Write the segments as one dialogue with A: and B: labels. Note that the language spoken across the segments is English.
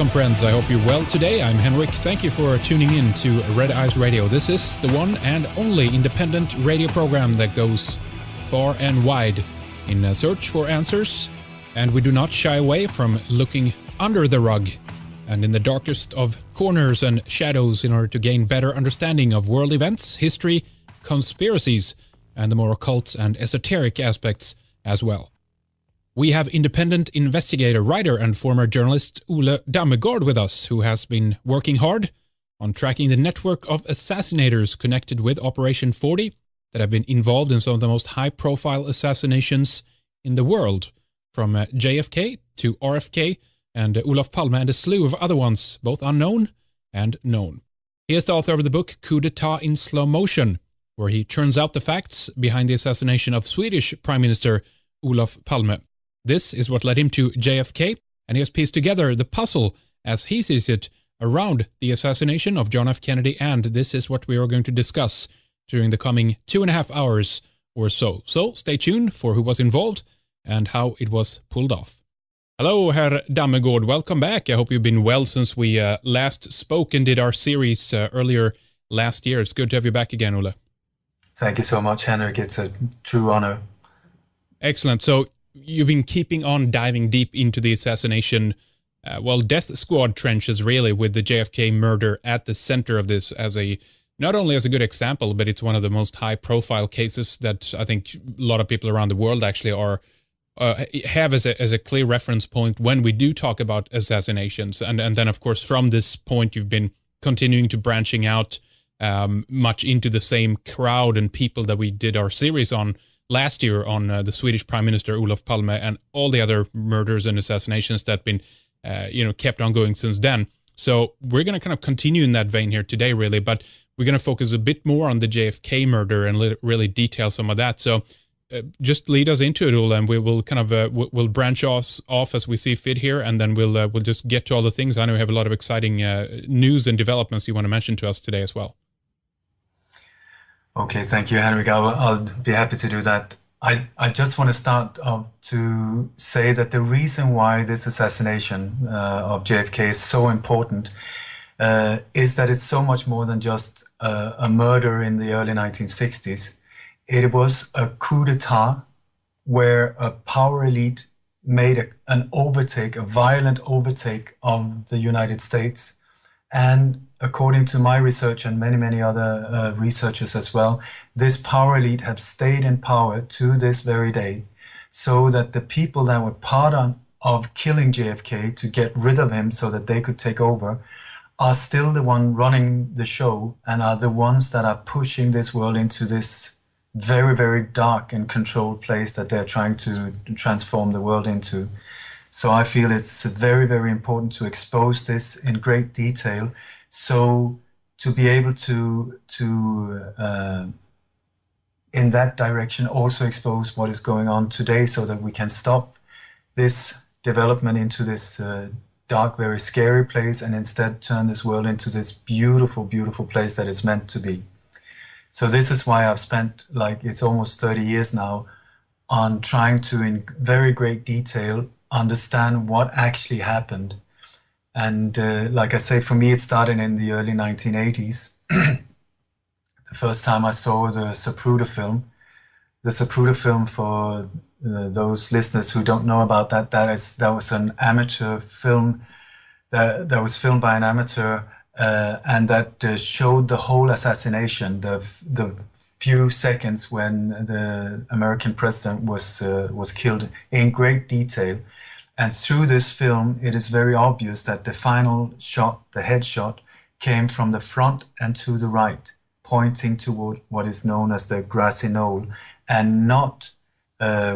A: Welcome, friends. I hope you're well today. I'm Henrik. Thank you for tuning in to Red Eyes Radio. This is the one and only independent radio program that goes far and wide in a search for answers, and we do not shy away from looking under the rug and in the darkest of corners and shadows in order to gain better understanding of world events, history, conspiracies, and the more occult and esoteric aspects as well. We have independent investigator, writer, and former journalist Ole Dammegård with us, who has been working hard on tracking the network of assassinators connected with Operation 40 that have been involved in some of the most high-profile assassinations in the world, from JFK to RFK and Olof Palme and a slew of other ones, both unknown and known. He is the author of the book Coup detat in slow motion, where he churns out the facts behind the assassination of Swedish Prime Minister Olof Palme. This is what led him to JFK, and he has pieced together the puzzle, as he sees it, around the assassination of John F. Kennedy, and this is what we are going to discuss during the coming 2.5 hours or so. So stay tuned for who was involved and how it was pulled off. Hello, Herr Dammegård. Welcome back. I hope you've been well since we last spoke and did our series earlier last year. It's good to have you back again, Ole.
B: Thank you so much, Henrik. It's a true honor.
A: Excellent. So you've been keeping on diving deep into the assassination, death squad trenches, really, with the JFK murder at the center of this as not only as a good example, but it's one of the most high-profile cases that I think a lot of people around the world actually have as a clear reference point when we do talk about assassinations. And then, of course, from this point, you've been continuing to branching out much into the same crowd and people that we did our series on last year on the Swedish Prime Minister Olof Palme and all the other murders and assassinations that have been, kept on going since then. So we're going to kind of continue in that vein here today, really, but we're going to focus a bit more on the JFK murder and really detail some of that. So just lead us into it, Ole, and we will kind of we'll branch off as we see fit here, and then we'll just get to all the things. I know we have a lot of exciting news and developments you want to mention to us today as well.
B: Okay, thank you, Henrik. I'll be happy to do that. I just want to start to say that the reason why this assassination of JFK is so important is that it's so much more than just a murder in the early 1960s. It was a coup d'etat where a power elite made a violent overtake of the United States. And according to my research and many other researchers as well, this power elite have stayed in power to this very day, so that the people that were part of killing JFK to get rid of him so that they could take over are still the one running the show and are the ones that are pushing this world into this very dark and controlled place that they're trying to transform the world into. So I feel it's very important to expose this in great detail, so to be able to in that direction also expose what is going on today, so that we can stop this development into this dark, very scary place, and instead turn this world into this beautiful place that it's meant to be. So this is why I've spent, it's almost 30 years now, on trying to, in very great detail, understand what actually happened. And like I say, for me, it started in the early 1980s. The first time I saw the Zapruder film. The Zapruder film, for those listeners who don't know about that was an amateur film that was filmed by an amateur, and that showed the whole assassination, the few seconds when the American president was killed, in great detail. And through this film, it is very obvious that the final shot, the headshot, came from the front and to the right, pointing toward what is known as the grassy knoll, and not,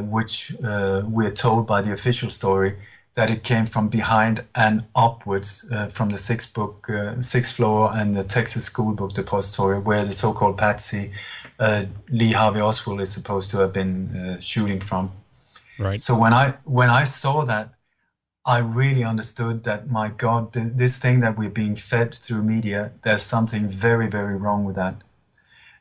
B: which we're told by the official story, that it came from behind and upwards from the sixth floor and the Texas School Book Depository, where the so-called patsy, Lee Harvey Oswald, is supposed to have been shooting from.
A: Right.
B: So when I saw that, I really understood that, my God, this thing that we're being fed through media, there's something very wrong with that.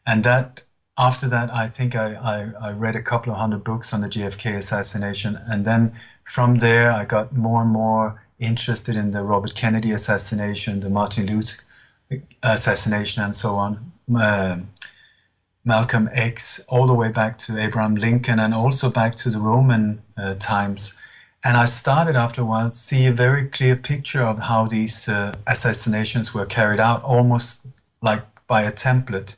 B: And that after that, I think I read a couple of hundred books on the JFK assassination, and then from there I got more and more interested in the Robert Kennedy assassination, the Martin Luther assassination, and so on. Malcolm X, all the way back to Abraham Lincoln, and also back to the Roman times. And I started after a while to see a very clear picture of how these assassinations were carried out, almost like by a template.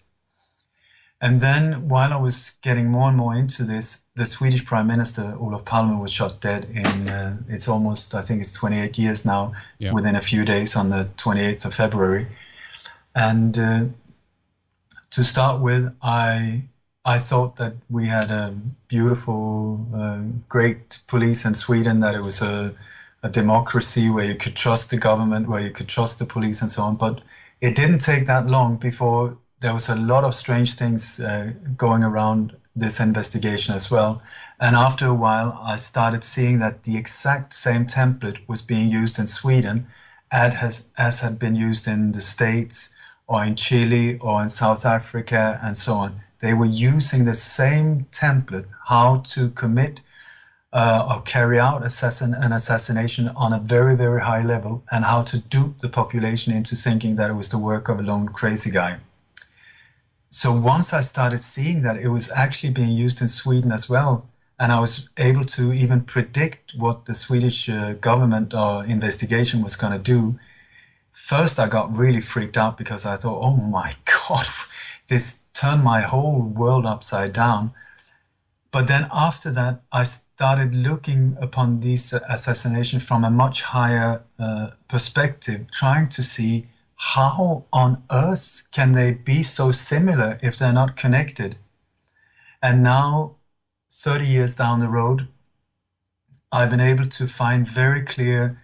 B: And then while I was getting more and more into this, the Swedish Prime Minister, Olof Palme, was shot dead in, it's almost, I think it's 28 years now, within a few days on the 28th of February. And to start with, I thought that we had a beautiful, great police in Sweden, that it was a democracy where you could trust the government, where you could trust the police and so on. But it didn't take that long before there was a lot of strange things going around this investigation as well. And after a while, I started seeing that the exact same template was being used in Sweden as had been used in the States or in Chile or in South Africa and so on. They were using the same template, how to commit or carry out an assassination on a very, very high level, and how to dupe the population into thinking that it was the work of a lone crazy guy. So once I started seeing that it was actually being used in Sweden as well, and I was able to even predict what the Swedish government or investigation was going to do, first I got really freaked out because I thought, oh my God, this turned my whole world upside down. But then after that, I started looking upon these assassinations from a much higher perspective, trying to see how on earth can they be so similar if they're not connected? And now, 30 years down the road, I've been able to find very clear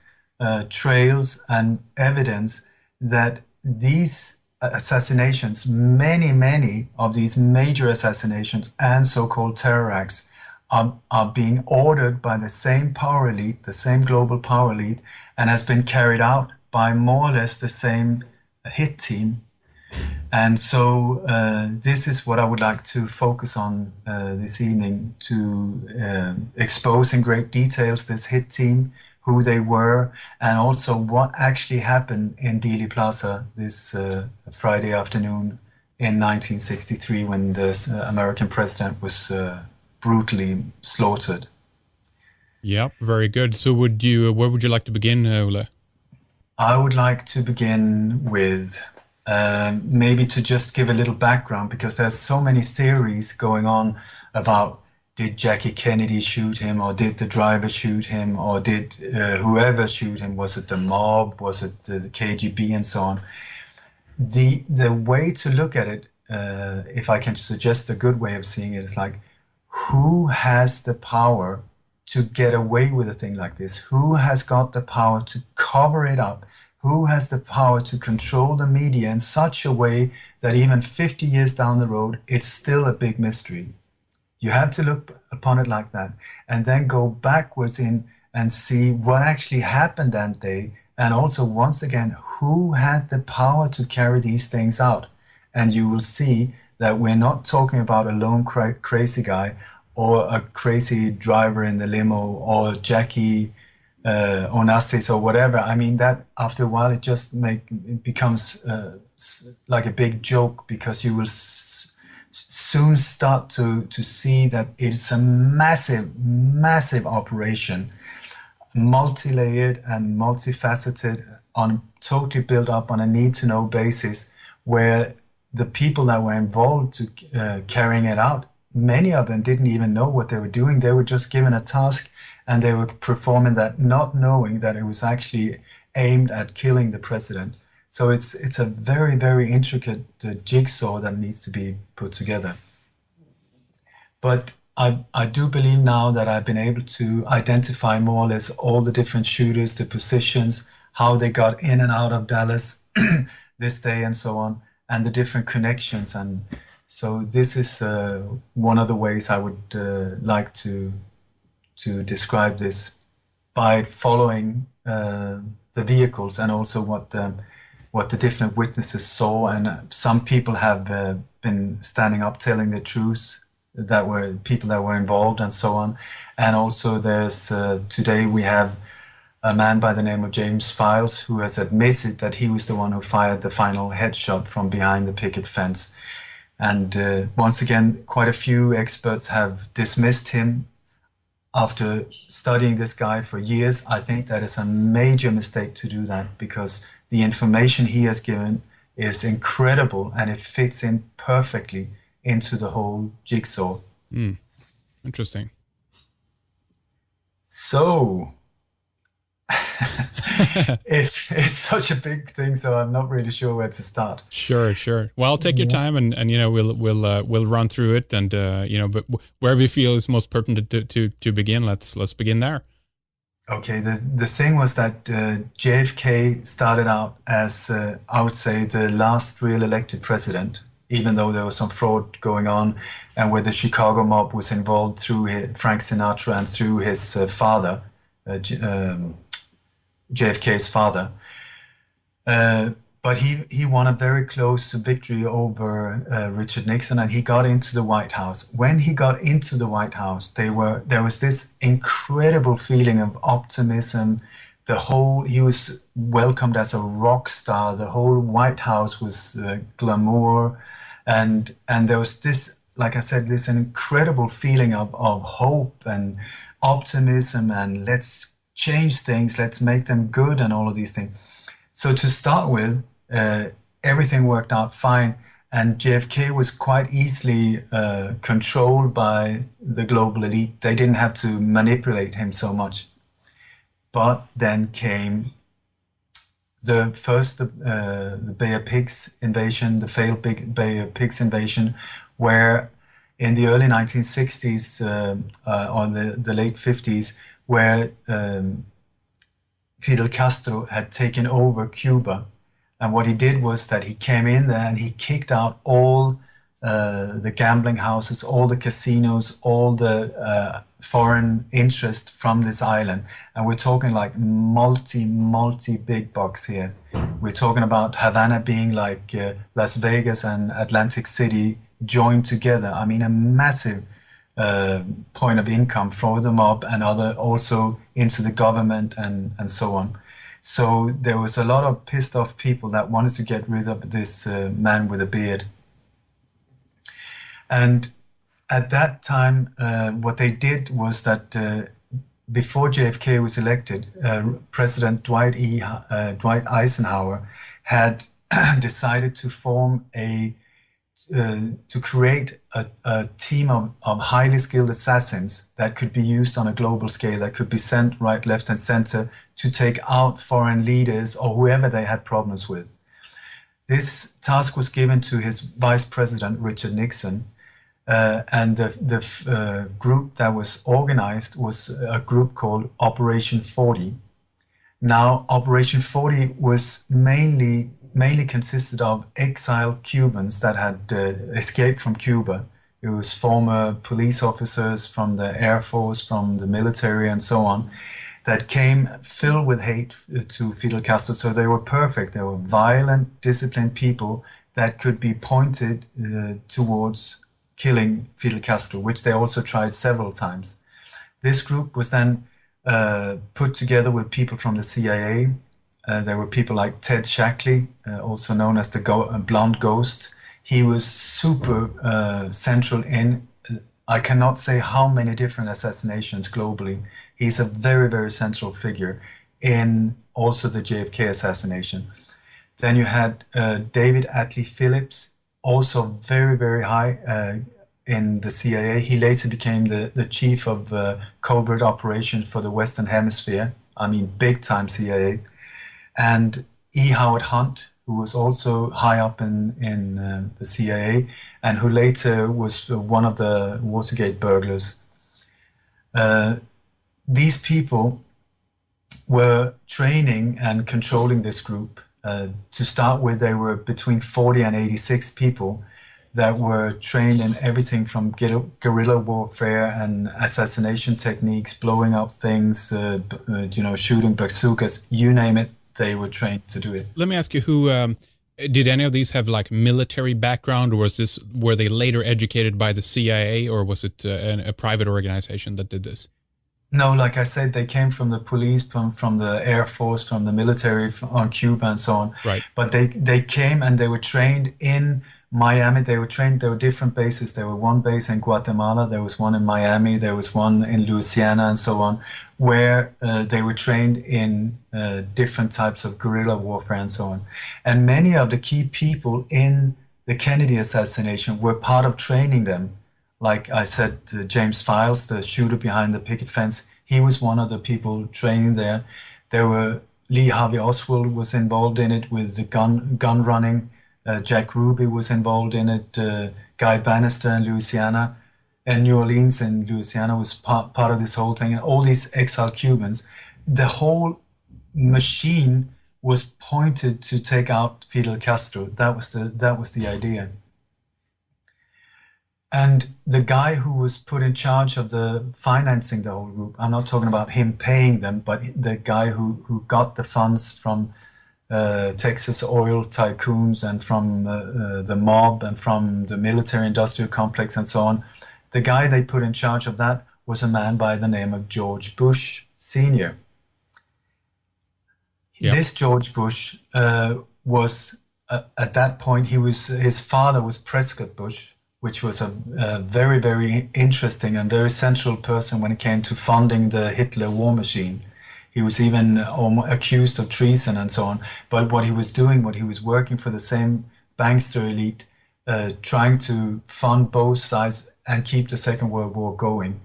B: trails and evidence that these assassinations, many of these major assassinations and so-called terror acts are being ordered by the same power elite, the same global power elite, and has been carried out by more or less the same hit team. And so this is what I would like to focus on this evening, to expose in great details this hit team, who they were, and also what actually happened in Dealey Plaza this Friday afternoon in 1963 when the American president was brutally slaughtered.
A: Yeah, very good. So where would you like to begin, Ole?
B: I would like to begin with maybe to just give a little background, because there's so many theories going on about, did Jackie Kennedy shoot him, or did the driver shoot him, or did whoever shoot him? Was it the mob? Was it the KGB and so on? The way to look at it, if I can suggest a good way of seeing it, is like, who has the power to get away with a thing like this? Who has got the power to cover it up? Who has the power to control the media in such a way that even 50 years down the road, it's still a big mystery? You have to look upon it like that, and then go backwards in and see what actually happened that day. And also, once again, who had the power to carry these things out? And you will see that we're not talking about a lone crazy guy or a crazy driver in the limo or Jackie Onassis or whatever. I mean, that after a while, it becomes like a big joke, because you will soon start to see that it's a massive operation, multi-layered and multifaceted, totally built up on a need-to-know basis, where the people that were involved to carrying it out, many of them didn't even know what they were doing. They were just given a task and they were performing that, not knowing that it was actually aimed at killing the president. So it's a very intricate jigsaw that needs to be put together. But I do believe now that I've been able to identify more or less all the different shooters, the positions, how they got in and out of Dallas this day and so on, and the different connections. And so this is one of the ways I would like to describe this, by following the vehicles and also what the different witnesses saw. And some people have been standing up telling the truth, that were people that were involved and so on. And also there's today we have a man by the name of James Files, who has admitted that he was the one who fired the final headshot from behind the picket fence. And once again, quite a few experts have dismissed him after studying this guy for years. I think that is a major mistake to do that, because the information he has given is incredible and it fits in perfectly into the whole jigsaw.
A: Interesting.
B: So it's such a big thing, so I'm not really sure where to start.
A: Sure. Well, take your time, and we'll run through it, and but wherever you feel is most pertinent to begin, let's begin there.
B: Okay, the thing was that JFK started out as I would say the last real elected president, even though there was some fraud going on, and where the Chicago mob was involved through Frank Sinatra and through his father, JFK's father. But he won a very close victory over Richard Nixon, and he got into the White House. When he got into the White House, there was this incredible feeling of optimism. He was welcomed as a rock star. The whole White House was glamour, and there was this, like I said, this incredible feeling of hope and optimism, and let's change things, let's make them good, and all of these things. So to start with, everything worked out fine, and JFK was quite easily controlled by the global elite. They didn't have to manipulate him so much. But then came the Bay of Pigs invasion, the failed Bay of Pigs invasion, where in the early 1960s or the late 50s, where Fidel Castro had taken over Cuba. And what he did was that he came in there and he kicked out all the gambling houses, all the casinos, all the foreign interest from this island. And we're talking like multi big bucks here. We're talking about Havana being like Las Vegas and Atlantic City joined together. I mean, a massive point of income for the mob and also into the government and so on. So there was a lot of pissed off people that wanted to get rid of this man with a beard. And at that time, what they did was that before JFK was elected, President Dwight Eisenhower had decided to form to create a team of highly skilled assassins that could be used on a global scale, that could be sent right, left, and center to take out foreign leaders or whoever they had problems with. This task was given to his vice president, Richard Nixon, and the group that was organized was a group called Operation 40. Now, Operation 40 was mainly consisted of exiled Cubans that had escaped from Cuba. It was former police officers from the Air Force, from the military, and so on, that came filled with hate to Fidel Castro. So they were perfect. They were violent, disciplined people that could be pointed towards killing Fidel Castro, which they also tried several times. This group was then put together with people from the CIA. There were people like Ted Shackley, also known as the Blonde Ghost. He was super central in, I cannot say how many different assassinations globally. He's a very, very central figure in also the JFK assassination. Then you had David Atlee Phillips, also very, very high in the CIA. He later became the chief of covert operation for the Western Hemisphere. I mean, big time CIA. And E. Howard Hunt, who was also high up in the CIA, and who later was one of the Watergate burglars. These people were training and controlling this group. To start with, they were between 40 and 86 people that were trained in everything from guerrilla warfare and assassination techniques, blowing up things, shooting bazookas, you name it. They were trained to do it.
A: Let me ask you, who did any of these have like military background, or were they later educated by the CIA, or was it a private organization that did this?
B: No, like I said, they came from the police, from the Air Force, from the military on Cuba and so on.
A: Right.
B: But they came and they were trained in Miami. They were trained, there were different bases. There were one base in Guatemala, there was one in Miami, there was one in Louisiana and so on, where they were trained in different types of guerrilla warfare and so on. And many of the key people in the Kennedy assassination were part of training them. Like I said, James Files, the shooter behind the picket fence, he was one of the people training there. There were Lee Harvey Oswald was involved in it with the gun running. Jack Ruby was involved in it. Guy Bannister in Louisiana and New Orleans in Louisiana was part of this whole thing. And all these exiled Cubans, the whole machine was pointed to take out Fidel Castro. That was the idea. And the guy who was put in charge of the financing the whole group, I'm not talking about him paying them, but the guy who got the funds from Texas oil tycoons and from the mob and from the military industrial complex and so on. The guy they put in charge of that was a man by the name of George Bush Sr.
A: Yep.
B: This George Bush was, at that point, his father was Prescott Bush, which was a very, very interesting and very central person when it came to funding the Hitler war machine. He was even accused of treason and so on. But what he was doing, he was working for the same bankster elite, trying to fund both sides and keep the Second World War going.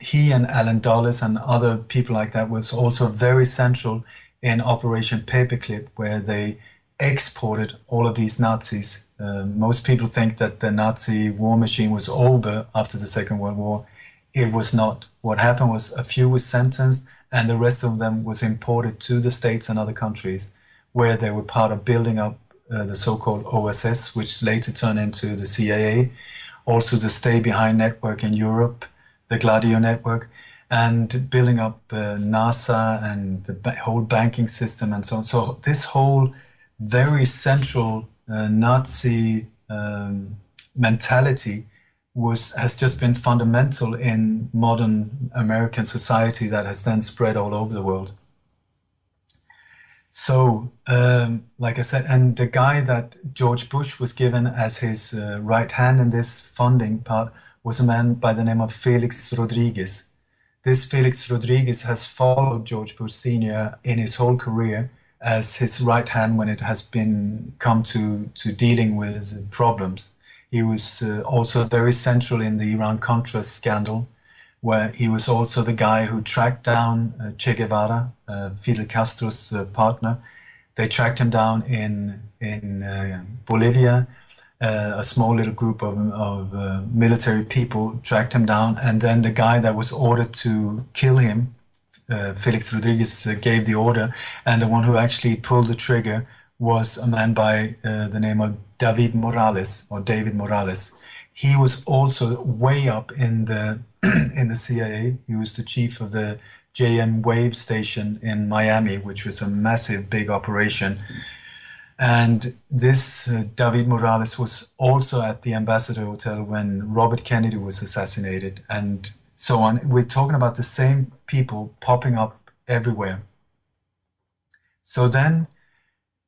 B: He and Alan Dulles and other people like that was also very central in Operation Paperclip, where they exported all of these Nazis. Most people think that the Nazi war machine was over after the Second World War. It was not. What happened was a few was sentenced and the rest of them was imported to the States and other countries where they were part of building up the so-called OSS, which later turned into the CIA, also the Stay Behind network in Europe, the Gladio network, and building up NASA and the whole banking system and so on. So this whole very central Nazi mentality has just been fundamental in modern American society that has then spread all over the world. So, like I said, and the guy that George Bush was given as his right hand in this funding part was a man by the name of Felix Rodriguez. This Felix Rodriguez has followed George Bush Sr. in his whole career as his right hand when it has come to dealing with problems. He was also very central in the Iran-Contra scandal, where he was also the guy who tracked down Che Guevara, Fidel Castro's partner. They tracked him down in Bolivia. A small little group of military people tracked him down, and then the guy that was ordered to kill him, Felix Rodriguez, gave the order, and the one who actually pulled the trigger was a man by the name of David Morales. He was also way up in the in the CIA. He was the chief of the JM Wave station in Miami, which was a massive, big operation. And this David Morales was also at the Ambassador Hotel when Robert Kennedy was assassinated, and so on. We're talking about the same people popping up everywhere. So then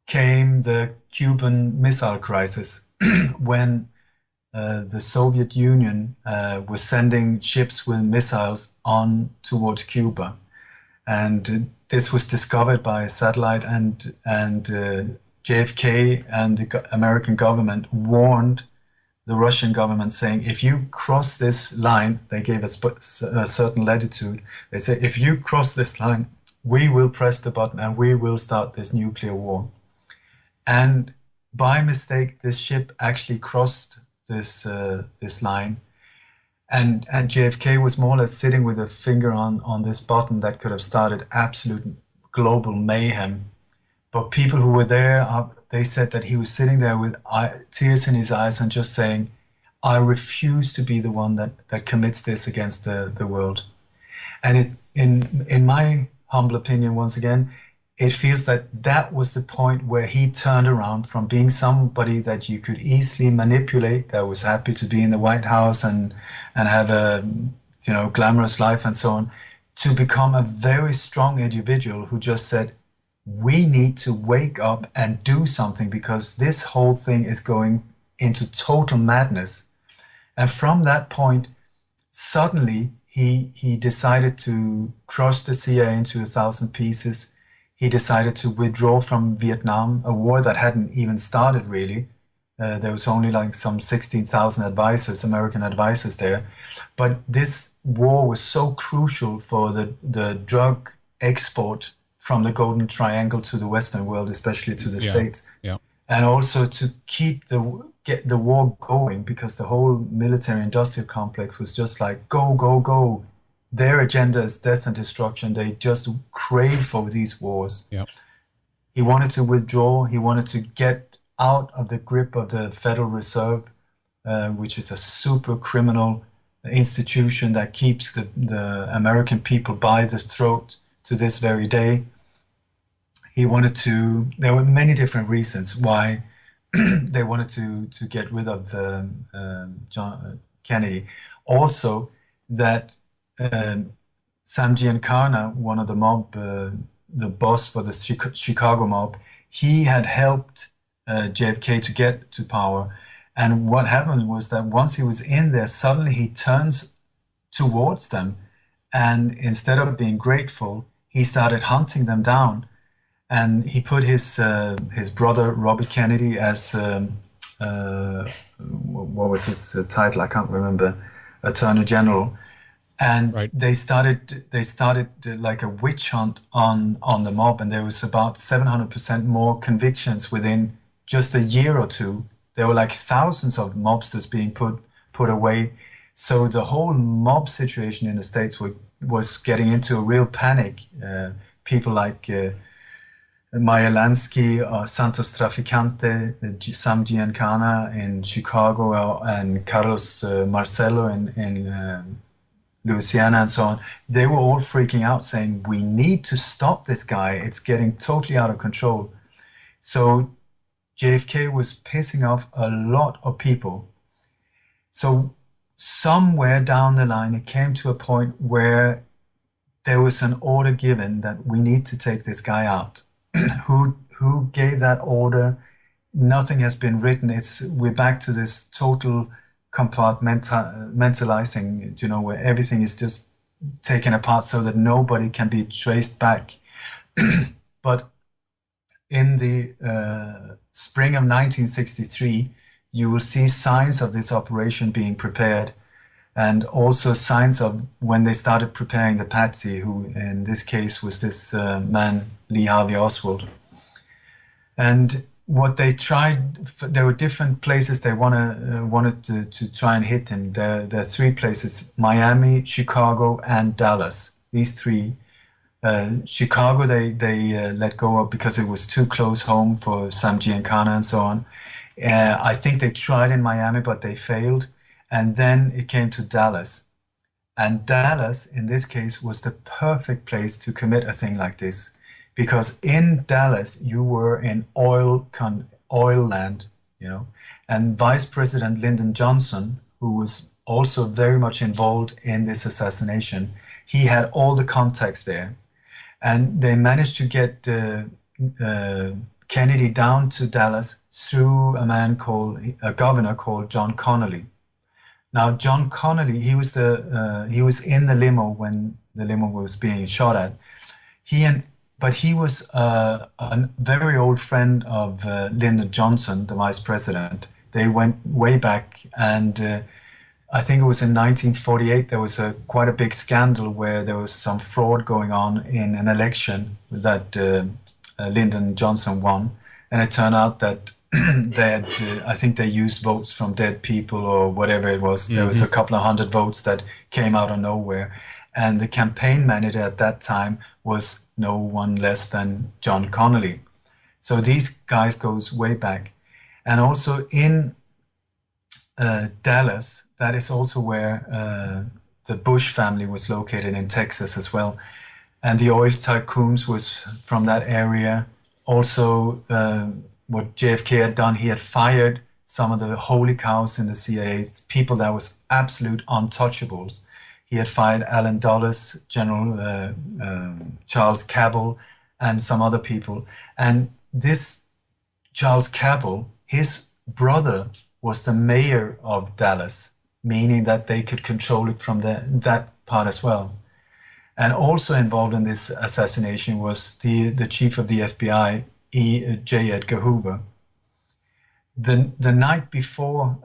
B: came the Cuban Missile Crisis, when the Soviet Union was sending ships with missiles on towards Cuba. And this was discovered by a satellite, and JFK and the American government warned the Russian government, saying, if you cross this line, they gave us a certain latitude. They said, if you cross this line, we will press the button and we will start this nuclear war. And by mistake, this ship actually crossed this line. And JFK was more or less sitting with a finger on this button that could have started absolute global mayhem. But people who were there, they said that he was sitting there with tears in his eyes and just saying, I refuse to be the one that commits this against the world. And in my humble opinion, once again, it feels that was the point where he turned around from being somebody that you could easily manipulate, that was happy to be in the White House and have a glamorous life and so on, to become a very strong individual who just said, we need to wake up and do something because this whole thing is going into total madness. And from that point, suddenly he decided to crush the CIA into 1,000 pieces. He decided to withdraw from Vietnam, a war that hadn't even started really. There was only like some 16,000 advisors, American advisors there. But this war was so crucial for the drug export from the Golden Triangle to the Western world, especially to the States.
A: Yeah.
B: And also to get the war going, because the whole military-industrial complex was just like, go, go, go. Their agenda is death and destruction. They just crave for these wars.
A: Yeah.
B: He wanted to withdraw. He wanted to get out of the grip of the Federal Reserve, which is a super criminal institution that keeps the American people by the throat to this very day. He wanted to, there were many different reasons why they wanted to get rid of John Kennedy. Also, that Sam Giancana, one of the mob, the boss for the Chicago mob, he had helped JFK to get to power. And what happened was that once he was in there, suddenly he turns towards them. And instead of being grateful, he started hunting them down. And he put his brother, Robert Kennedy, as, what was his title? I can't remember, Attorney General. And
A: right.
B: they started like a witch hunt on the mob. And there was about 700% more convictions within just a year or two. There were like thousands of mobsters being put away. So the whole mob situation in the States was getting into a real panic. People like Meyer Lansky, Santos Traficante, Sam Giancana in Chicago, and Carlos Marcello in Louisiana and so on, they were all freaking out saying, we need to stop this guy. It's getting totally out of control. So JFK was pissing off a lot of people. So somewhere down the line, it came to a point where there was an order given that we need to take this guy out. Who gave that order? Nothing has been written. We're back to this total compartmentalizing, you know, where everything is just taken apart so that nobody can be traced back. But in the spring of 1963, you will see signs of this operation being prepared, and also signs of when they started preparing the patsy, who in this case was this man, Lee Harvey Oswald. And what they tried, there were different places they wanted to try and hit him. There are three places: Miami, Chicago, and Dallas. These three. Chicago, they let go of because it was too close home for Sam Giancana and so on. I think they tried in Miami, but they failed. And then it came to Dallas. And Dallas, in this case, was the perfect place to commit a thing like this. Because in Dallas, you were in oil land, you know. And Vice President Lyndon Johnson, who was also very much involved in this assassination, he had all the contacts there. And they managed to get Kennedy down to Dallas through a governor called John Connally. Now, John Connally, he was in the limo when the limo was being shot at. But he was a very old friend of Lyndon Johnson, the vice president. They went way back, and I think it was in 1948, there was quite a big scandal where there was some fraud going on in an election that Lyndon Johnson won. And it turned out that I think they used votes from dead people or whatever it was. There was a couple of hundred votes that came out of nowhere. And the campaign manager at that time was no one less than John Connally. So these guys goes way back. And also in Dallas, that is also where the Bush family was located in Texas as well. And the oil tycoons was from that area. Also, what JFK had done, he had fired some of the holy cows in the CIA, people that was absolute untouchables. He had fired Allen Dulles, General Charles Cabell, and some other people. And this Charles Cabell, his brother was the mayor of Dallas, meaning that they could control it from that part as well. And also involved in this assassination was the chief of the FBI, J. Edgar Hoover. The night before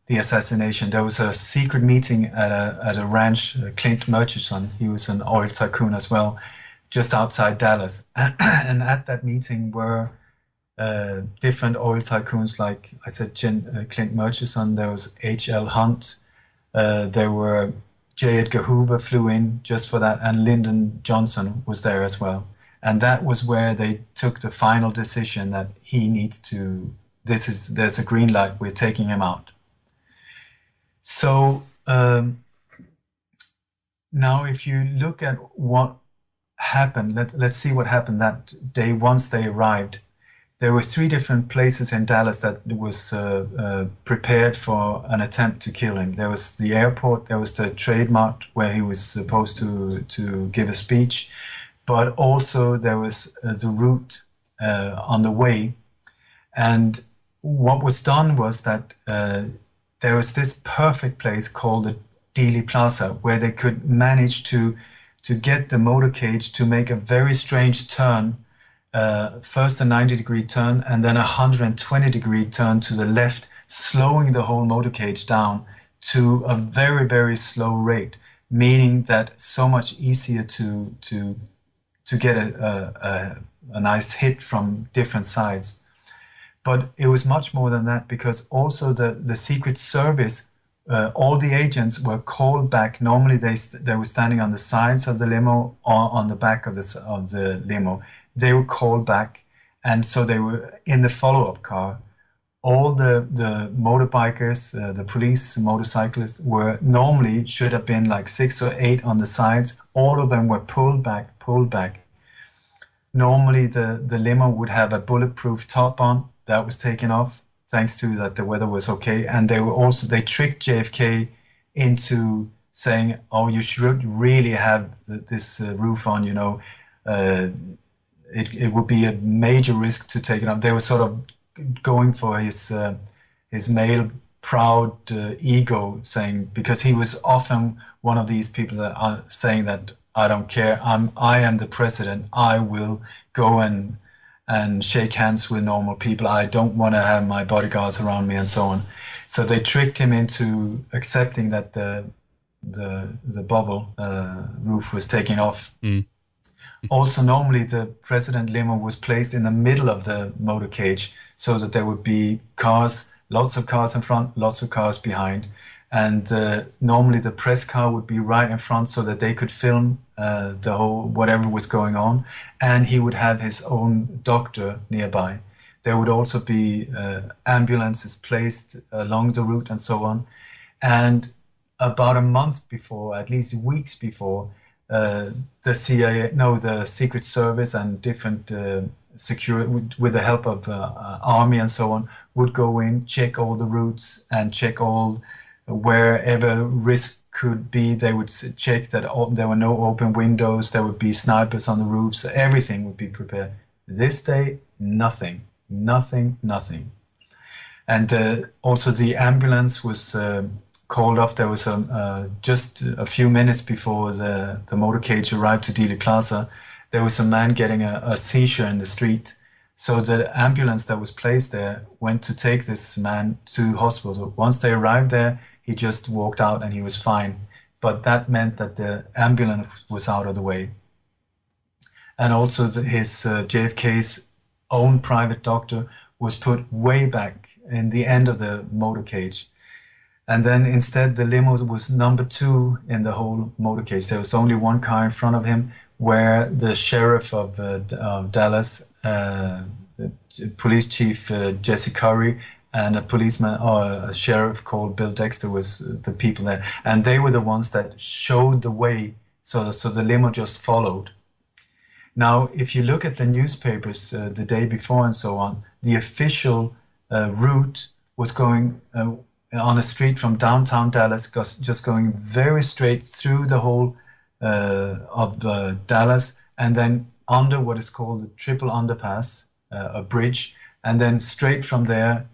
B: the assassination, there was a secret meeting at a ranch, Clint Murchison, he was an oil tycoon as well, just outside Dallas. And at that meeting were different oil tycoons, like I said, Clint Murchison, there was H.L. Hunt, there were J. Edgar Hoover flew in just for that, and Lyndon Johnson was there as well. And that was where they took the final decision that he needs to, there's a green light, we're taking him out. So now if you look at what happened, let's see what happened that day once they arrived. There were 3 different places in Dallas that was prepared for an attempt to kill him. There was the airport, there was the Trade Mart where he was supposed to give a speech, but also there was the route on the way. And what was done was that there was this perfect place called the Dealey Plaza where they could manage to get the motorcade to make a very strange turn. First a 90-degree turn and then a 120-degree turn to the left, slowing the whole motorcade down to a very, very slow rate, meaning that so much easier to get a nice hit from different sides. But it was much more than that, because also the Secret Service, all the agents were called back. Normally they were standing on the sides of the limo or on the back of the limo. They were called back, and so they were in the follow-up car. All the motorbikers, the police, motorcyclists were normally should have been like 6 or 8 on the sides. All of them were pulled back. Normally the limo would have a bulletproof top on. That was taken off thanks to that the weather was okay. And they tricked JFK into saying, oh, you should really have this roof on, you know. It would be a major risk to take it up. They were sort of going for his male proud ego, saying, because he was often one of these people that are saying that I don't care, I am the president, I will go and shake hands with normal people, I don't want to have my bodyguards around me and so on. So they tricked him into accepting that the bubble roof was taking off. Also, normally the president limo was placed in the middle of the motorcade so that there would be cars, lots of cars in front, lots of cars behind. And normally the press car would be right in front so that they could film the whole, whatever was going on. And he would have his own doctor nearby. There would also be ambulances placed along the route and so on. And about a month before, at least weeks before, the CIA, the Secret Service and different security, with the help of army and so on, would go in, check all the routes and check all wherever risk could be. They would check that there were no open windows, there would be snipers on the roofs, everything would be prepared. This day, nothing. And also the ambulance was called off. There was just a few minutes before the motorcade arrived to Dealey Plaza, there was a man getting a seizure in the street. So the ambulance that was placed there went to take this man to hospital. Once they arrived there, he just walked out and he was fine. But that meant that the ambulance was out of the way. And also his JFK's own private doctor was put way back in the end of the motorcade. And then instead the limo was number 2 in the whole motorcade. There was only one car in front of him, where the sheriff of Dallas, the police chief Jesse Curry, and a policeman or a sheriff called Bill Dexter was the people there. And they were the ones that showed the way, so the limo just followed. Now, if you look at the newspapers the day before and so on, the official route was going on a street from downtown Dallas, just going very straight through the whole of Dallas, and then under what is called the triple underpass, a bridge, and then straight from there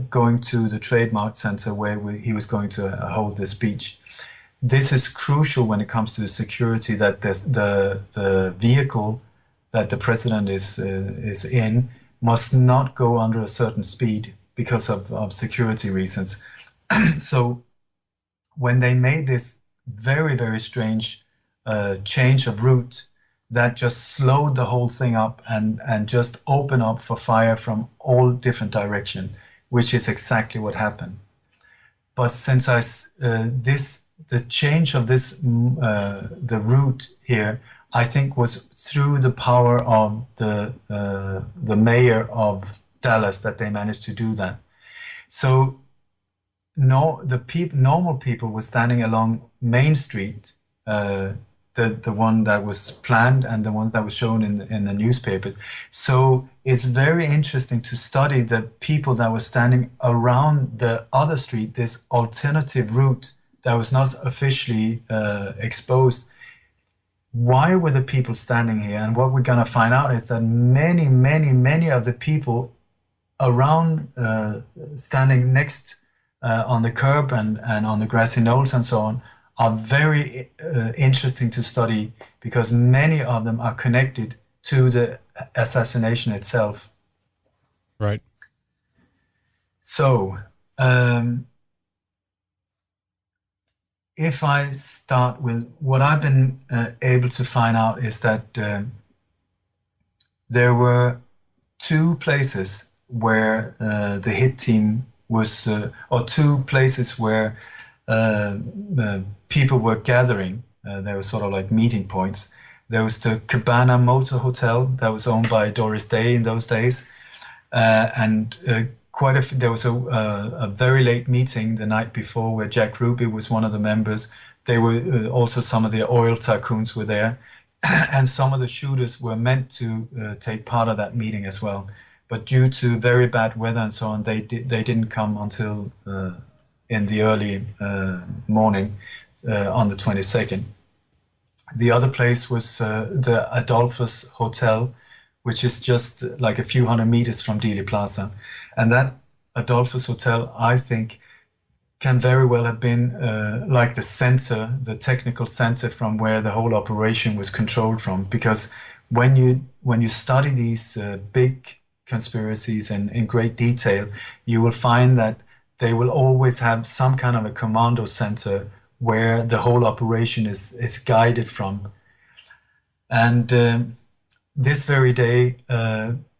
B: going to the Trademark Center where he was going to hold the speech. This is crucial when it comes to the security, that the vehicle that the president is in must not go under a certain speed because of security reasons. So when they made this very, very strange change of route, that just slowed the whole thing up and just opened up for fire from all different directions, which is exactly what happened. But since the change of this, the route here, I think was through the power of the mayor of Dallas that they managed to do that. So normal people were standing along Main Street, the one that was planned and the one that was shown in the newspapers. So it's very interesting to study the people that were standing around the other street, this alternative route that was not officially exposed. Why were the people standing here? And what we're going to find out is that many of the people around standing next on the curb and on the grassy knolls and so on are very interesting to study, because many of them are connected to the assassination itself.
A: Right.
B: So if I start with what I've been able to find out is that there were two places where the hit team was, or two places where people were gathering. They were sort of like meeting points. There was the Cabana Motor Hotel that was owned by Doris Day in those days, and there was a very late meeting the night before where Jack Ruby was one of the members. They were also some of the oil tycoons were there, and some of the shooters were meant to take part of that meeting as well. But due to very bad weather and so on, they didn't come until in the early morning on the 22nd. The other place was the Adolphus Hotel, which is just like a few hundred meters from Dealey Plaza. And that Adolphus Hotel, I think, can very well have been like the center, the technical center from where the whole operation was controlled from. Because when you study these big conspiracies in great detail, you will find that they will always have some kind of a commando center where the whole operation is guided from. And this very day,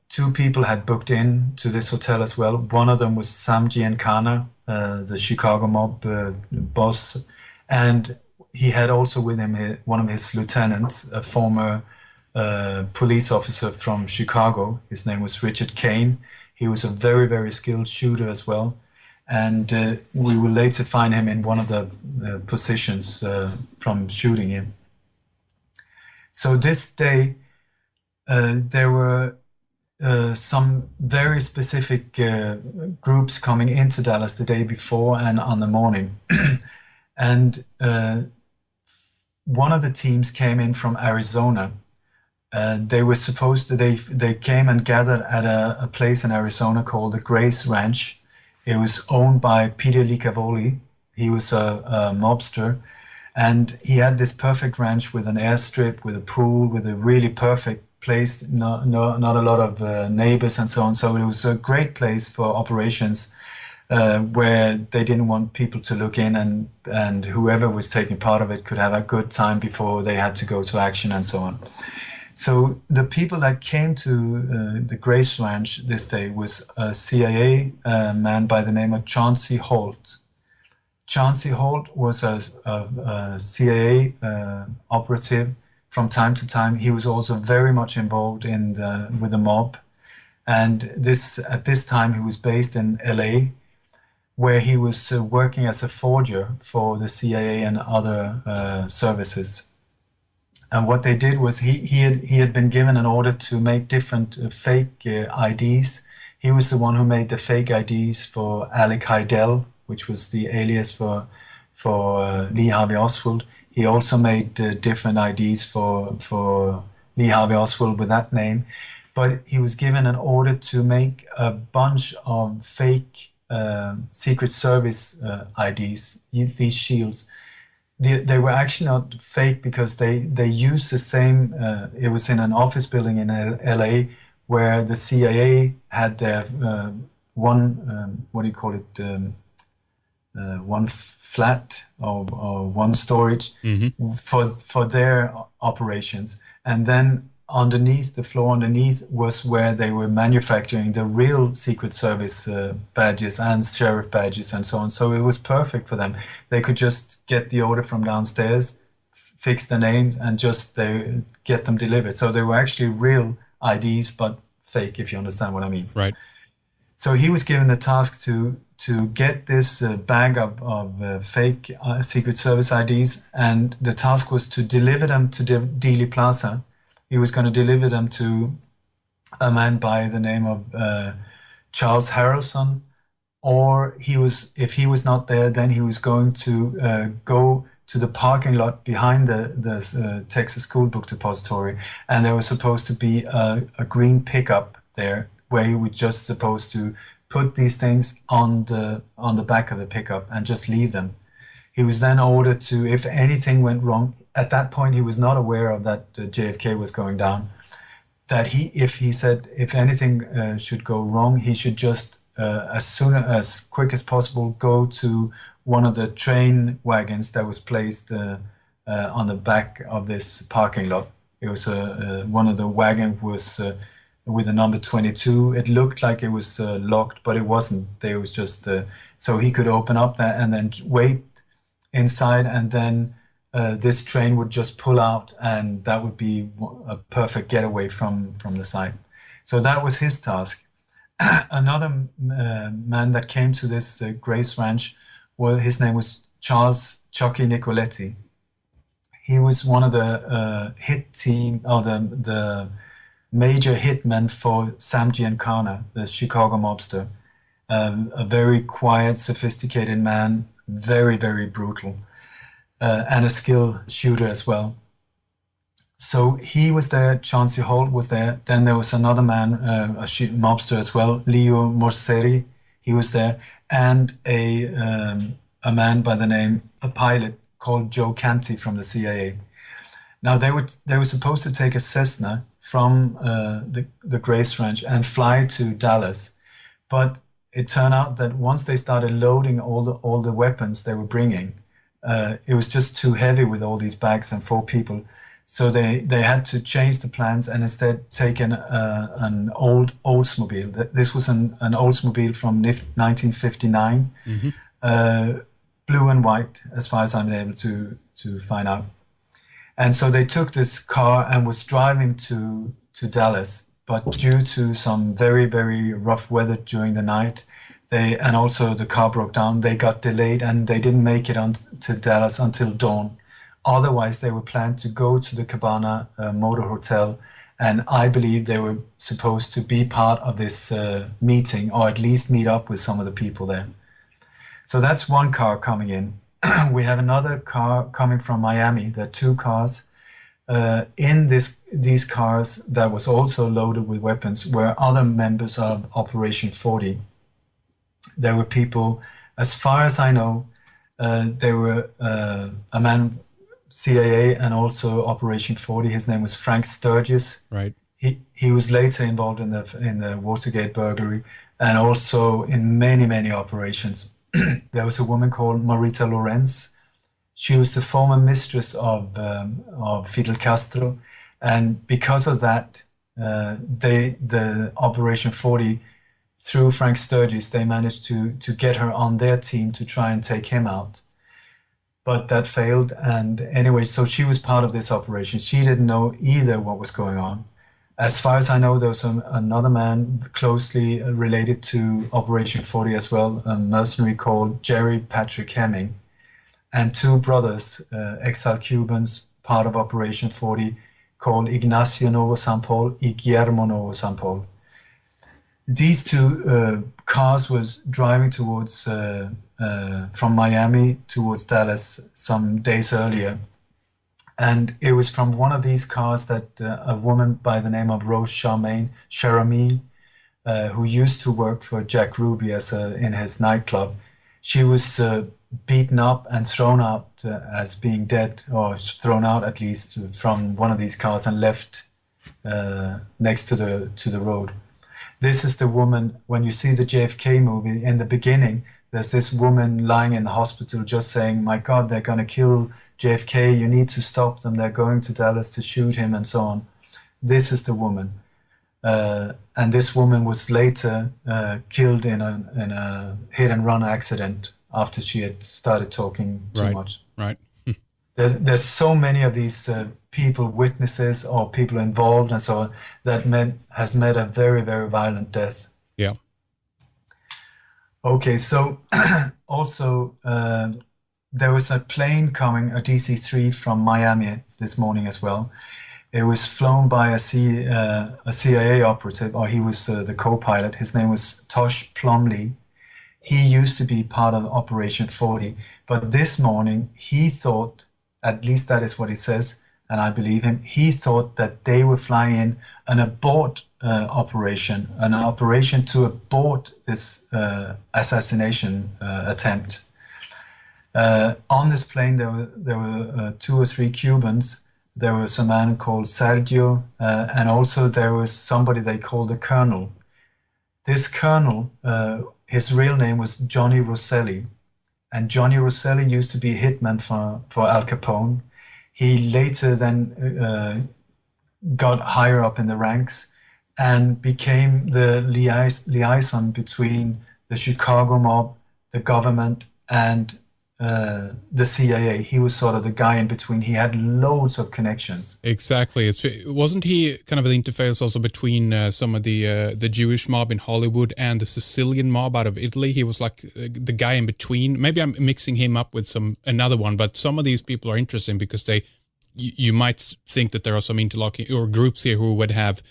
B: two people had booked in to this hotel as well. One of them was Sam Giancana, the Chicago mob boss, and he had also with him one of his lieutenants, a former police officer from Chicago. His name was Richard Kane. He was a very, very skilled shooter as well. And we will later find him in one of the positions from shooting him. So this day, there were some very specific groups coming into Dallas the day before and on the morning. And one of the teams came in from Arizona. They were supposed to, they came and gathered at a place in Arizona called the Grace Ranch. It was owned by Peter Licavoli. He was a mobster, and he had this perfect ranch with an airstrip, with a pool, with a really perfect place, not a lot of neighbors and so on. So it was a great place for operations where they didn't want people to look in, and whoever was taking part of it could have a good time before they had to go to action and so on. So the people that came to the Grace Ranch this day was a CIA man by the name of Chauncey Holt. Chauncey Holt was a CIA operative from time to time. He was also very much involved with the mob. And at this time, he was based in LA, where he was working as a forger for the CIA and other services. And what they did was he had been given an order to make different fake IDs. He was the one who made the fake IDs for Alec Heidel, which was the alias for Lee Harvey Oswald. He also made different IDs for Lee Harvey Oswald with that name, but he was given an order to make a bunch of fake Secret Service IDs, these shields. They were actually not fake because they used the same, it was in an office building in LA where the CIA had their one, what do you call it, one flat or one storage for their operations. And then underneath, the floor underneath was where they were manufacturing the real Secret Service badges and sheriff badges and so on. So it was perfect for them. They could just get the order from downstairs, fix the name, and just get them delivered. So they were actually real IDs, but fake, if you understand what I mean.
A: Right.
B: So he was given the task to get this bag of fake Secret Service IDs, and the task was to deliver them to Dealey Plaza. He was going to deliver them to a man by the name of Charles Harrelson, or if he was not there, then he was going to go to the parking lot behind the Texas School Book Depository, and there was supposed to be a green pickup there where he was just supposed to put these things on the back of the pickup and just leave them. He was then ordered to, if anything went wrong, at that point he was not aware of that JFK was going down, that if anything should go wrong, he should just as quick as possible go to one of the train wagons that was placed on the back of this parking lot. It was one of the wagons was with the number 22. It looked like it was locked, but it wasn't. There was just so he could open up that and then wait inside, and then this train would just pull out, and that would be a perfect getaway from the site. So that was his task. Another man that came to this Grace Ranch, his name was Charles Chucky Nicoletti. He was one of the hit team, or the major hitmen for Sam Giancana, the Chicago mobster. A very quiet, sophisticated man, very, very brutal, and a skilled shooter as well. So he was there, Chauncey Holt was there. Then there was another man, a mobster as well, Leo Morseri, he was there, and a man by the name, a pilot called Joe Canty from the CIA. Now they were supposed to take a Cessna from the Grace Ranch and fly to Dallas, but it turned out that once they started loading all the weapons they were bringing, it was just too heavy with all these bags and 4 people. So they had to change the plans and instead take an old Oldsmobile. This was an Oldsmobile from 1959, blue and white, as far as I'm able to find out. And so they took this car and was driving to Dallas, but due to some very, very rough weather during the night, and also the car broke down, they got delayed and they didn't make it to Dallas until dawn. Otherwise, they were planned to go to the Cabana Motor Hotel, and I believe they were supposed to be part of this meeting, or at least meet up with some of the people there. So that's one car coming in. We have another car coming from Miami. There are 2 cars. In these cars that was also loaded with weapons were other members of Operation 40. There were people, as far as I know, there were a man, CIA, and also Operation 40. His name was Frank Sturgis. Right. He was later involved in the Watergate burglary and also in many, many operations. There was a woman called Marita Lorenz. She was the former mistress of Fidel Castro, and because of that, the Operation 40, through Frank Sturgis, they managed to get her on their team to try and take him out. But that failed, and anyway, so she was part of this operation. She didn't know either what was going on. As far as I know, there was another man closely related to Operation 40 as well, a mercenary called Jerry Patrick Hemming, and 2 brothers, exile Cubans, part of Operation 40, called Ignacio Novo Sampol and Guillermo Novo Sampol. These 2 cars was driving towards from Miami towards Dallas some days earlier. And it was from one of these cars that a woman by the name of Rose Charamain, who used to work for Jack Ruby in his nightclub, she was beaten up and thrown out as being dead, or thrown out at least from one of these cars and left next to the road. This is the woman. When you see the JFK movie, in the beginning, there's this woman lying in the hospital just saying, "My God, they're going to kill JFK. You need to stop them. They're going to Dallas to shoot him," and so on. This is the woman. And this woman was later killed in a hit-and-run accident after she had started talking too much.
A: Right.
B: There's so many of these people, witnesses or people involved and so on, that has met a very, very violent death.
A: Yeah.
B: Okay, so also there was a plane coming, a DC-3 from Miami this morning as well. It was flown by a CIA operative, or he was the co-pilot. His name was Tosh Plumlee. He used to be part of Operation 40, but this morning he thought, at least that is what he says, and I believe him, he thought that they were flying in an abort operation, an operation to abort this assassination attempt. On this plane there were 2 or 3 Cubans. There was a man called Sergio, and also there was somebody they called the Colonel. This Colonel, his real name was Johnny Rosselli, and Johnny Rosselli used to be a hitman for Al Capone. He later then got higher up in the ranks and became the liaison between the Chicago mob, the government, and the CIA. He was sort of the guy in between. He had loads of connections.
A: Exactly. Wasn't he kind of the interface also between some of the Jewish mob in Hollywood and the Sicilian mob out of Italy? He was like the guy in between. Maybe I'm mixing him up with another one, but some of these people are interesting because you might think that there are some interlocking or groups here who would have,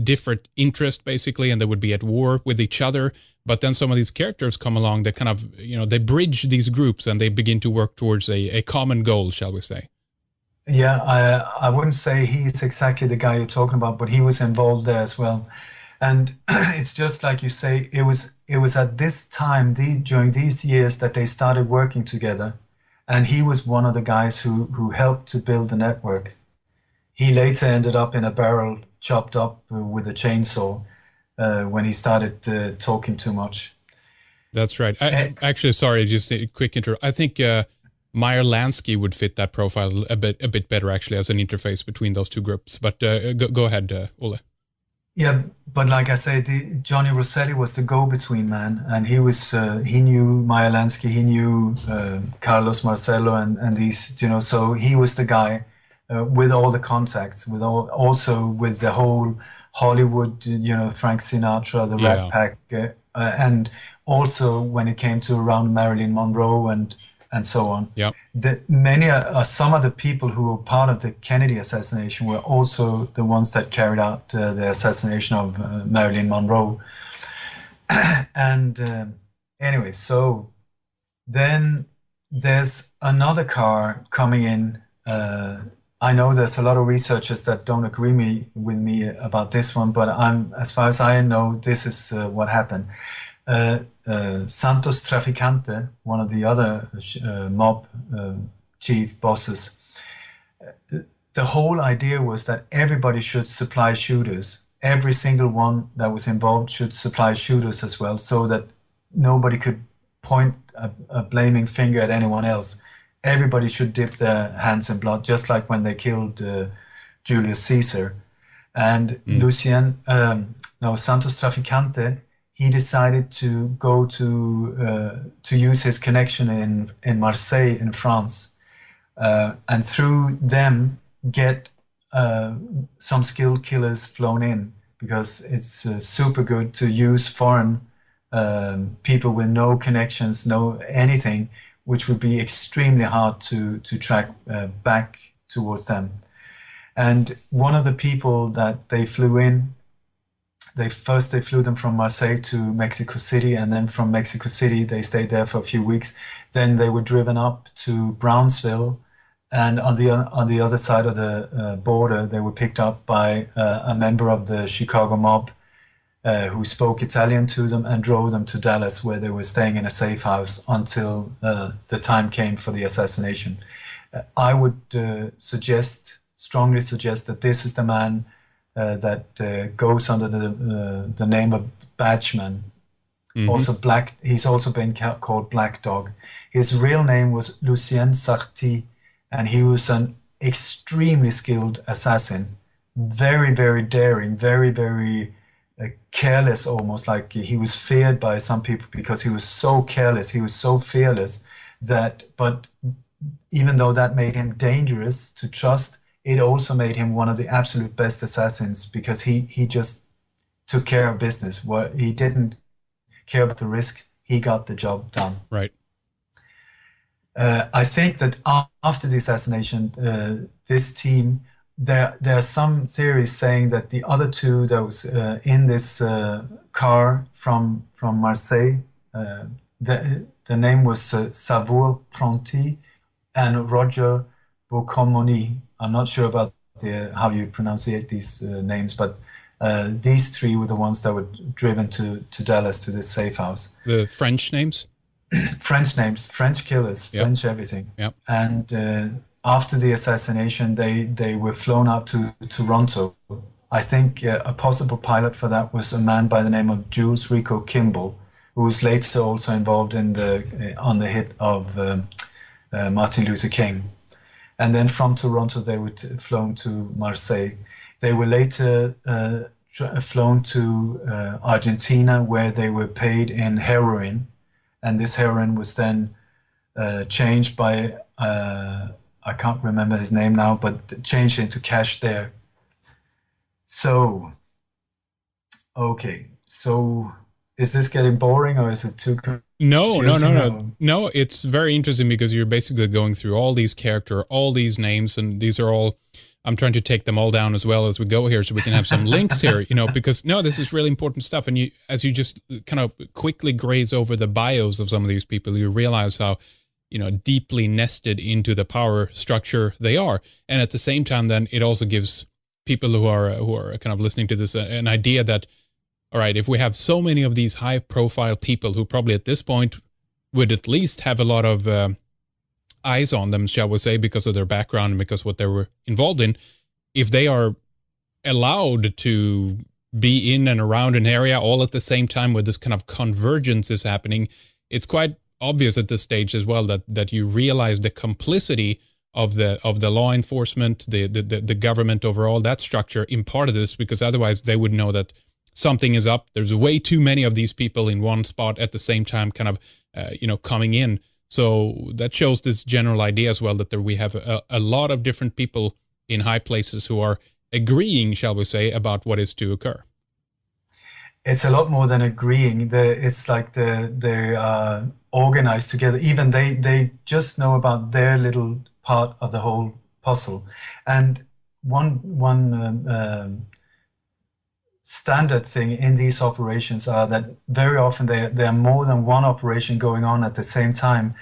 A: different interest basically, and they would be at war with each other. But then some of these characters come along that kind of, they bridge these groups and they begin to work towards a common goal, shall we say.
B: Yeah, I wouldn't say he's exactly the guy you're talking about, but he was involved there as well. And it's just like you say, it was at this time, during these years, that they started working together. And he was one of the guys who helped to build the network. He later ended up in a barrel chopped up with a chainsaw. When he started talking too much.
A: That's right. Actually, sorry, just a quick intro. I think Meyer Lansky would fit that profile a bit better, actually, as an interface between those two groups. But go ahead, Ole.
B: Yeah, but like I said, Johnny Rosselli was the go-between man, and he knew Meyer Lansky, he knew Carlos Marcello, and these, so he was the guy with all the contacts, also with the whole Hollywood, Frank Sinatra, the Rat Pack, and also when it came to around Marilyn Monroe and so on.
A: Yeah.
B: Some of the people who were part of the Kennedy assassination were also the ones that carried out the assassination of Marilyn Monroe. And anyway, so then there's another car coming in. I know there's a lot of researchers that don't agree with me about this one, but as far as I know, this is what happened. Santos Traficante, one of the other mob chief bosses, the whole idea was that everybody should supply shooters. Every single one that was involved should supply shooters as well, so that nobody could point a blaming finger at anyone else. Everybody should dip their hands in blood, just like when they killed Julius Caesar. And Santos Traficante, he decided to go to use his connection in Marseille in France, and through them get some skilled killers flown in, because it's super good to use foreign people with no connections, no anything, which would be extremely hard to track back towards them. And one of the people that they flew in they flew them from Marseille to Mexico City, and then from Mexico City they stayed there for a few weeks. Then they were driven up to Brownsville, and on the other side of the border, they were picked up by a member of the Chicago mob who spoke Italian to them and drove them to Dallas, where they were staying in a safe house until the time came for the assassination. I would strongly suggest that this is the man that goes under the name of Badgeman. Mm-hmm. Also Black. He's also been called Black Dog. His real name was Lucien Sarti, and he was an extremely skilled assassin, very, very daring, very, very careless, almost like he was feared by some people because he was so careless, he was so fearless but even though that made him dangerous to trust, it also made him one of the absolute best assassins because he just took care of business. He didn't care about the risks, he got the job done.
A: Right.
B: I think that after the assassination, this team, there are some theories saying that the other two that was in this car from Marseille, the name was Savour Pronti and Roger Bocomoni. I'm not sure about how you pronounce these names, but these three were the ones that were driven to Dallas, to this safe house.
A: The French names?
B: French names, French killers, yep. French everything.
A: Yep.
B: And after the assassination, they were flown out to Toronto. I think a possible pilot for that was a man by the name of Jules Rico Kimball, who was later also involved in on the hit of Martin Luther King. And then from Toronto, they were flown to Marseille. They were later flown to Argentina, where they were paid in heroin. And this heroin was then changed by, I can't remember his name now, but changed into cash there. So, okay. So is this getting boring, or is it too confusing?
A: No, it's very interesting because you're basically going through all these characters, all these names, and these are all, I'm trying to take them all down as well as we go here so we can have some links here, because this is really important stuff. And as you just kind of quickly graze over the bios of some of these people, you realize how, deeply nested into the power structure they are. And at the same time, then it also gives people who are kind of listening to this an idea that, all right, if we have so many of these high profile people who probably at this point would at least have a lot of eyes on them, shall we say, because of their background and because what they were involved in, if they are allowed to be in and around an area all at the same time where this kind of convergence is happening, it's quite obvious at this stage as well that you realize the complicity of the law enforcement, the government overall, that structure in part of this, because otherwise they would know that something is up. There's way too many of these people in one spot at the same time kind of, coming in. So that shows this general idea as well that we have a lot of different people in high places who are agreeing, shall we say, about what is to occur.
B: It's a lot more than agreeing. It's like they are organized together. Even they just know about their little part of the whole puzzle. And one standard thing in these operations are that very often there are more than one operation going on at the same time,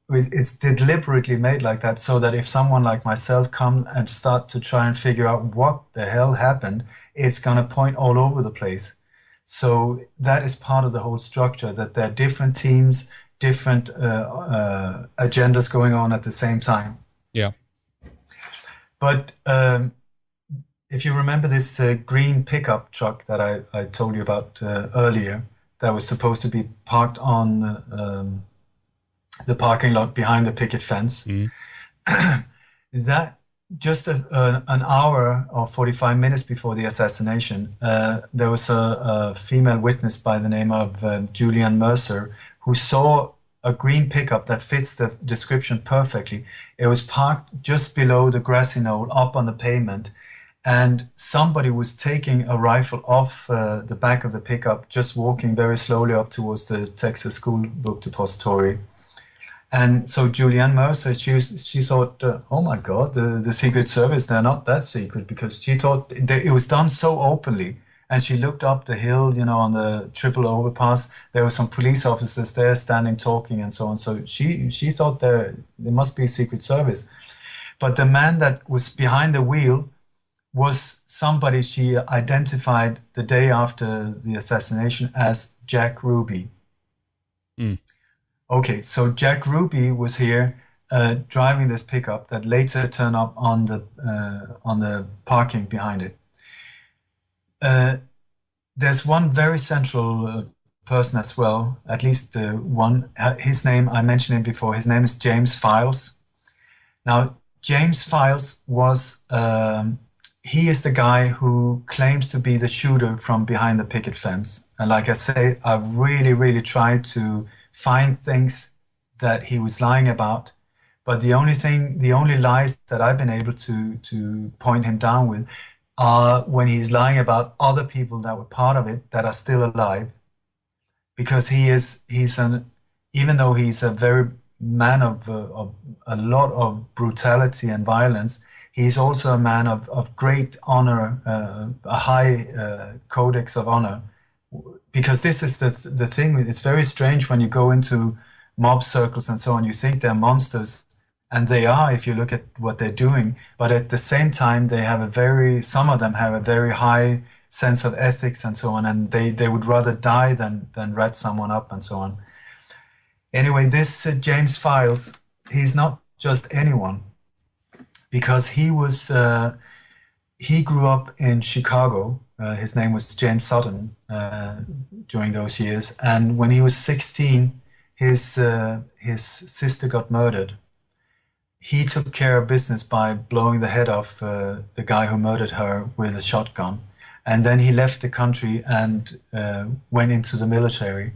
B: it's deliberately made like that so that if someone like myself come and start to try and figure out what the hell happened, it's going to point all over the place. So that is part of the whole structure, that there are different teams, different agendas going on at the same time.
A: Yeah.
B: But if you remember this green pickup truck that I told you about earlier, that was supposed to be parked on the parking lot behind the picket fence, that just an hour or 45 minutes before the assassination, there was a female witness by the name of Julianne Mercer who saw a green pickup that fits the description perfectly. It was parked just below the grassy knoll up on the pavement, and somebody was taking a rifle off the back of the pickup, just walking very slowly up towards the Texas School Book Depository. And so Julianne Mercer, she thought, oh my God, the Secret Service, they're not that secret, because she thought it was done so openly And she looked up the hill, you know, on the triple overpass. There were some police officers there standing, talking, and so on. So she thought there must be Secret Service. But the man that was behind the wheel was somebody she identified the day after the assassination as Jack Ruby.
A: Mm.
B: Okay, so Jack Ruby was here driving this pickup that later turned up on the parking behind it. There's one very central person as well, at least one. His name, I mentioned him before, his name is James Files. Now, James Files was, he is the guy who claims to be the shooter from behind the picket fence. And like I say, I really, really tried to find things that he was lying about. But the only lies that I've been able to point him down with are when he's lying about other people that were part of it that are still alive. Because even though he's a very man of a lot of brutality and violence, he's also a man of great honor, a high codex of honor. Because this is the thing, it's very strange when you go into mob circles and so on, you think they're monsters, and they are if you look at what they're doing, but at the same time they have some of them have a very high sense of ethics and so on, and they would rather die than rat someone up and so on. Anyway, this James Files, he's not just anyone, because he grew up in Chicago. His name was James Sutton during those years, and when he was 16, his sister got murdered. He took care of business by blowing the head off the guy who murdered her with a shotgun, and then he left the country and went into the military.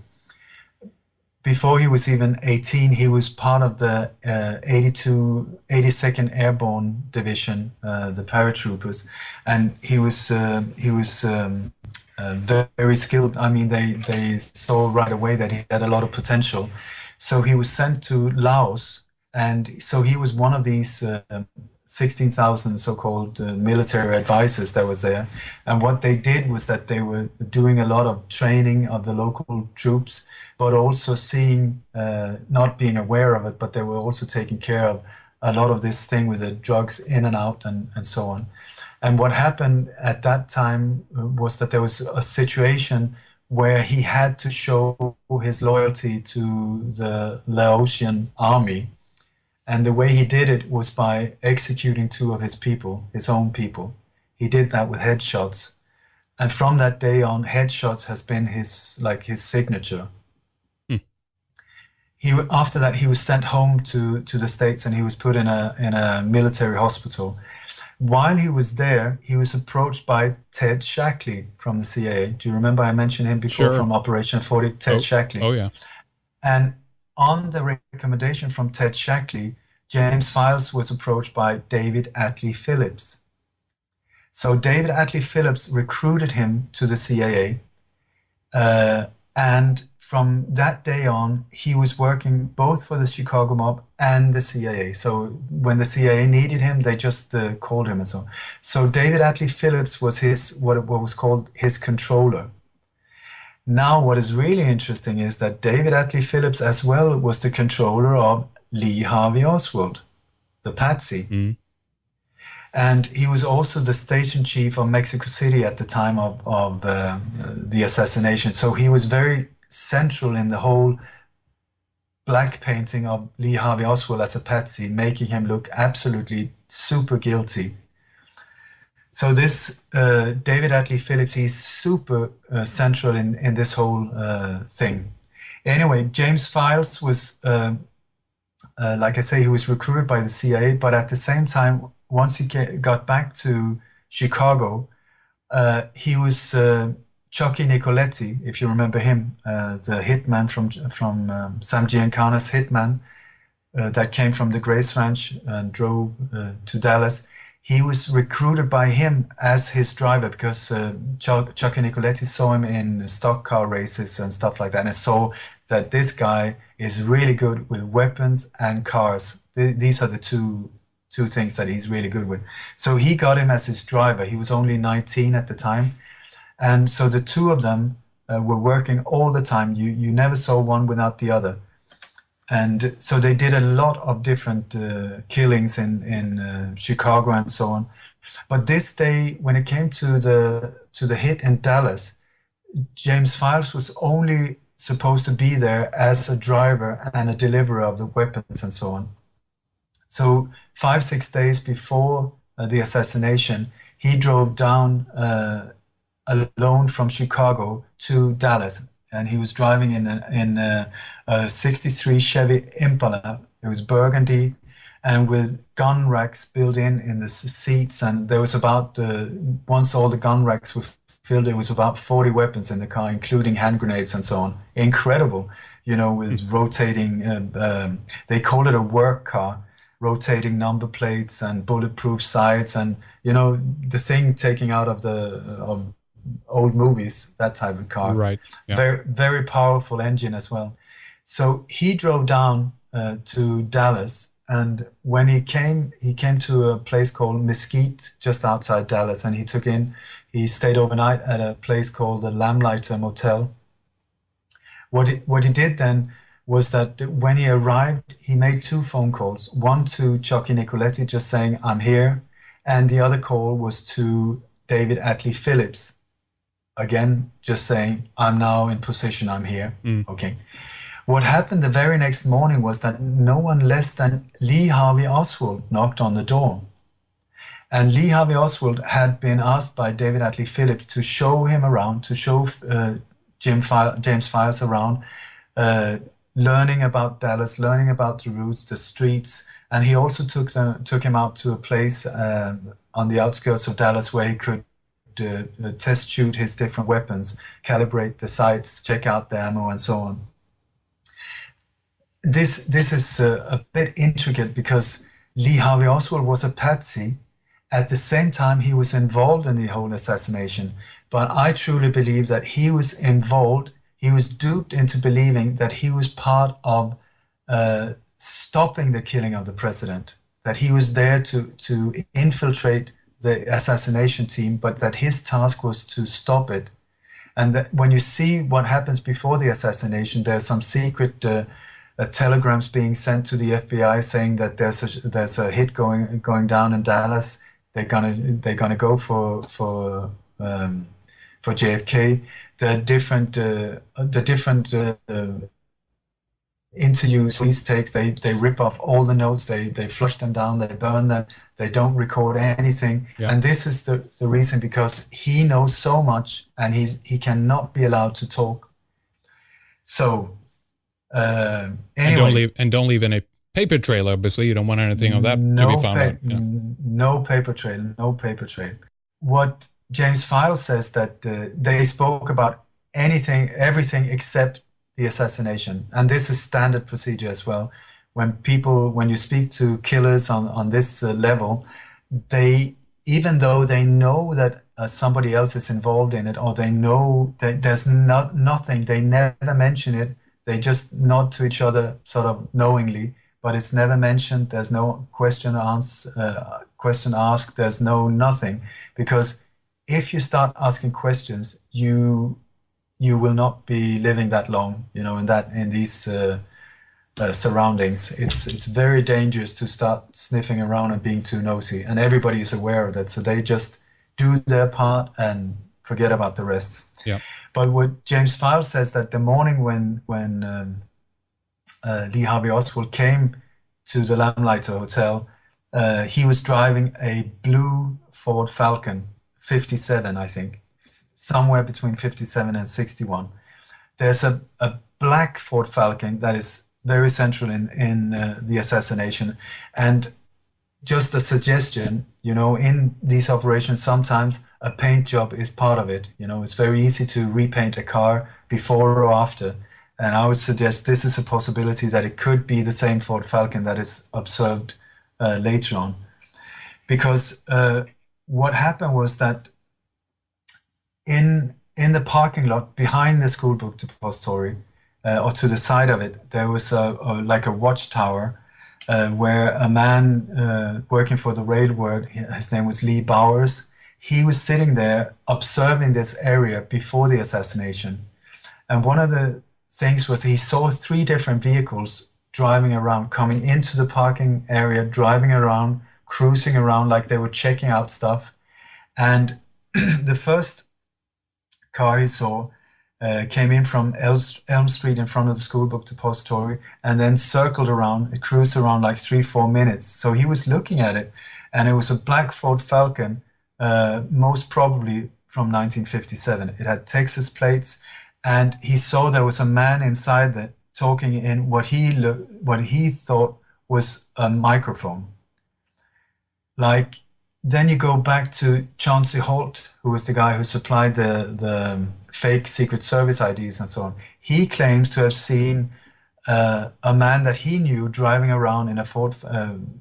B: Before he was even 18, he was part of the 82nd Airborne Division, the paratroopers, and he was very skilled. I mean, they saw right away that he had a lot of potential. So he was sent to Laos, and so he was one of these 16,000 so-called military advisors that was there. And what they did was that they were doing a lot of training of the local troops, but also seeing, not being aware of it, but they were also taking care of a lot of this thing with the drugs in and out and so on. And what happened at that time was that there was a situation where he had to show his loyalty to the Laotian army. And the way he did it was by executing 2 of his people, his own people. He did that with headshots. And from that day on, headshots has been his signature. After that, he was sent home to the States, and he was put in a military hospital. While he was there, he was approached by Ted Shackley from the CIA. Do you remember I mentioned him before? Sure. From Operation 40, Ted Shackley.
A: Oh, yeah.
B: And on the recommendation from Ted Shackley, James Files was approached by David Atlee Phillips. So David Atlee Phillips recruited him to the CIA, and from that day on, he was working both for the Chicago mob and the CIA. So when the CIA needed him, they just called him and so on. So David Atlee Phillips was what was called his controller. Now, what is really interesting is that David Atlee Phillips as well was the controller of Lee Harvey Oswald, the patsy. Mm. And he was also the station chief of Mexico City at the time of the assassination. So he was very central in the whole black painting of Lee Harvey Oswald as a patsy, making him look absolutely super guilty. So this David Atlee Phillips, he's super central in this whole thing. Anyway, James Files was, like I say, he was recruited by the CIA, but at the same time, once he got back to Chicago, he was Chucky Nicoletti, if you remember him, the hitman from Sam Giancana's hitman that came from the Grace Ranch and drove to Dallas. He was recruited by him as his driver because Chucky Nicoletti saw him in stock car races and stuff like that, and saw that this guy is really good with weapons and cars. These are the two things that he's really good with. So he got him as his driver. He was only 19 at the time. And so the two of them were working all the time. You never saw one without the other. And so they did a lot of different killings in Chicago and so on. But this day, when it came to the hit in Dallas, James Files was only supposed to be there as a driver and a deliverer of the weapons and so on. So 5-6 days before the assassination, he drove down alone from Chicago to Dallas, and he was driving in a 63 Chevy Impala. It was burgundy, and with gun racks built in the seats. And there was about once all the gun racks were filled, there was about 40 weapons in the car, including hand grenades and so on. Incredible, with rotating. They call it a work car. Rotating number plates and bulletproof sides, and the thing taking out of the old movies, that type of car.
A: Right. Yeah.
B: Very, very powerful engine as well. So he drove down to Dallas, and when he came to a place called Mesquite, just outside Dallas, and he stayed overnight at a place called the Lamplighter Motel. What he did then was that when he arrived, he made 2 phone calls. One to Chucky Nicoletti, just saying, "I'm here." And the other call was to David Atlee Phillips, again, just saying, "I'm now in position, I'm here." Okay. What happened the very next morning was that no one less than Lee Harvey Oswald knocked on the door. And Lee Harvey Oswald had been asked by David Atlee Phillips to show him around, to show James Files around, learning about Dallas, learning about the routes, the streets, and he also took him out to a place on the outskirts of Dallas where he could test shoot his different weapons, calibrate the sights, check out the ammo, and so on. This is a bit intricate because Lee Harvey Oswald was a patsy. At the same time, he was involved in the whole assassination, but I truly believe that he was involved. He was duped into believing that he was part of stopping the killing of the president, that he was there to infiltrate the assassination team, but that his task was to stop it. And that when you see what happens before the assassination, there's some secret telegrams being sent to the FBI saying that there's a hit going down in Dallas. They're gonna go for JFK. The different interviews police takes, they rip off all the notes, they flush them down, they burn them, they don't record anything. Yeah. And this is the reason, because he knows so much and he cannot be allowed to talk. So anyway,
A: and don't leave any paper trail. Obviously, you don't want anything of that to be found out. Yeah.
B: No paper trail. What James Files says that they spoke about everything except the assassination, and this is standard procedure as well. When you speak to killers on this level, even though they know that somebody else is involved in it, or they know that there's nothing, they never mention it. They just nod to each other, sort of knowingly, but it's never mentioned. There's no question asked. There's no nothing, because if you start asking questions, you will not be living that long, in these surroundings. It's very dangerous to start sniffing around and being too nosy, and everybody is aware of that. So they just do their part and forget about the rest.
A: Yeah.
B: But what James Files says, that the morning when Lee Harvey Oswald came to the Lamplighter Hotel, he was driving a blue Ford Falcon, 57, I think, somewhere between 57 and 61. There's a black Ford Falcon that is very central in the assassination. And just a suggestion, in these operations, sometimes a paint job is part of it. It's very easy to repaint a car before or after. And I would suggest this is a possibility that it could be the same Ford Falcon that is observed later on. Because what happened was that in the parking lot behind the school book depository, or to the side of it, there was like a watchtower where a man working for the railroad, his name was Lee Bowers, he was sitting there observing this area before the assassination. And one of the things was he saw 3 different vehicles driving around, coming into the parking area, driving around, cruising around like they were checking out stuff. And the first car he saw came in from Elm Street in front of the school book depository and then circled around, it cruised around like 3-4 minutes. So he was looking at it, and it was a black Ford Falcon, most probably from 1957. It had Texas plates, and he saw there was a man inside that talking in what he thought was a microphone. Like, then you go back to Chauncey Holt, who was the guy who supplied the fake Secret Service IDs and so on. He claims to have seen a man that he knew driving around in a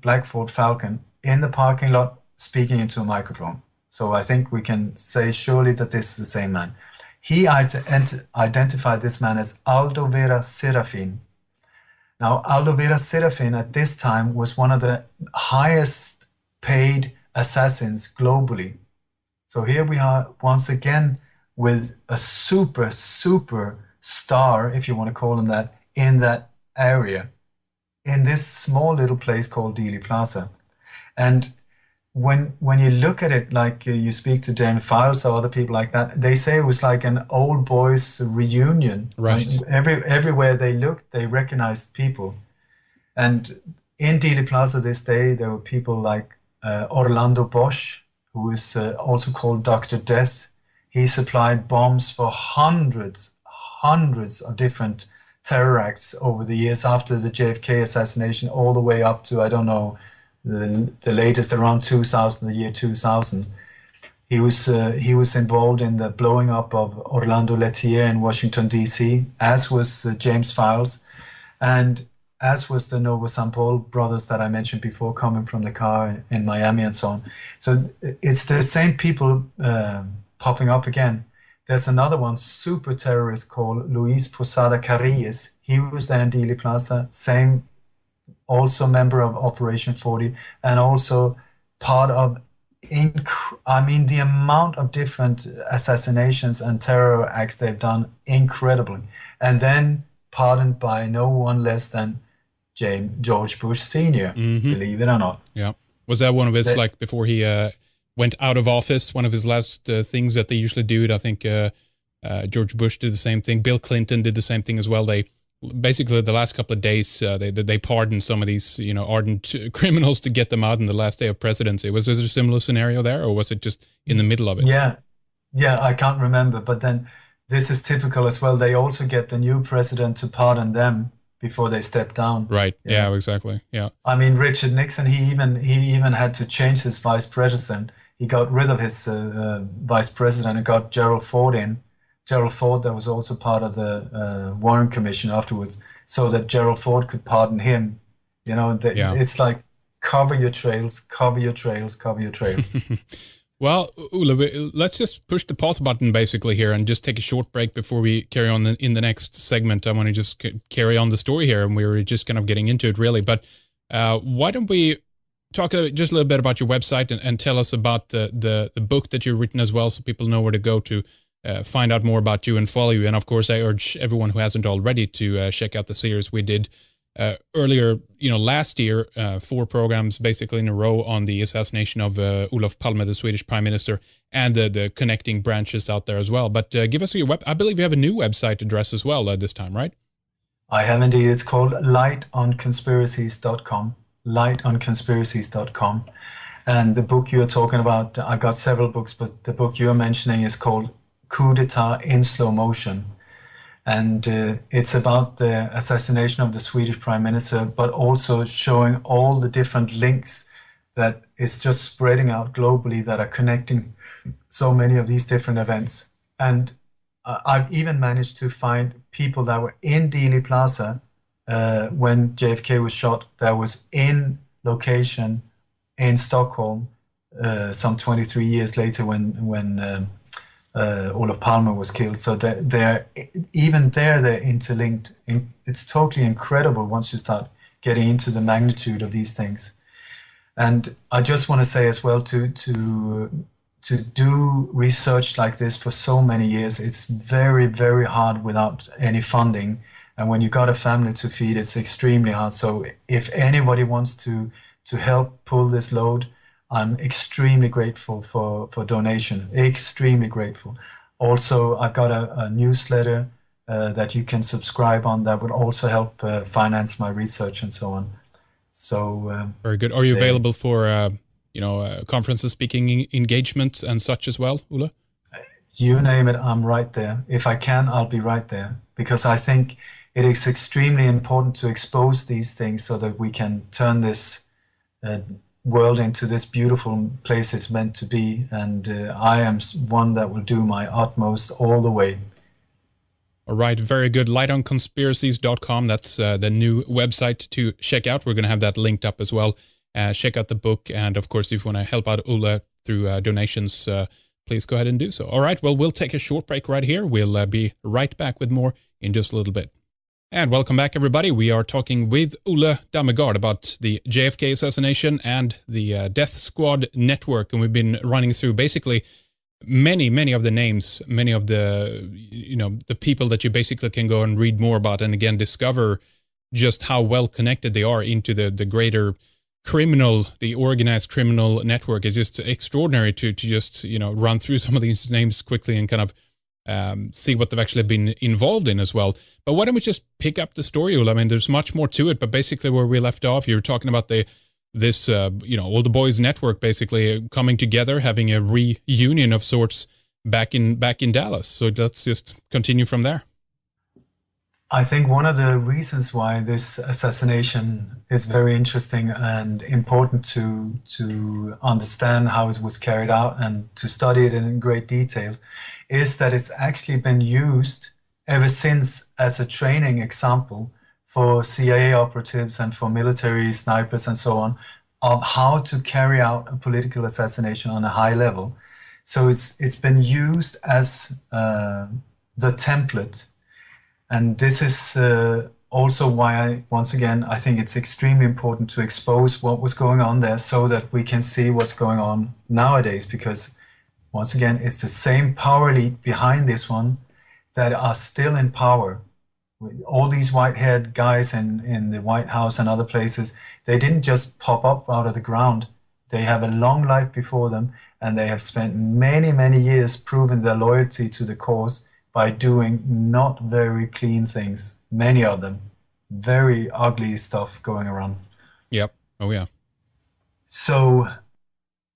B: black Ford Falcon in the parking lot speaking into a microphone. So I think we can say surely that this is the same man. He identified this man as Aldo Vera Serafin. Now, Aldo Vera Serafin at this time was one of the highest paid assassins globally. So here we are once again with a super star, if you want to call him that, in that area, in this small little place called Dealey Plaza. And when you look at it, like you speak to James Files or other people like that, they say it was like an old boys reunion.
A: Right.
B: Everywhere they looked, they recognized people. And in Dealey Plaza this day, there were people like Orlando Bosch, who is also called Dr. Death. He supplied bombs for hundreds of different terror acts over the years after the JFK assassination, all the way up to, I don't know, the latest around 2000, the year 2000. He was involved in the blowing up of Orlando Lettier in Washington, D.C., as was James Files, and as was the Novo Sampol brothers that I mentioned before, coming from the car in Miami and so on. So it's the same people popping up again. There's another one, super terrorist, called Luis Posada Carrilles. He was there in Dealey Plaza, same, also member of Operation 40, and also part of, the amount of different assassinations and terror acts they've done, incredibly. And then pardoned by no one less than George Bush Sr., believe it or not.
A: Yeah. Was that one of his, like, before he went out of office, one of his last things that they usually do? I think George Bush did the same thing. Bill Clinton did the same thing as well. They basically, the last couple of days, they pardoned some of these, ardent criminals to get them out in the last day of presidency. Was there a similar scenario there, or was it just in the middle of it?
B: Yeah, I can't remember. But then this is typical as well. They also get the new president to pardon them before they step down.
A: Right. Yeah, exactly. Yeah.
B: I mean, Richard Nixon, he even had to change his vice president. He got rid of his vice president and got Gerald Ford in. Gerald Ford, that was also part of the Warren Commission afterwards, so that Gerald Ford could pardon him. It's like, cover your trails, cover your trails, cover your trails.
A: Well, Ole, let's just push the pause button basically here and just take a short break before we carry on in the next segment. I want to just carry on the story here, and we were just kind of getting into it really. But why don't we talk just a little bit about your website and tell us about the book that you've written as well, so people know where to go to find out more about you and follow you. And of course, I urge everyone who hasn't already to check out the series we did earlier, last year, 4 programs basically in a row on the assassination of Olof Palme, the Swedish Prime Minister, and the connecting branches out there as well. But give us your I believe you have a new website address as well this time, right?
B: I have indeed. It's called lightonconspiracies.com, lightonconspiracies.com. And the book you're talking about, I've got several books, but the book you're mentioning is called Coup detat in slow motion. And it's about the assassination of the Swedish Prime Minister, but also showing all the different links that is just spreading out globally that are connecting so many of these different events. And I've even managed to find people that were in Dealey Plaza when JFK was shot, that was in location in Stockholm some 23 years later when Olof Palme was killed. So they're interlinked. It's totally incredible once you start getting into the magnitude of these things. And I just want to say as well to to do research like this for so many years, it's very, very hard without any funding. And when you got a family to feed, it's extremely hard. So if anybody wants to help pull this load, I'm extremely grateful for donation, extremely grateful. Also, I've got a newsletter that you can subscribe on that would also help finance my research and so on. So
A: very good. Are you available for conferences, speaking engagements, and such as well, Ole?
B: You name it, I'm right there. If I can, I'll be right there, because I think it is extremely important to expose these things so that we can turn this world into this beautiful place it's meant to be. And I am one that will do my utmost all the way.
A: All right, very good. lightonconspiracies.com. That's the new website to check out. We're going to have that linked up as well. Check out the book. And of course, if you want to help out Ole through donations, please go ahead and do so. All right, well, we'll take a short break right here. We'll be right back with more in just a little bit. And welcome back, everybody. We are talking with Ole Dammegård about the JFK assassination and the Death Squad network. And we've been running through basically many of the names, many of the, the people that you basically can go and read more about, and again, discover just how well connected they are into the greater criminal, the organized criminal network. It's just extraordinary to just, run through some of these names quickly and kind of see what they've actually been involved in as well. But why don't we just pick up the story, Ole? I mean, there's much more to it, but basically where we left off, you were talking about this all the boys network basically coming together, having a reunion of sorts back in Dallas. So let's just continue from there.
B: I think one of the reasons why this assassination is very interesting and important to understand how it was carried out and to study it in great detail is that it's actually been used ever since as a training example for CIA operatives and for military snipers and so on, of how to carry out a political assassination on a high level. So it's been used as the template. And this is also why, once again, I think it's extremely important to expose what was going on there so that we can see what's going on nowadays. Because, once again, it's the same power elite behind this one that are still in power. All these white-haired guys in the White House and other places, they didn't just pop up out of the ground. They have a long life before them, and they have spent many years proving their loyalty to the cause by doing not very clean things. Many of them. Very ugly stuff going around.
A: Yep. Oh, yeah.
B: So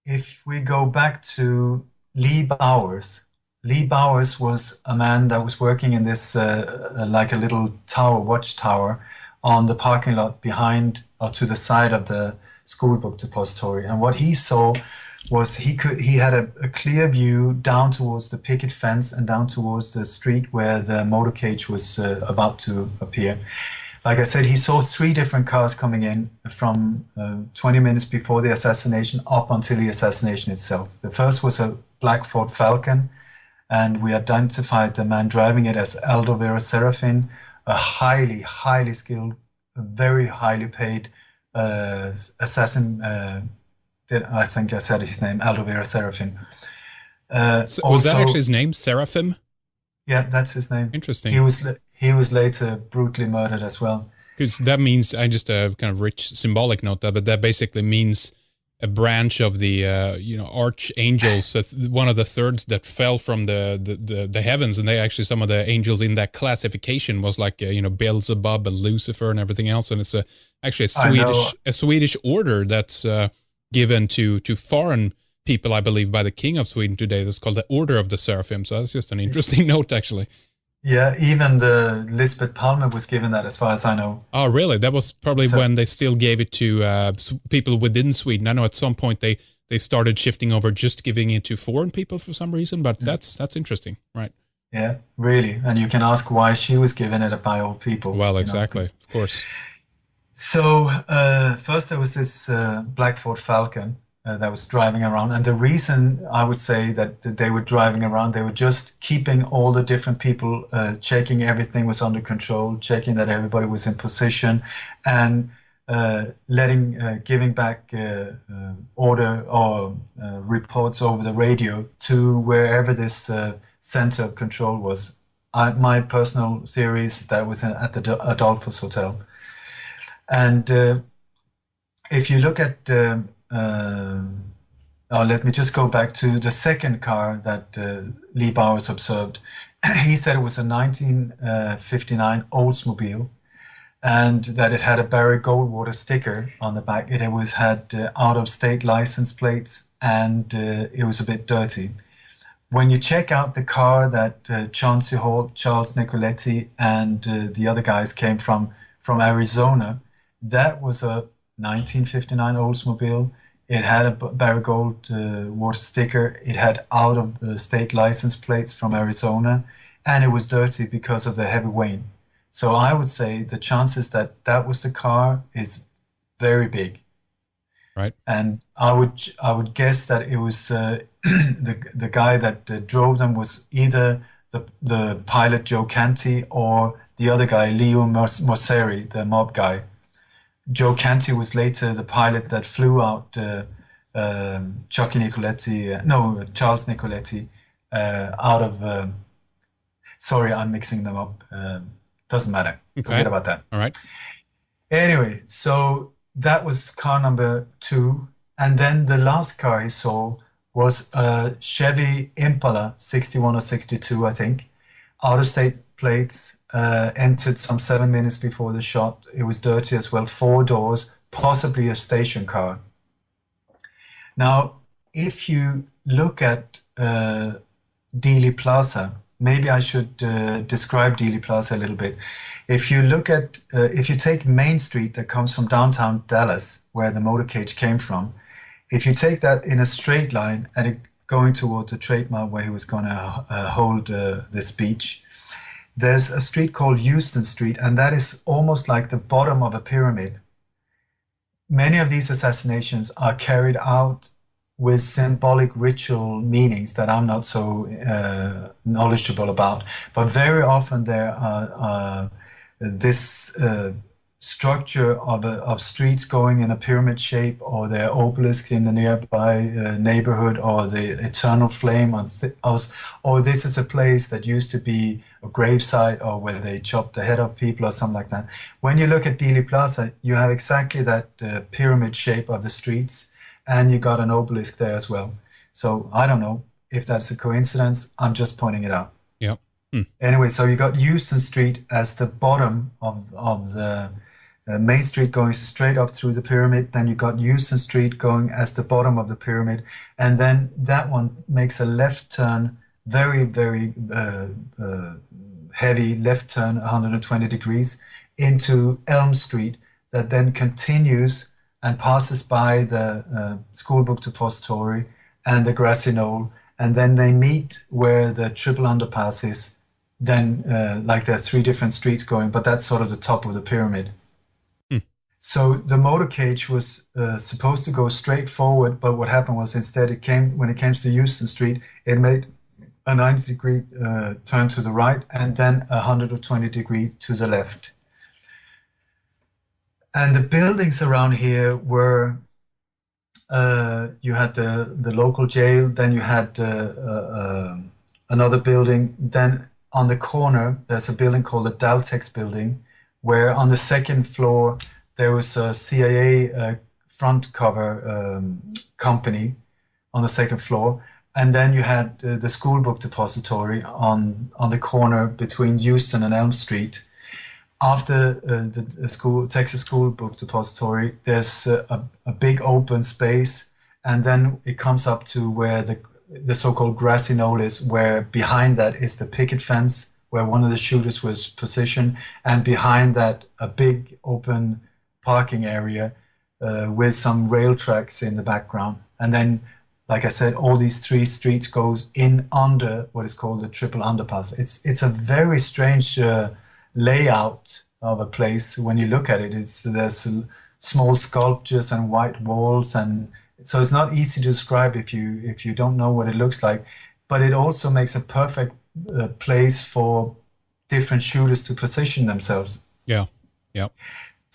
B: if we go back to Lee Bowers was a man that was working in this like a little tower, watchtower, on the parking lot behind or to the side of the school book depository. And what he saw was he had a clear view down towards the picket fence and down towards the street where the motorcade was about to appear. Like I said, he saw 3 different cars coming in from 20 minutes before the assassination up until the assassination itself. The first was a black Ford Falcon, and we identified the man driving it as Aldo Vera Serafin, a highly skilled, very highly paid assassin. I think I said his name, Aldo Vera Serafin.
A: Was that actually his name, Seraphim?
B: Yeah, that's his name.
A: Interesting.
B: He was later brutally murdered as well.
A: Because that means, I just kind of rich symbolic note that, but that basically means a branch of the archangels, one of the thirds that fell from the heavens, and they actually, some of the angels in that classification was like Beelzebub and Lucifer and everything else, and it's actually a Swedish order that's given to foreign people, I believe, by the King of Sweden today. That's called the Order of the Seraphim. So that's just an interesting note, actually.
B: Yeah, even the Lisbeth Palmer was given that, as far as I know.
A: Oh, really? That was probably when they still gave it to people within Sweden. I know at some point they started shifting over, just giving it to foreign people for some reason, but that's interesting, right?
B: Yeah, really. And you can ask why she was given it by all people.
A: Well, exactly, of course.
B: So first there was this black Ford Falcon that was driving around. And the reason I would say that they were driving around, they were just keeping all the different people, checking everything was under control, checking that everybody was in position, and giving back order or reports over the radio to wherever this center of control was. My personal theory is that was at the Adolphus Hotel. And if you look at, let me just go back to the second car that Lee Bowers observed. He said it was a 1959 Oldsmobile, and that it had a Barry Goldwater sticker on the back. It had out-of-state license plates, and it was a bit dirty. When you check out the car that Chauncey Hall, Charles Nicoletti, and the other guys came from Arizona, that was a 1959 Oldsmobile. It had a Barry Goldwater sticker. It had out-of-state license plates from Arizona, and it was dirty because of the heavy rain. So I would say the chances that that was the car is very big.
A: Right.
B: And I would guess that it was the guy that drove them was either the pilot Joe Canty or the other guy Leo Mosseri, the mob guy. Joe Canty was later the pilot that flew out Charles Nicoletti out of. Sorry, I'm mixing them up. Doesn't matter.
A: Okay.
B: Forget about that.
A: All right.
B: Anyway, so that was car number 2. And then the last car he saw was a Chevy Impala 61 or 62, I think. Out-of-state plates, entered some 7 minutes before the shot. It was dirty as well, 4 doors, possibly a station car. Now, if you look at Dealey Plaza, maybe I should describe Dealey Plaza a little bit. If you look at, if you take Main Street that comes from downtown Dallas, where the motorcade came from, if you take that in a straight line and going towards the Trade Mart where he was going to hold the speech, there's a street called Houston Street, and that is almost like the bottom of a pyramid. Many of these assassinations are carried out with symbolic ritual meanings that I'm not so knowledgeable about. But very often there are this structure of streets going in a pyramid shape, or the obelisk in the nearby neighborhood, or the eternal flame, or this is a place that used to be a gravesite, or where they chopped the head of people or something like that. When you look at Dealey Plaza, you have exactly that pyramid shape of the streets, and you got an obelisk there as well. So I don't know if that's a coincidence. I'm just pointing it out.
A: Yeah.
B: Anyway, so you got Houston Street as the bottom of the Main Street going straight up through the pyramid. Then you got Houston Street going as the bottom of the pyramid. And then that one makes a left turn, very, very heavy left turn, 120 degrees, into Elm Street, that then continues and passes by the School Book Depository and the Grassy Knoll, and then they meet where the triple underpass is. Then, like there are 3 different streets going, but that's sort of the top of the pyramid. So the motorcade was supposed to go straight forward, but what happened was instead when it came to Houston Street, it made a 90-degree turn to the right and then a 120-degree to the left. And the buildings around here were, you had the local jail, then you had another building. Then on the corner, there's a building called the Daltex building, where on the second floor, there was a CIA front cover company on the second floor. And then you had the School Book Depository on the corner between Houston and Elm Street. After the Texas School Book Depository, there's a big open space, and then it comes up to where the so-called Grassy Knoll is, where behind that is the picket fence where one of the shooters was positioned, and behind that a big open parking area with some rail tracks in the background. And then, like I said, all these 3 streets goes in under what is called the triple underpass. It's a very strange layout of a place. When you look at it, there's small sculptures and white walls, and so it's not easy to describe if you don't know what it looks like. But it also makes a perfect place for different shooters to position themselves.
A: Yeah.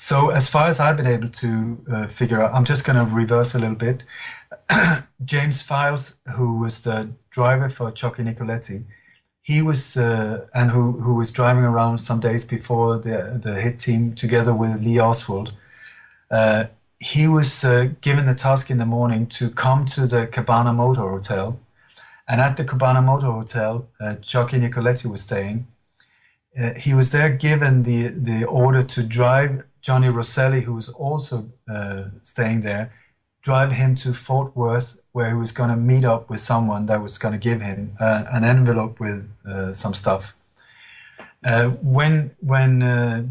B: So as far as I've been able to figure out, I'm just going to reverse a little bit. James Files, who was the driver for Chucky Nicoletti, he was and who was driving around some days before the hit team together with Lee Oswald. He was given the task in the morning to come to the Cabana Motor Hotel, and at the Cabana Motor Hotel, Chucky Nicoletti was staying. He was there given the order to drive Johnny Rosselli, who was also staying there, drive him to Fort Worth, where he was going to meet up with someone that was going to give him an envelope with some stuff. When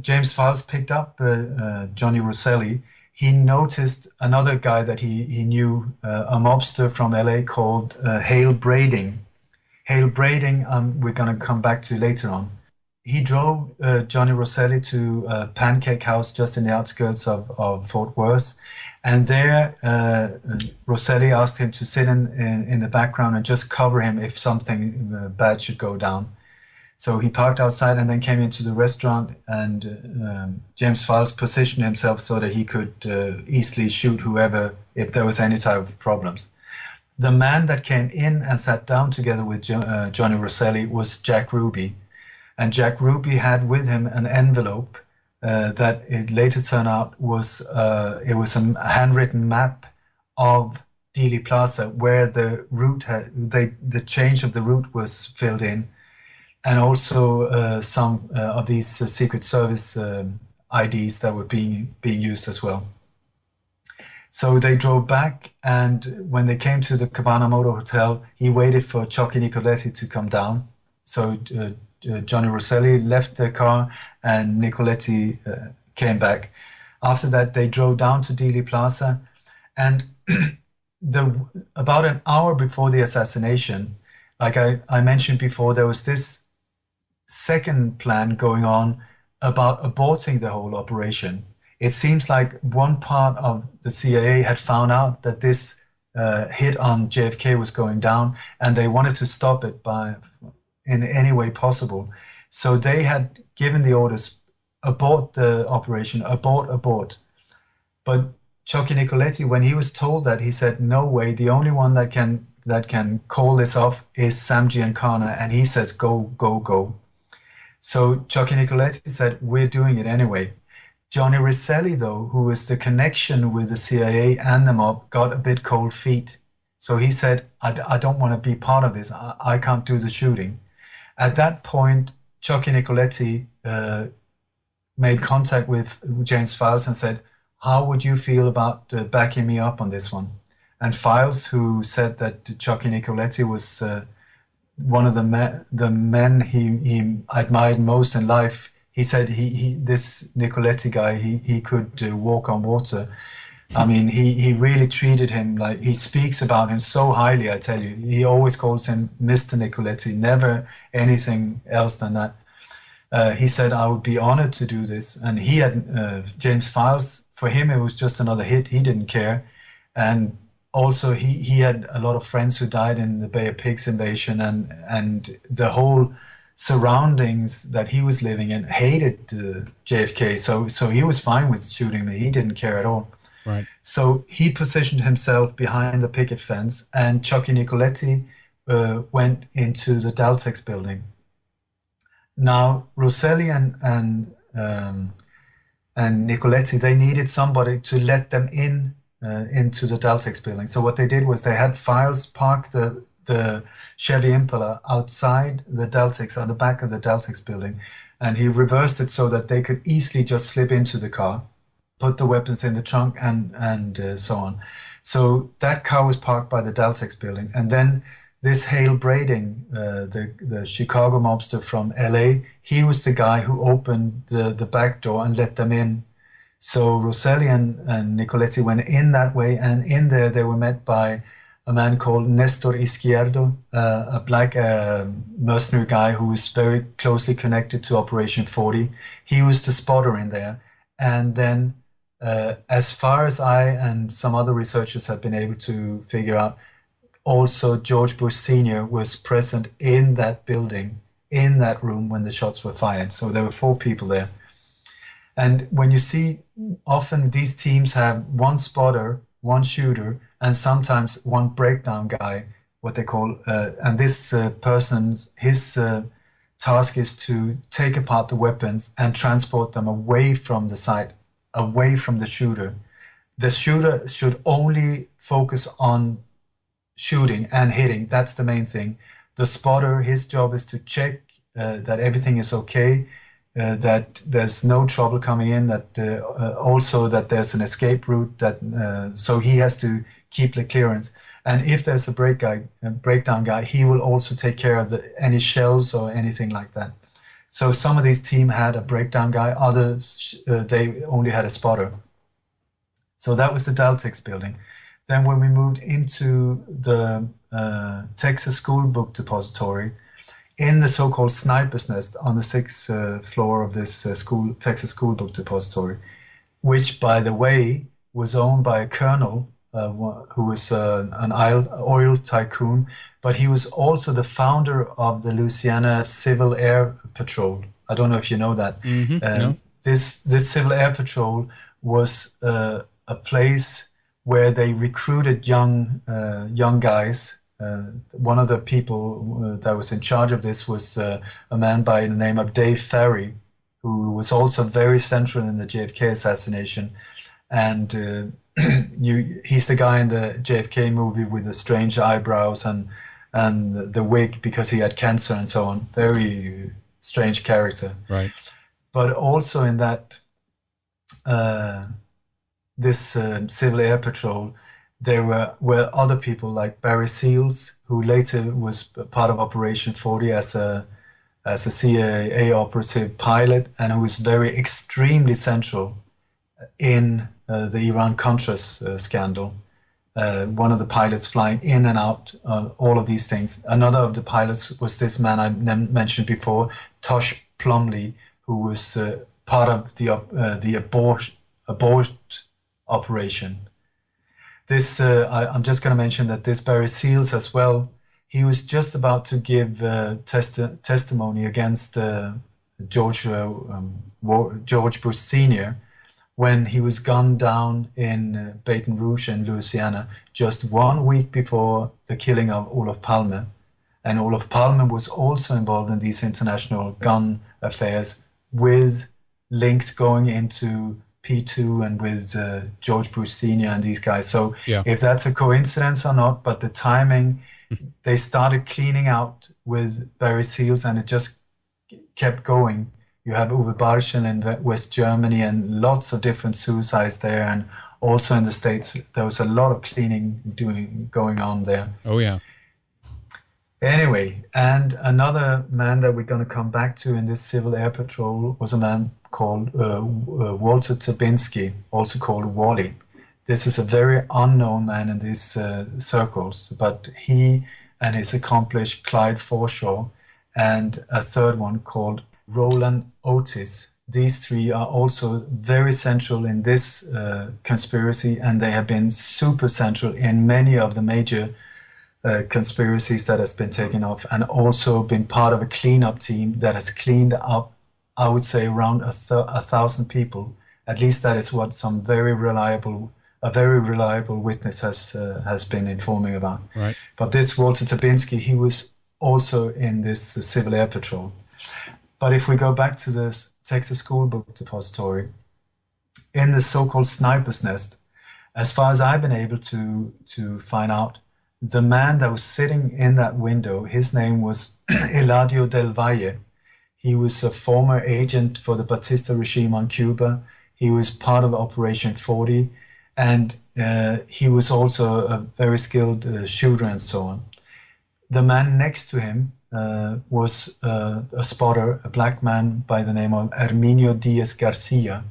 B: James Files picked up Johnny Rosselli, he noticed another guy that he knew, a mobster from LA called Hale Brading. Hale Brading, we're going to come back to later on. He drove Johnny Rosselli to a pancake house just in the outskirts of Fort Worth. And there, Rosselli asked him to sit in the background and just cover him if something bad should go down. So he parked outside and then came into the restaurant, and James Files positioned himself so that he could easily shoot whoever if there was any type of problems. The man that came in and sat down together with Johnny Rosselli was Jack Ruby. And Jack Ruby had with him an envelope that it later turned out was it was a handwritten map of Dealey Plaza, where the route the change of the route was filled in, and also some of these Secret Service IDs that were being used as well. So they drove back, and when they came to the Cabana Motor Hotel, he waited for Chucky Nicoletti to come down. So Johnny Rosselli left the car and Nicoletti came back. After that, they drove down to Dealey Plaza, and about an hour before the assassination, like I mentioned before, there was this second plan going on about aborting the whole operation. It seems like one part of the CIA had found out that this hit on JFK was going down, and they wanted to stop it in any way possible. So they had given the orders, abort the operation, abort. But Chucky Nicoletti, when he was told that, he said, no way, the only one that can call this off is Sam Giancana, and he says, go, go, go. So Chucky Nicoletti said, we're doing it anyway. Johnny Rosselli, though, who was the connection with the CIA and the mob, got a bit cold feet. So he said, I don't want to be part of this. I can't do the shooting. At that point, Chucky Nicoletti made contact with James Files and said, how would you feel about backing me up on this one? And Files, who said that Chucky Nicoletti was one of the men he admired most in life, he said this Nicoletti guy, he could walk on water. I mean, he really treated him like, he speaks about him so highly, I tell you. He always calls him Mr. Nicoletti, never anything else than that. He said, I would be honored to do this. And he had, James Files, for him, it was just another hit. He didn't care. And also, he had a lot of friends who died in the Bay of Pigs invasion, and the whole surroundings that he was living in hated JFK. So he was fine with shooting me. He didn't care at all.
A: Right.
B: So he positioned himself behind the picket fence, and Chucky Nicoletti went into the Daltex building. Now, Rosselli and Nicoletti, they needed somebody to let them in into the Daltex building. So what they did was they had Files park the Chevy Impala outside the Daltex, on the back of the Daltex building, and he reversed it so that they could easily just slip into the car, put the weapons in the trunk, and so on. So that car was parked by the Daltex building. And then this Hale Brading, the Chicago mobster from LA, he was the guy who opened the back door and let them in. So Rosselli and Nicoletti went in that way, and in there they were met by a man called Nestor Izquierdo, a black mercenary guy who was very closely connected to Operation 40. He was the spotter in there. And then as far as I and some other researchers have been able to figure out, also George Bush Sr. was present in that building, in that room when the shots were fired. So there were 4 people there. And when you see, often these teams have one spotter, one shooter, and sometimes one breakdown guy, what they call, and this person's, his task is to take apart the weapons and transport them away from the site, away from the shooter. The shooter should only focus on shooting and hitting. That's the main thing. The spotter, his job is to check that everything is okay, that there's no trouble coming in, that also that there's an escape route, that so he has to keep the clearance. And if there's a breakdown guy, he will also take care of any shells or anything like that. So some of these teams had a breakdown guy, others they only had a spotter. So that was the Daltex building. Then when we moved into the Texas School Book Depository, in the so-called Sniper's Nest on the 6th floor of this Texas School Book Depository, which, by the way, was owned by a colonel who was an oil tycoon, but he was also the founder of the Louisiana Civil Air Patrol. I don't know if you know that.
A: No.
B: This Civil Air Patrol was a place where they recruited young guys. One of the people that was in charge of this was a man by the name of Dave Ferry, who was also very central in the JFK assassination. And he's the guy in the JFK movie with the strange eyebrows and the wig because he had cancer and so on. Very strange character.
A: Right.
B: But also in that this Civil Air Patrol, there were other people like Barry Seals, who later was part of Operation 40 as a CIA operative pilot, and who was very extremely central in the Iran-Contras scandal. One of the pilots flying in and out, all of these things. Another of the pilots was this man I mentioned before, Tosh Plumley, who was part of the abort operation. This, I'm just going to mention that this Barry Seals as well, he was just about to give testimony against George Bush Sr. when he was gunned down in Baton Rouge in Louisiana just 1 week before the killing of Olof Palme. And Olof Palme was also involved in these international gun affairs with links going into P2 and with George Bush Sr. and these guys. So if that's a coincidence or not, but the timing, they started cleaning out with Barry Seals and it just kept going. You have Uwe Barschel in West Germany and lots of different suicides there. And also in the States, there was a lot of cleaning going on there.
A: Oh, yeah.
B: Anyway, and another man that we're going to come back to in this Civil Air Patrol was a man called Walter Tabinski, also called Wally. This is a very unknown man in these circles, but he and his accomplice Clyde Forshaw and a third one called Roland Otis. These three are also very central in this conspiracy, and they have been super central in many of the major conspiracies that has been taken off, and also been part of a cleanup team that has cleaned up, I would say, around 1,000 people. At least that is what a very reliable witness has been informing about.
A: Right.
B: But this Walter Tabinski, he was also in this Civil Air Patrol. But if we go back to the Texas School Book Depository, in the so-called Sniper's Nest, as far as I've been able to find out, the man that was sitting in that window, his name was Eladio del Valle. He was a former agent for the Batista regime on Cuba. He was part of Operation 40, and he was also a very skilled shooter and so on. The man next to him was a spotter, a black man by the name of Herminio Diaz Garcia,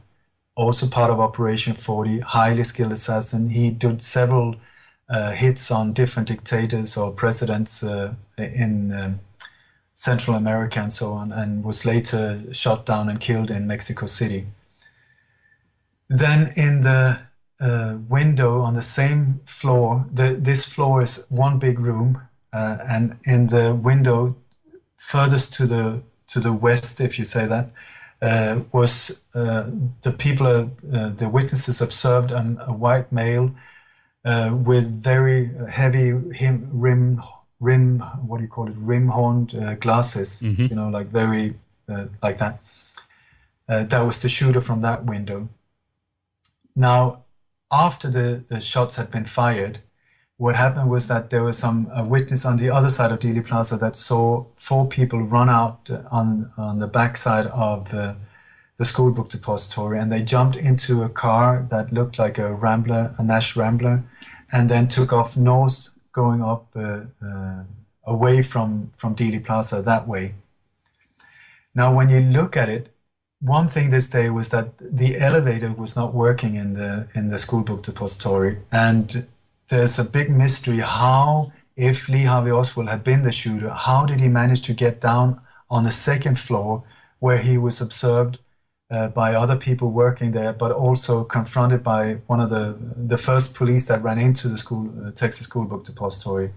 B: also part of Operation 40, highly skilled assassin. He did several hits on different dictators or presidents in Central America and so on, and was later shot down and killed in Mexico City. Then in the window on the same floor, this floor is one big room, and in the window furthest to the west, if you say that, was the witnesses observed a white male with very heavy rim what do you call it, rim-horned glasses, you know, like very like that. That was the shooter from that window. Now, after the shots had been fired, what happened was that there was a witness on the other side of Dealey Plaza that saw 4 people run out on the backside of the school book depository, and they jumped into a car that looked like a Rambler, a Nash Rambler, and then took off north, going up away from Dealey Plaza that way. Now, when you look at it, one thing this day was that the elevator was not working in the school book depository, and there's a big mystery how, if Lee Harvey Oswald had been the shooter, how did he manage to get down on the 2nd floor where he was observed by other people working there, but also confronted by one of the first police that ran into the Texas School Book Depository.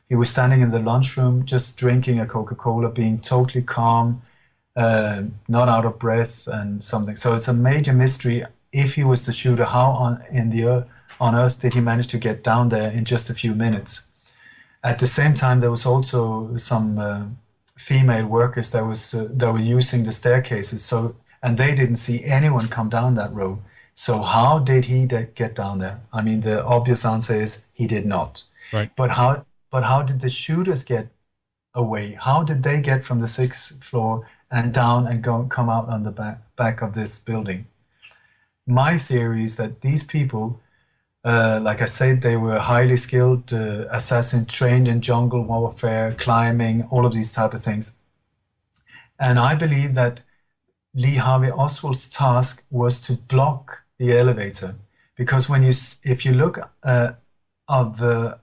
B: He was standing in the lunchroom, just drinking a Coca-Cola, being totally calm, not out of breath and something. So it's a major mystery. If he was the shooter, how on earth did he manage to get down there in just a few minutes? At the same time, there was also some female workers that were using the staircases. And they didn't see anyone come down that road. So how did he get down there? I mean, the obvious answer is he did not.
A: Right.
B: But how did the shooters get away? How did they get from the 6th floor and down and come out on the back of this building? My theory is that these people, like I said, they were highly skilled assassins, trained in jungle warfare, climbing, all of these type of things. And I believe that Lee Harvey Oswald's task was to block the elevator, because if you look of the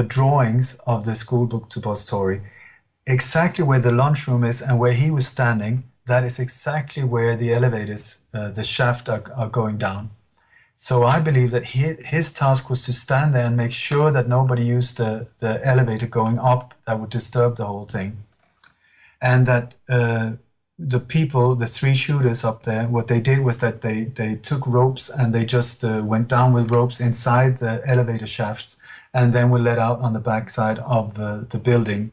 B: drawings of the school book depository, exactly where the lunchroom is and where he was standing, that is exactly where the elevators, the shaft are going down. So I believe that his task was to stand there and make sure that nobody used the elevator going up that would disturb the whole thing, and that the people, the 3 shooters up there, what they did was that they took ropes and they just went down with ropes inside the elevator shafts, and then were let out on the backside of the building,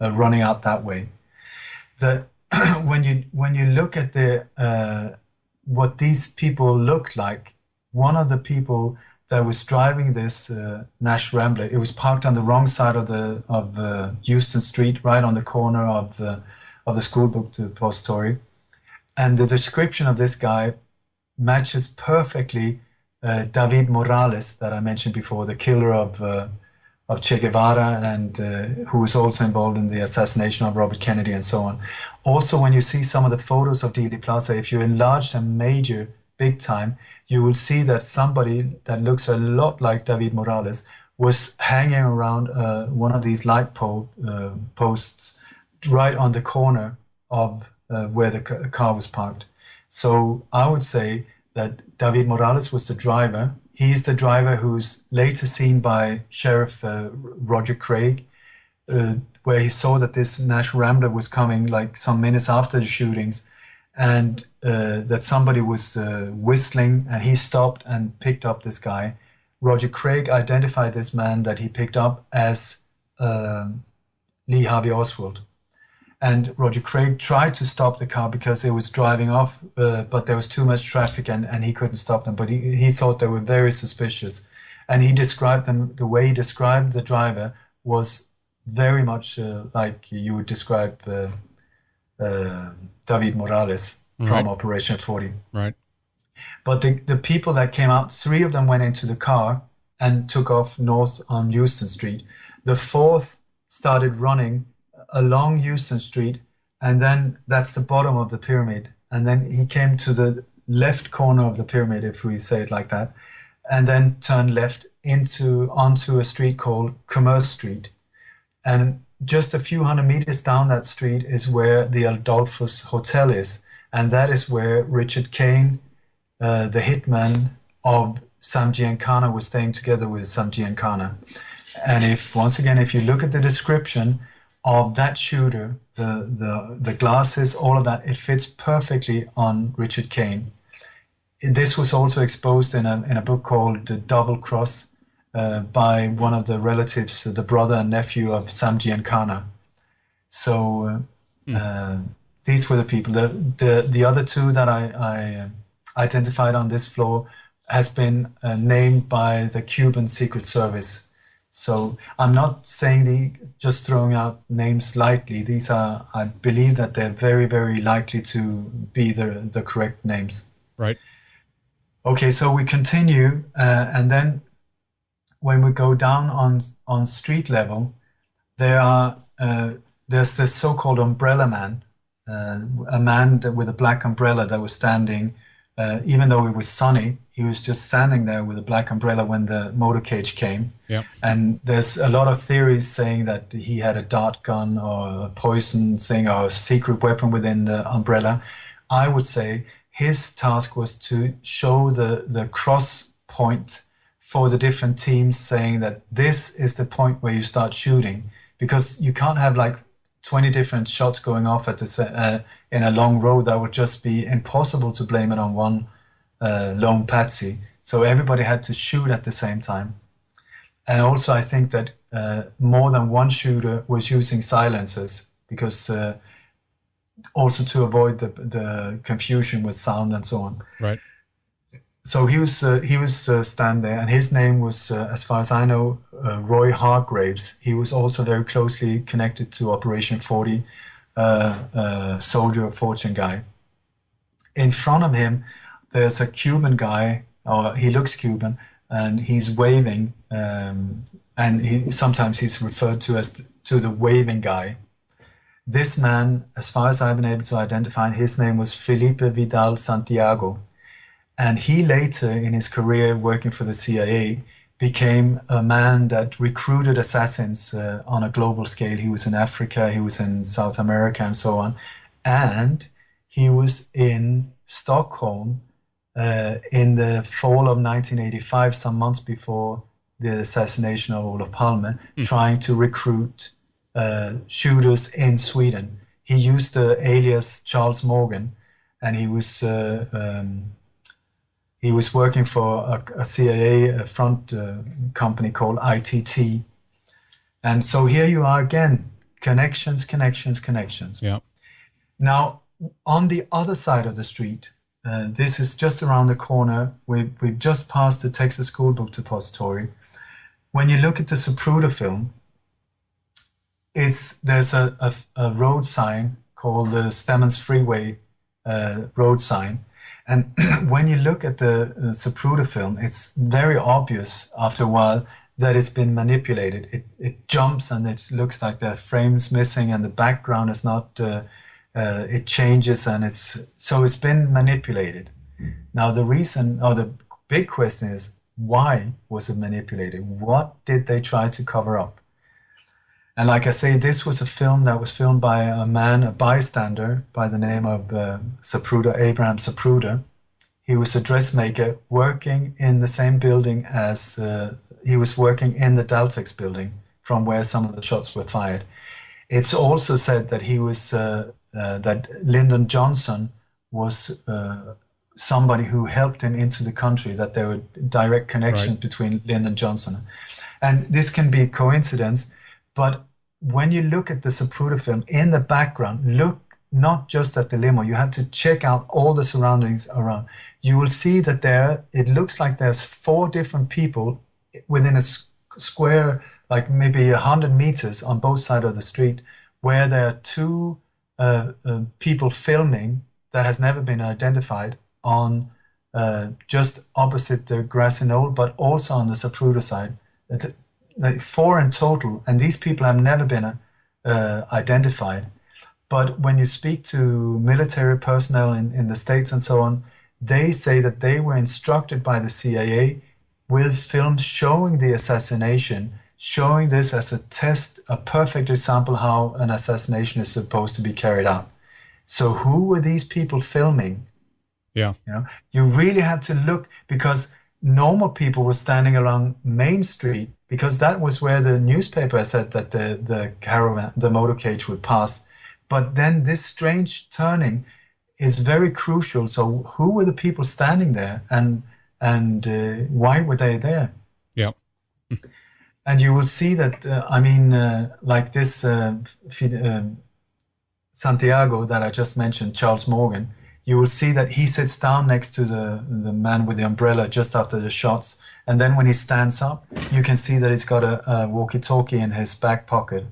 B: running out that way. When you look at what these people looked like, one of the people that was driving this Nash Rambler, it was parked on the wrong side of Houston Street, right on the corner of the school book depository. And the description of this guy matches perfectly David Morales that I mentioned before, the killer of Che Guevara, and who was also involved in the assassination of Robert Kennedy and so on. Also, when you see some of the photos of Dealey Plaza, if you enlarge them major, big time, you will see that somebody that looks a lot like David Morales was hanging around one of these light posts right on the corner of where the car was parked. So I would say that David Morales was the driver. He's the driver who's later seen by Sheriff Roger Craig, where he saw that this Nash Rambler was coming like some minutes after the shootings, and that somebody was whistling, and he stopped and picked up this guy. Roger Craig identified this man that he picked up as Lee Harvey Oswald. And Roger Craig tried to stop the car because it was driving off, but there was too much traffic and he couldn't stop them. But he thought they were very suspicious. And he described them, the way he described the driver was very much like you would describe David Morales from Operation 40.
A: Right.
B: But the people that came out, 3 of them went into the car and took off north on Houston Street. The 4th started running along Houston Street, and then that's the bottom of the pyramid. And then he came to the left corner of the pyramid, if we say it like that, and then turned left onto a street called Commerce Street. And just a few hundred meters down that street is where the Adolphus Hotel is. And that is where Richard Kane, the hitman of Sam Giancana, was staying together with Sam Giancana. And if you look at the description of that shooter the glasses, all of that, it fits perfectly on Richard Kane. This was also exposed in a book called The Double Cross by one of the relatives, the brother and nephew of Sam Giancana. So these were the people. The other two that I identified on this floor has been named by the Cuban Secret Service. So I'm not saying just throwing out names lightly. These are, I believe that they're very, very likely to be the correct names.
A: Right.
B: Okay, so we continue, and then when we go down on street level, there's this so-called umbrella man, a man with a black umbrella that was standing, even though it was sunny, he was just standing there with a black umbrella when the motorcade came.
A: Yeah.
B: And there's a lot of theories saying that he had a dart gun or a poison thing or a secret weapon within the umbrella. I would say his task was to show the cross point for the different teams, saying that this is the point where you start shooting, because you can't have like 20 different shots going off at this in a long row. That would just be impossible to blame it on one lone patsy. So everybody had to shoot at the same time. And also I think that more than one shooter was using silencers, because also to avoid the confusion with sound and so on.
A: Right.
B: So he was standing there, and his name was, as far as I know, Roy Hargraves. He was also very closely connected to Operation 40, soldier of fortune guy. In front of him, there's a Cuban guy, or he looks Cuban, and he's waving, and sometimes he's referred to as to the waving guy. This man, as far as I've been able to identify, his name was Felipe Vidal Santiago. And he later, in his career working for the CIA, became a man that recruited assassins on a global scale. He was in Africa, he was in South America, and so on. And he was in Stockholm in the fall of 1985, some months before the assassination of Olof Palme, trying to recruit shooters in Sweden. He used the alias Charles Morgan, and he was working for a CIA front company called ITT. And so here you are again, connections.
A: Yeah.
B: Now, on the other side of the street, this is just around the corner. We've just passed the Texas School Book Depository. When you look at the Zapruder film, there's a road sign called the Stemmons Freeway road sign. And when you look at the Zapruder film, it's very obvious after a while that it's been manipulated. It jumps and it looks like the frame's missing and the background is not, it changes, and it's been manipulated. Now the reason, or the big question is, why was it manipulated? What did they try to cover up? And like I say, this was a film that was filmed by a bystander by the name of Zapruder, Abraham Zapruder. He was a dressmaker working in the same building as, he was working in the Daltex building from where some of the shots were fired. It's also said that he was, that Lyndon Johnson was somebody who helped him into the country, that there were direct connections between Lyndon Johnson. And this can be coincidence, but when you look at the Zapruder film, in the background, look not just at the limo, you have to check out all the surroundings around. You will see that it looks like there's 4 different people within a square, like maybe 100 meters on both sides of the street, where there are 2 people filming that has never been identified on just opposite the grassy knoll, but also on the Zapruder side. Like 4 in total, and these people have never been identified. But when you speak to military personnel in the States and so on, they say that they were instructed by the CIA with films showing the assassination, showing this as a test, a perfect example how an assassination is supposed to be carried out. So who were these people filming?
A: Yeah.
B: You really had to look, because normal people were standing along Main Street, because that was where the newspaper said that the caravan, the motorcade would pass. But then this strange turning is very crucial. So who were the people standing there, and why were they there?
A: Yeah.
B: And you will see that, like this Santiago that I just mentioned, Charles Morgan, you will see that he sits down next to the man with the umbrella just after the shots. And then when he stands up, you can see that he's got a walkie-talkie in his back pocket.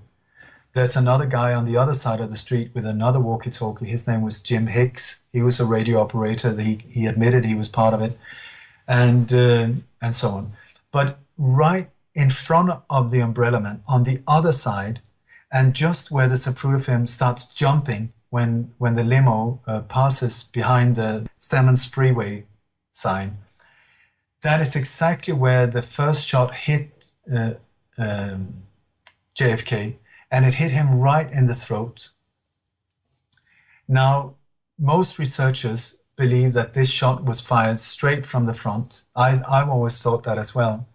B: There's another guy on the other side of the street with another walkie-talkie. His name was Jim Hicks. He was a radio operator. He admitted he was part of it, and so on. But right in front of the umbrella man, on the other side, and just where the Zapruder film starts jumping when the limo passes behind the Stemmons Freeway sign, that is exactly where the first shot hit JFK, and it hit him right in the throat. Now, most researchers believe that this shot was fired straight from the front. I've always thought that as well.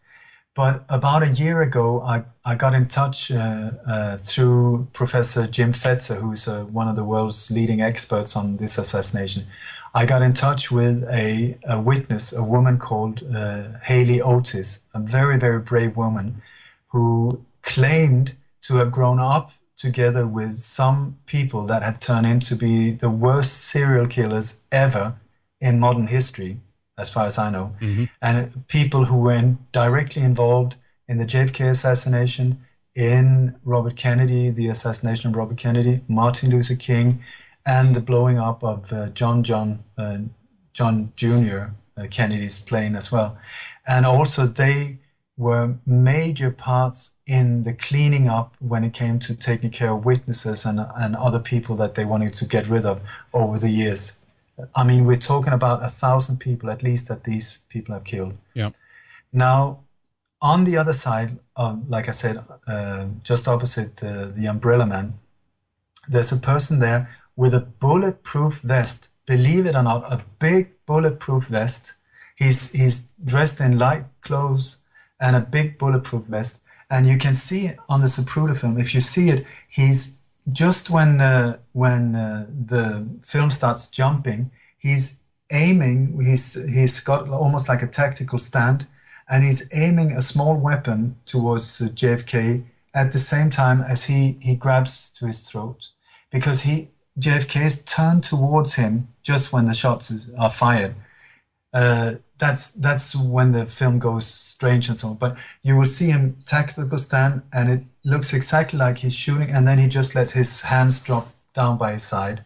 B: But about a year ago, I got in touch through Professor Jim Fetzer, who's one of the world's leading experts on this assassination. I got in touch with a witness, a woman called Haley Otis, a very, very brave woman who claimed to have grown up together with some people that had turned in to be the worst serial killers ever in modern history, as far as I know. Mm-hmm. And people who were directly involved in the JFK assassination, in Robert Kennedy, the assassination of Robert Kennedy, Martin Luther King, and the blowing up of John Jr., Kennedy's plane as well. And also they were major parts in the cleaning up when it came to taking care of witnesses and other people that they wanted to get rid of over the years. I mean, we're talking about 1,000 people at least that these people have killed.
A: Yeah.
B: Now, on the other side, like I said, just opposite the umbrella man, there's a person there with a bulletproof vest. Believe it or not, a big bulletproof vest. He's dressed in light clothes and a big bulletproof vest. And you can see on the Zapruder film, if you see it, he's just when the film starts jumping, he's aiming, he's got almost like a tactical stand, and he's aiming a small weapon towards JFK at the same time as he grabs to his throat, because JFK is turned towards him just when the shots are fired. That's when the film goes strange and so on. But you will see him tactical stand, and it looks exactly like he's shooting, and then he just let his hands drop down by his side.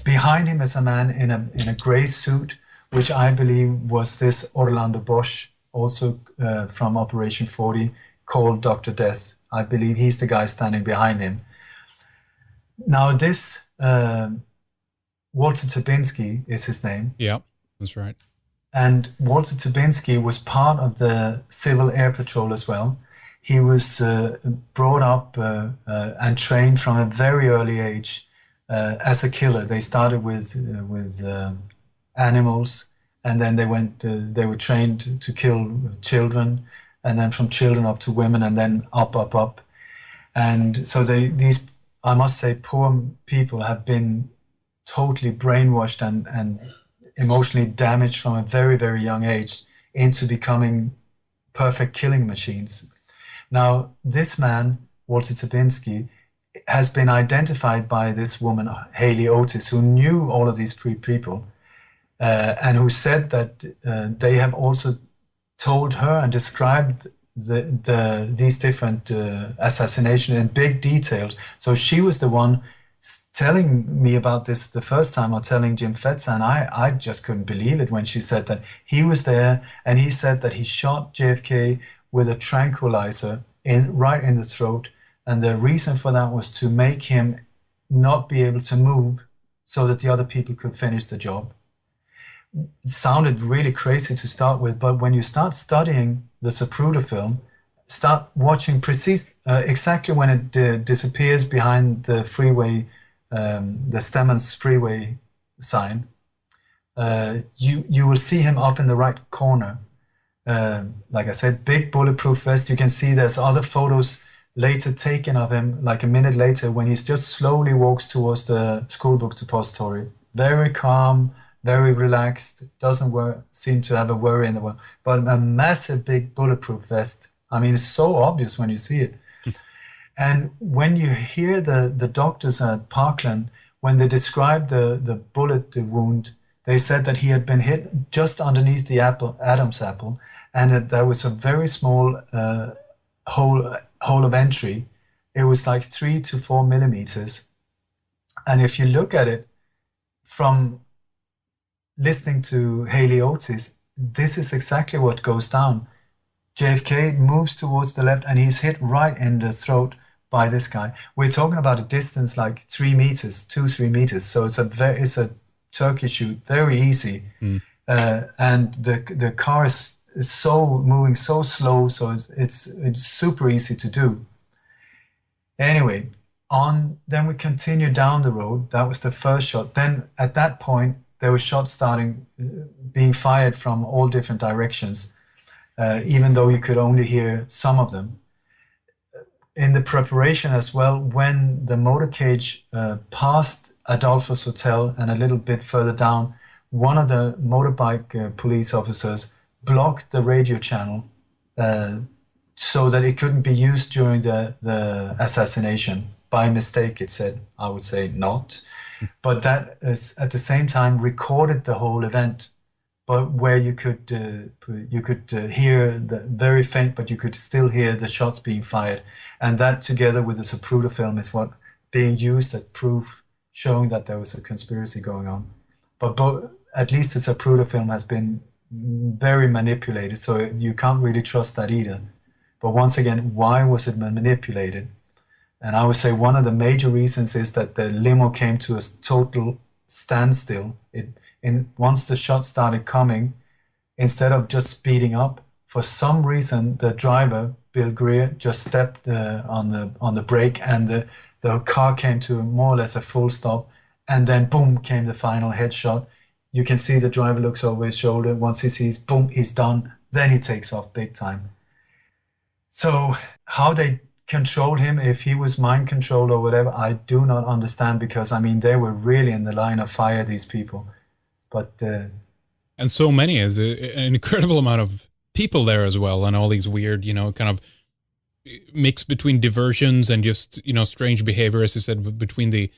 B: Behind him is a man in a gray suit, which I believe was this Orlando Bosch, also from Operation 40, called Dr. Death. I believe he's the guy standing behind him. Now this Walter Tabinski is his name.
A: Yeah, that's right.
B: And Walter Tabinski was part of the Civil Air Patrol as well. He was brought up and trained from a very early age as a killer. They started with animals, and then they were trained to kill children, and then from children up to women, and then up. And so these, I must say, poor people have been totally brainwashed and emotionally damaged from a very, very young age into becoming perfect killing machines. Now, this man, Walter Tabinski, has been identified by this woman, Haley Otis, who knew all of these three people, and who said that they have also told her and described these different assassinations in big details. So she was the one telling me about this the first time, or telling Jim Fetzer, and I just couldn't believe it when she said that he was there, and he said that he shot JFK with a tranquilizer right in the throat, and the reason for that was to make him not be able to move so that the other people could finish the job. It sounded really crazy to start with, but when you start studying the Zapruder film, start watching exactly when it disappears behind the freeway, the Stemmons Freeway sign, you will see him up in the right corner. Like I said, big bulletproof vest. You can see there's other photos later taken of him, like a minute later, when he just slowly walks towards the school book depository. Very calm, very relaxed, doesn't seem to have a worry in the world, but a massive big bulletproof vest. I mean, it's so obvious when you see it. And when you hear the doctors at Parkland, when they described the bullet wound, they said that he had been hit just underneath the Adam's apple, and that there was a very small hole of entry. It was like 3 to 4 millimeters. And if you look at it from listening to Haley Otis, this is exactly what goes down. JFK moves towards the left and he's hit right in the throat by this guy. We're talking about a distance like 3 meters, 3 meters. So it's a turkey shoot, very easy. And the car is so moving so slow, so it's super easy to do. Anyway, then we continue down the road. That was the first shot. Then at that point, there were shots starting being fired from all different directions, even though you could only hear some of them. In the preparation as well, when the motorcade passed Adolfo's Hotel and a little bit further down, one of the motorbike police officers blocked the radio channel so that it couldn't be used during the assassination. By mistake, it said. I would say not. But that is at the same time recorded the whole event, but where you could hear the very faint, but you could still hear the shots being fired. And that together with the Zapruder film is what being used as proof, showing that there was a conspiracy going on. But at least the Zapruder film has been very manipulated, so you can't really trust that either. But once again, why was it manipulated? And I would say one of the major reasons is that the limo came to a total standstill. Once the shots started coming, instead of just speeding up, for some reason the driver, Bill Greer, just stepped on the brake, and the car came to more or less a full stop, and then boom came the final headshot. You can see the driver looks over his shoulder. Once he sees boom, he's done. Then he takes off big time. So how they controlled him, if he was mind controlled or whatever, I do not understand, because I mean they were really in the line of fire, these people. But
A: and so many, is an incredible amount of people there as well, and all these weird, kind of mix between diversions and just strange behavior, as you said, between the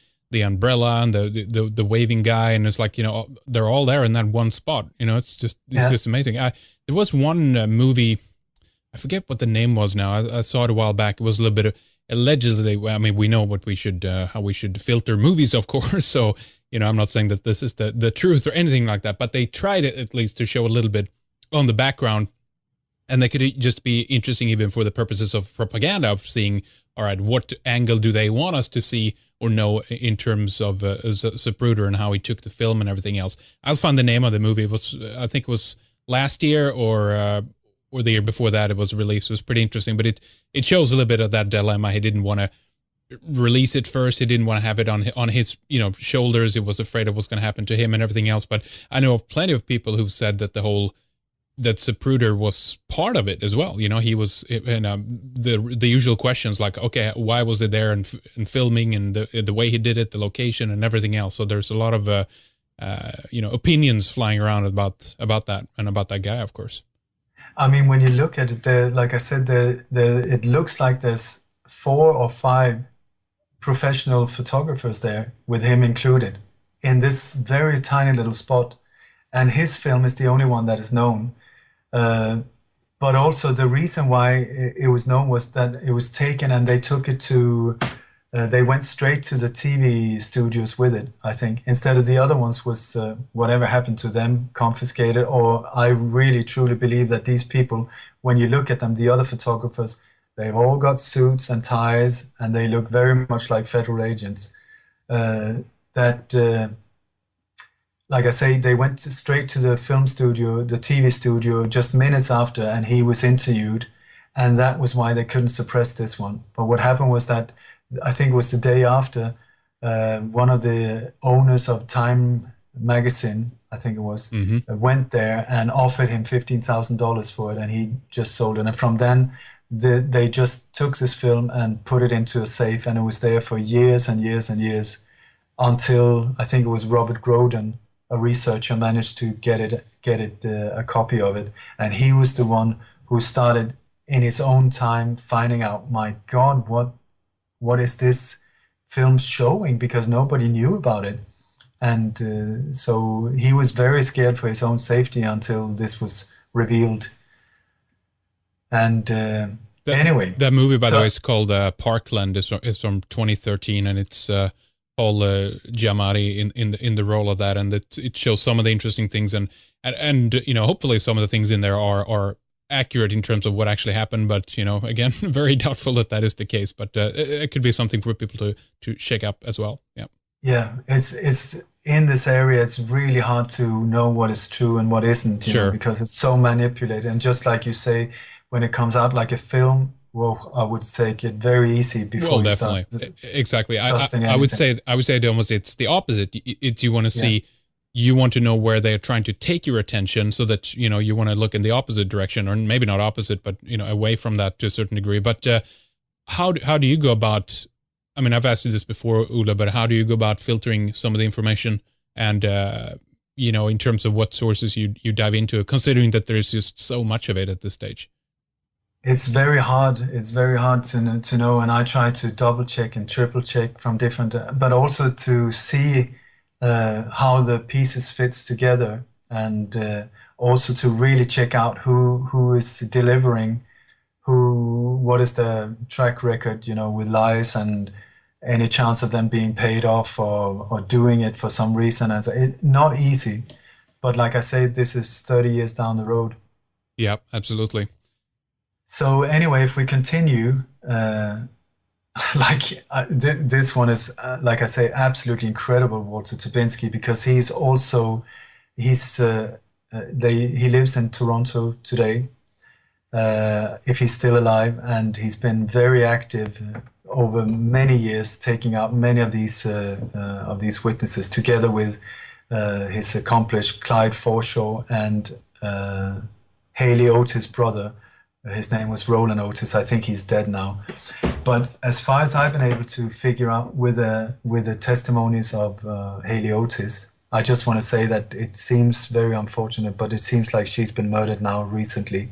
A: umbrella and the waving guy, and it's like they're all there in that one spot. It's just amazing. There was one movie. I forget what the name was now. I saw it a while back. It was a little bit of, allegedly, I mean, we know what how we should filter movies, of course. So, I'm not saying that this is the truth or anything like that, but they tried it at least to show a little bit on the background, and they could just be interesting even for the purposes of propaganda, of seeing, all right, what angle do they want us to see or know in terms of Zapruder and how he took the film and everything else. I'll find the name of the movie. It was, I think it was last year or the year before that it was released. It was pretty interesting, but it shows a little bit of that dilemma. He didn't want to release it first. He didn't want to have it on his shoulders. He was afraid of what's going to happen to him and everything else. But I know of plenty of people who've said that that Zapruder was part of it as well. He was, and the usual questions like, okay, why was it there and filming, and the way he did it, the location and everything else. So there's a lot of opinions flying around about that and about that guy, of course.
B: I mean, when you look at it, like I said, it looks like there's 4 or 5 professional photographers there, with him included, in this very tiny little spot. And his film is the only one that is known. But also the reason why it was known was that it was taken and they took it to, they went straight to the TV studios with it, I think. Instead of the other ones was whatever happened to them, confiscated. Or I really truly believe that these people, when you look at them, the other photographers, they've all got suits and ties and they look very much like federal agents. Like I say, they went straight to the film studio, the TV studio, just minutes after, and he was interviewed, and that was why they couldn't suppress this one. But what happened was that, I think it was the day after, one of the owners of Time magazine, I think it was, went there and offered him $15,000 for it, and he just sold it. And from then, they just took this film and put it into a safe, and it was there for years and years and years until I think it was Robert Groden, a researcher, managed to get it a copy of it, and he was the one who started in his own time finding out, my God, what is this film showing? Because nobody knew about it. And so he was very scared for his own safety until this was revealed. And anyway,
A: that movie, by the way, is called Parkland. It's from 2013, and it's Paul Giamatti in the role of that, and it shows some of the interesting things, and you know, hopefully some of the things in there are accurate in terms of what actually happened. But you know, again, very doubtful that is the case. But it could be something for people to shake up as well. Yeah.
B: Yeah, it's in this area. It's really hard to know what is true and what isn't, you know, because it's so manipulated. And just like you say, when it comes out like a film, well, I would take it very easy before you start.
A: Exactly. I would say almost it's the opposite. It's you want to see, you want to know where they're trying to take your attention, so that you know you want to look in the opposite direction, or maybe not opposite, but you know, away from that to a certain degree. But how do you go about? I mean, I've asked you this before, Ole, but how do you go about filtering some of the information, and you know, in terms of what sources you dive into, considering that there's just so much of it at this stage?
B: It's very hard. It's very hard to know, and I try to double check and triple check from different, but also to see how the pieces fits together, and also to really check out who is delivering, what is the track record, you know, with lies, and any chance of them being paid off or doing it for some reason. And so not easy, but like I say, this is 30 years down the road.
A: Yeah, absolutely.
B: So anyway, if we continue, this one is, like I say, absolutely incredible, Walter Tubinsky, because he lives in Toronto today, if he's still alive, and he's been very active over many years, taking out many of these witnesses, together with his accomplice Clyde Forshaw and Haley Otis' brother. His name was Roland Otis. I think he's dead now. But as far as I've been able to figure out with the testimonies of Haley Otis, I just want to say that it seems very unfortunate, but it seems like she's been murdered now recently.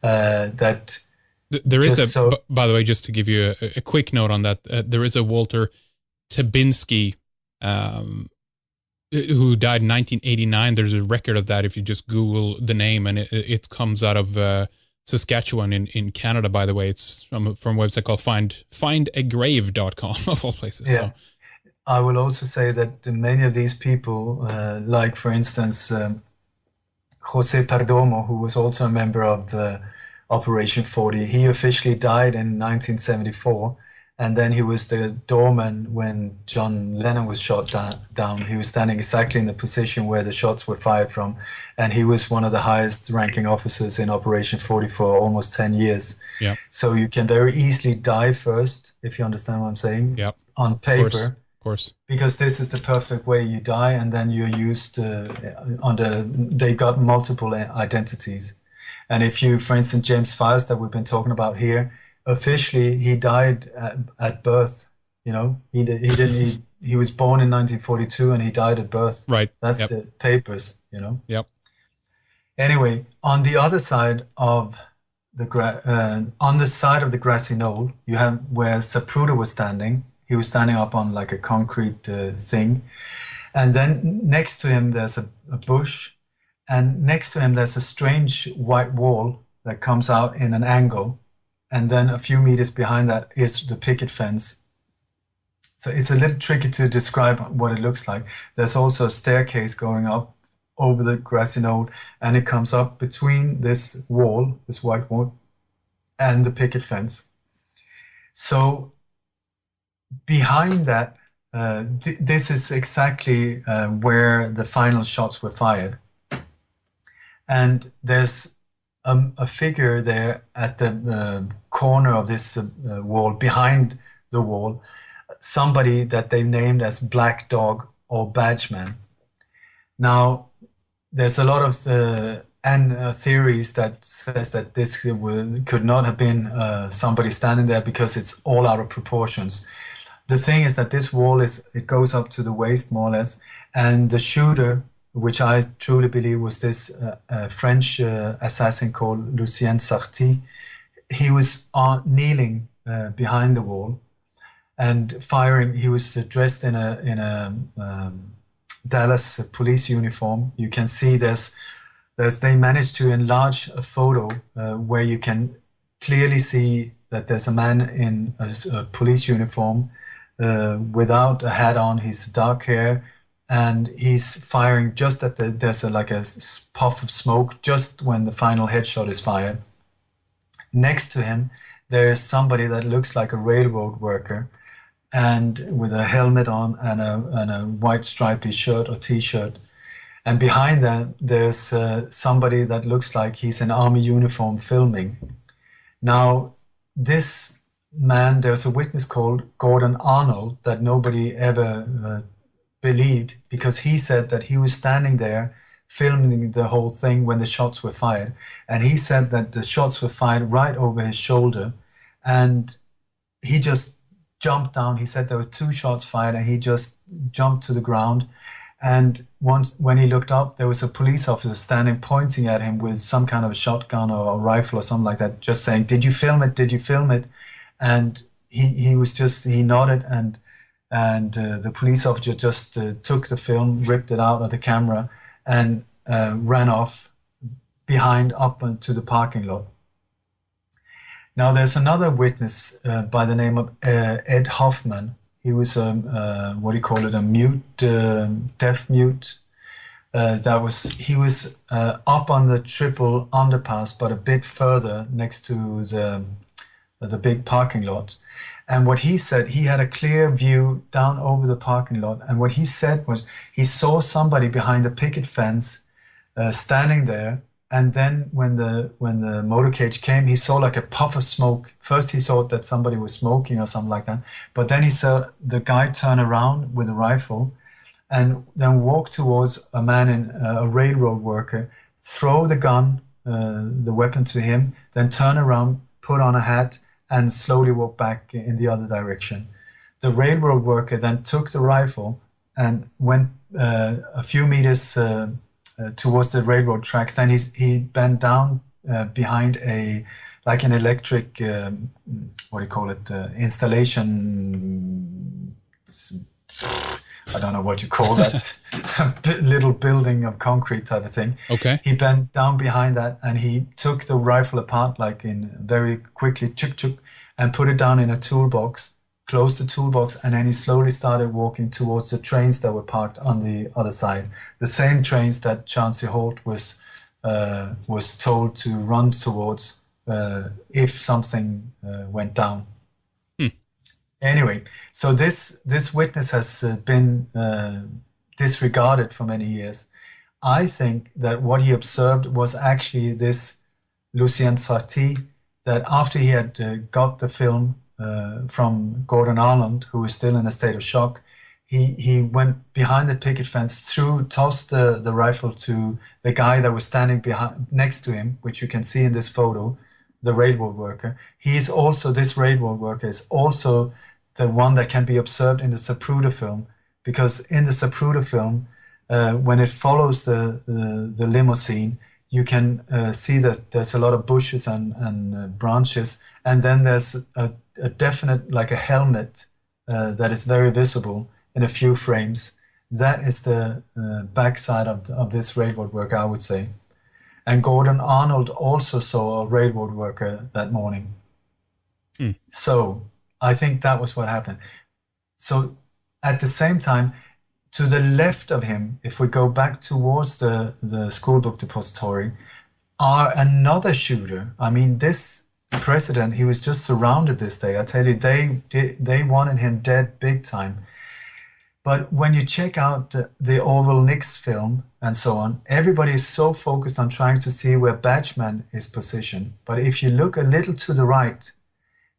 B: That
A: there is by the way, just to give you a quick note on that, there is a Walter Tubinsky who died in 1989. There's a record of that if you just Google the name, and it comes out of Saskatchewan in Canada, by the way. It's from a website called findagrave.com, of all places.
B: Yeah.
A: So.
B: I will also say that many of these people, like for instance, Jose Perdomo, who was also a member of Operation 40, he officially died in 1974. And then he was the doorman when John Lennon was shot down. He was standing exactly in the position where the shots were fired from. And he was one of the highest ranking officers in Operation 40 for almost 10 years.
A: Yeah.
B: So you can very easily die first, if you understand what I'm saying,
A: yep.
B: on paper.
A: Of course.
B: Because this is the perfect way you die, and then you're used they got multiple identities. And if you, for instance, James Files that we've been talking about here, officially he died at birth. You know, he was born in 1942 and he died at birth.
A: Right.
B: That's the papers, you know.
A: Yep.
B: Anyway, on the other side of the grassy knoll, you have where Zapruder was standing. He was standing up on like a concrete thing. And then next to him, there's a bush. And next to him, there's a strange white wall that comes out in an angle. And then a few meters behind that is the picket fence. So it's a little tricky to describe what it looks like. There's also a staircase going up over the grassy knoll, and it comes up between this wall, this white wall, and the picket fence. So behind that, this is exactly where the final shots were fired. And there's a figure there at the corner of this wall, behind the wall, somebody that they've named as Black Dog or Badgeman. Now, there's a lot of and theories that says that this could not have been somebody standing there because it's all out of proportions. The thing is that this wall it goes up to the waist more or less, and the shooter, which I truly believe was this French assassin called Lucien Sarti, he was kneeling behind the wall and firing. He was dressed in a Dallas police uniform. You can see they managed to enlarge a photo where you can clearly see that there's a man in a police uniform without a hat on. He's dark hair, and he's firing just at there's like a puff of smoke just when the final headshot is fired. Next to him, there is somebody that looks like a railroad worker, and with a helmet on and a white stripy shirt or t-shirt. And behind that, there's somebody that looks like he's in army uniform filming. Now, this man, there's a witness called Gordon Arnold that nobody ever believed, because he said that he was standing there filming the whole thing when the shots were fired. And he said that the shots were fired right over his shoulder, and he just jumped down. He said there were 2 shots fired, and he just jumped to the ground. And once, when he looked up, there was a police officer standing, pointing at him with some kind of a shotgun or a rifle or something like that, just saying, "Did you film it? Did you film it?" And he nodded, and the police officer just took the film, ripped it out of the camera, and ran off behind up to the parking lot. Now, there's another witness by the name of Ed Hoffman. He was what do you call it, a mute, deaf mute. He was up on the triple underpass, but a bit further next to the big parking lot. And what he said, he had a clear view down over the parking lot. And what he said was he saw somebody behind the picket fence standing there. And then when the motorcade came, he saw like a puff of smoke. First, he thought that somebody was smoking or something like that. But then he saw the guy turn around with a rifle and then walk towards a man, a railroad worker, throw the gun, the weapon to him, then turn around, put on a hat, and slowly walk back in the other direction. The railroad worker then took the rifle and went a few meters towards the railroad tracks. Then he bent down behind an electric, what do you call it, installation, I don't know what you call that, little building of concrete type of thing.
A: Okay.
B: He bent down behind that, and he took the rifle apart very quickly, chuk, and put it down in a toolbox, closed the toolbox, and then he slowly started walking towards the trains that were parked on the other side. The same trains that Chauncey Holt was told to run towards if something went down. Anyway, so this witness has been disregarded for many years. I think that what he observed was actually this Lucien Sarti, that after he had got the film from Gordon Arnold, who was still in a state of shock, he went behind the picket fence, tossed the rifle to the guy that was standing next to him, which you can see in this photo, the railroad worker. This railroad worker is also the one that can be observed in the Zapruder film, because in the Zapruder film, when it follows the limousine, you can see that there's a lot of bushes and branches, and then there's a definite, like a helmet that is very visible in a few frames. That is the backside of this railroad worker, I would say. And Gordon Arnold also saw a railroad worker that morning. So I think that was what happened. So at the same time, to the left of him, if we go back towards the schoolbook depository, are another shooter. I mean, this president, he was just surrounded this day. I tell you, they wanted him dead big time. But when you check out the Orville Nix film and so on, everybody is so focused on trying to see where Batchman is positioned. But if you look a little to the right,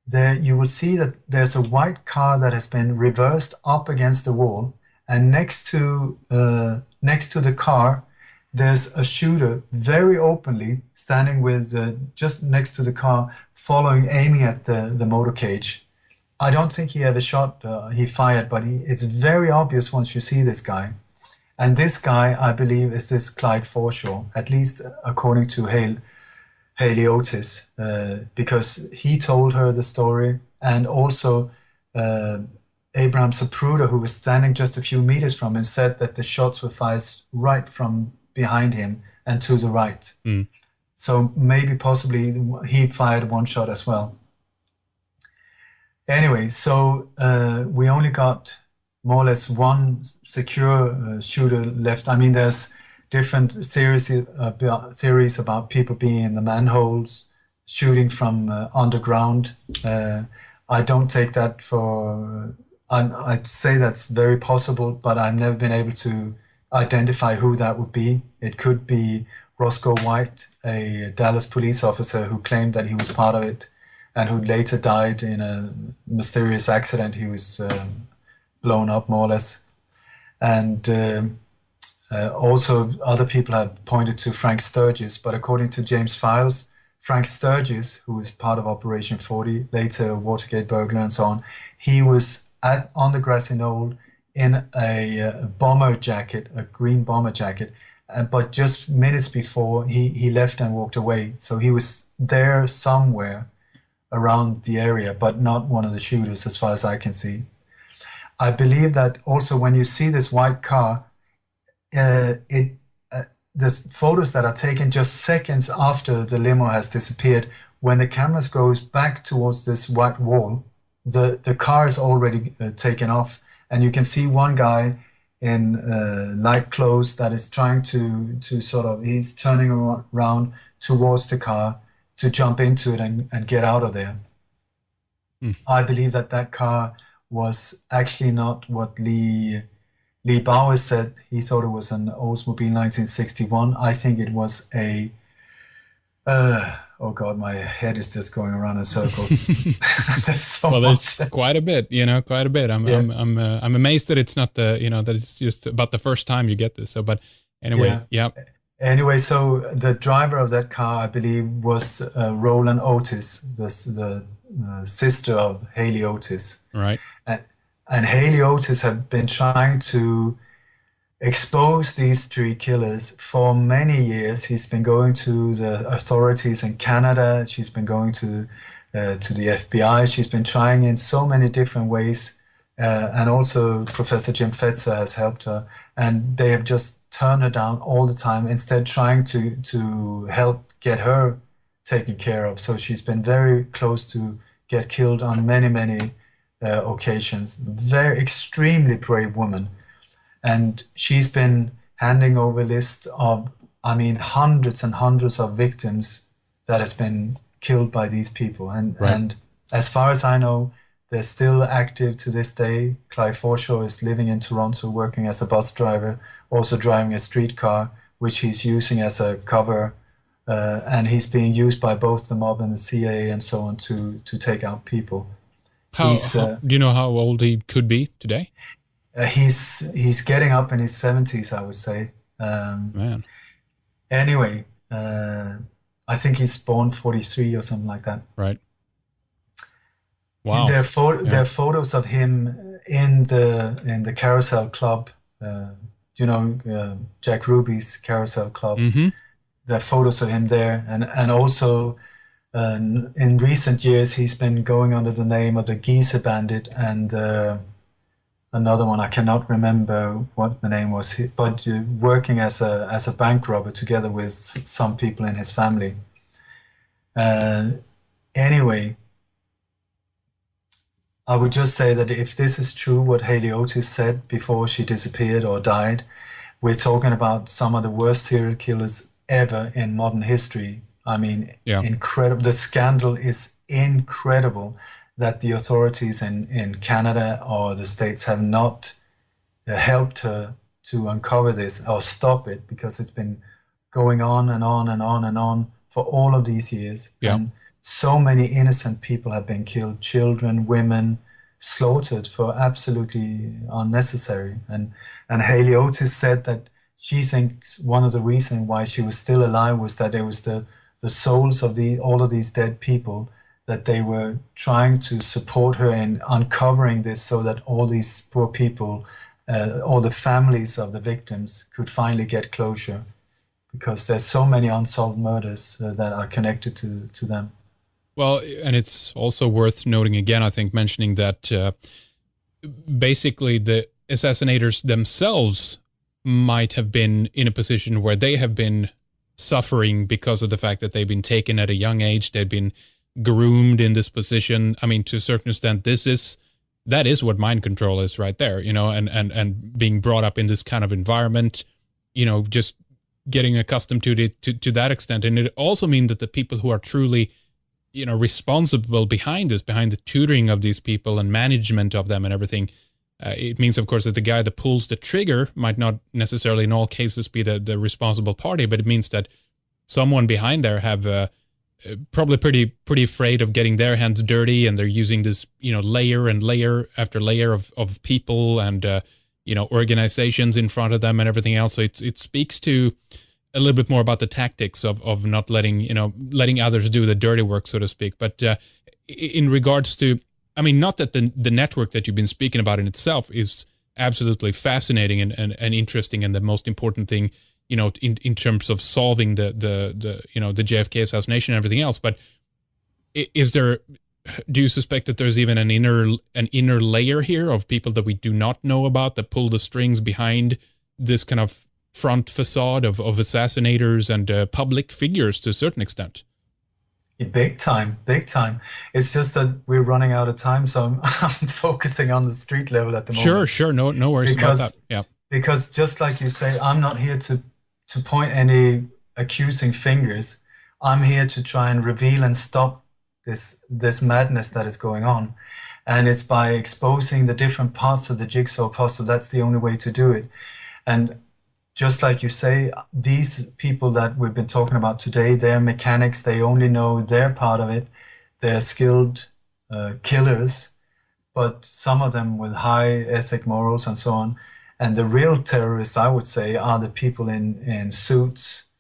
B: there you will see that there's a white car that has been reversed up against the wall, and next to the car there's a shooter very openly standing with just next to the car, following, aiming at the motor cage. I don't think he ever shot, he fired, but it's very obvious once you see this guy. And this guy, I believe, is this Clyde Forshaw, at least according to Haley Otis, because he told her the story, and also Abraham Zapruder, who was standing just a few meters from him, said that the shots were fired right from behind him and to the right.
A: Mm.
B: So maybe possibly he fired one shot as well. Anyway, so we only got more or less one secure shooter left. I mean, there's different theories about people being in the manholes, shooting from underground. I don't take that for... I'd say that's very possible, but I've never been able to identify who that would be. It could be Roscoe White, a Dallas police officer who claimed that he was part of it and who later died in a mysterious accident. He was blown up, more or less. And also other people have pointed to Frank Sturgis, but according to James Files, Frank Sturgis, who was part of Operation 40, later Watergate burglar and so on, he was on the grassy knoll in a bomber jacket, a green bomber jacket, but just minutes before he left and walked away. So he was there somewhere around the area, but not one of the shooters as far as I can see. I believe that also when you see this white car, there's photos that are taken just seconds after the limo has disappeared. When the camera goes back towards this white wall, the car is already taken off, and you can see one guy in light clothes that is trying to sort of, he's turning around towards the car to jump into it and get out of there. Mm. I believe that car was actually not what Lee Bowers said. He thought it was an Oldsmobile 1961. I think it was a oh God, my head is just going around in circles. There's so much.
A: There's quite a bit, quite a bit. I'm amazed that it's not that it's just about the first time you get this. So, but anyway, yeah.
B: Anyway, so the driver of that car, I believe, was Roland Otis, the sister of Haley Otis.
A: Right.
B: And Haley Otis had been trying to expose these three killers for many years. He's been going to the authorities in Canada. She's been going to the FBI. She's been trying in so many different ways. And also Professor Jim Fetzer has helped her. And they have just turned her down all the time, instead trying to help get her taken care of. So she's been very close to get killed on many, many occasions. Very extremely brave woman. And she's been handing over lists of, hundreds and hundreds of victims that has been killed by these people. And as far as I know, they're still active to this day. Clive Forshaw is living in Toronto, working as a bus driver, also driving a streetcar, which he's using as a cover. And he's being used by both the mob and the CIA and so on to take out people.
A: Do you know how old he could be today?
B: He's getting up in his 70s, I would say.
A: Man.
B: Anyway, I think he's born 43 or something like that.
A: Right. Wow.
B: There are photos of him in the Carousel Club. Jack Ruby's Carousel Club. Mm-hmm. There are photos of him there, and also in recent years he's been going under the name of the Geezer Bandit and another one, I cannot remember what the name was, but working as a bank robber together with some people in his family. Anyway, I would just say that if this is true, what Haley Otis said before she disappeared or died, we're talking about some of the worst serial killers ever in modern history. Incredible. The scandal is incredible that the authorities in Canada or the States have not helped her to uncover this or stop it, because it's been going on and on and on and on for all of these years.
A: Yeah.
B: And so many innocent people have been killed, children, women, slaughtered for absolutely unnecessary. And Haley Otis said that she thinks one of the reasons why she was still alive was that there was the souls of all of these dead people, that they were trying to support her in uncovering this so that all these poor people, all the families of the victims could finally get closure, because there's so many unsolved murders that are connected to them.
A: Well, and it's also worth noting again, I think, mentioning that basically the assassinators themselves might have been in a position where they have been suffering because of the fact that they've been taken at a young age. They've been groomed in this position. I mean, to a certain extent, that is what mind control is right there, you know, and being brought up in this kind of environment, you know, just getting accustomed to it to that extent. And it also means that the people who are truly, you know, responsible behind this, behind the tutoring of these people and management of them and everything, it means, of course, that the guy that pulls the trigger might not necessarily in all cases be the responsible party, but it means that someone behind there have probably pretty afraid of getting their hands dirty, and they're using this, you know, layer and layer after layer of people and you know, organizations in front of them and everything else. So it speaks to a little bit more about the tactics of not letting others do the dirty work, so to speak. But in regards to, I mean, not that the network that you've been speaking about in itself is absolutely fascinating and interesting, and the most important thing, you know, in terms of solving the you know, the JFK assassination and everything else. But do you suspect that there's even an inner layer here of people that we do not know about that pull the strings behind this kind of front facade of assassinators and public figures to a certain extent?
B: Big time, big time. It's just that we're running out of time, so I'm focusing on the street level at the moment.
A: Sure. No worries about that. Yeah.
B: Because just like you say, I'm not here to point any accusing fingers. I'm here to try and reveal and stop this madness that is going on. And it's by exposing the different parts of the jigsaw puzzle. That's the only way to do it. And just like you say, these people that we've been talking about today, they're mechanics. They only know their part of it. They're skilled killers, but some of them with high ethic morals and so on. And the real terrorists, I would say, are the people in suits,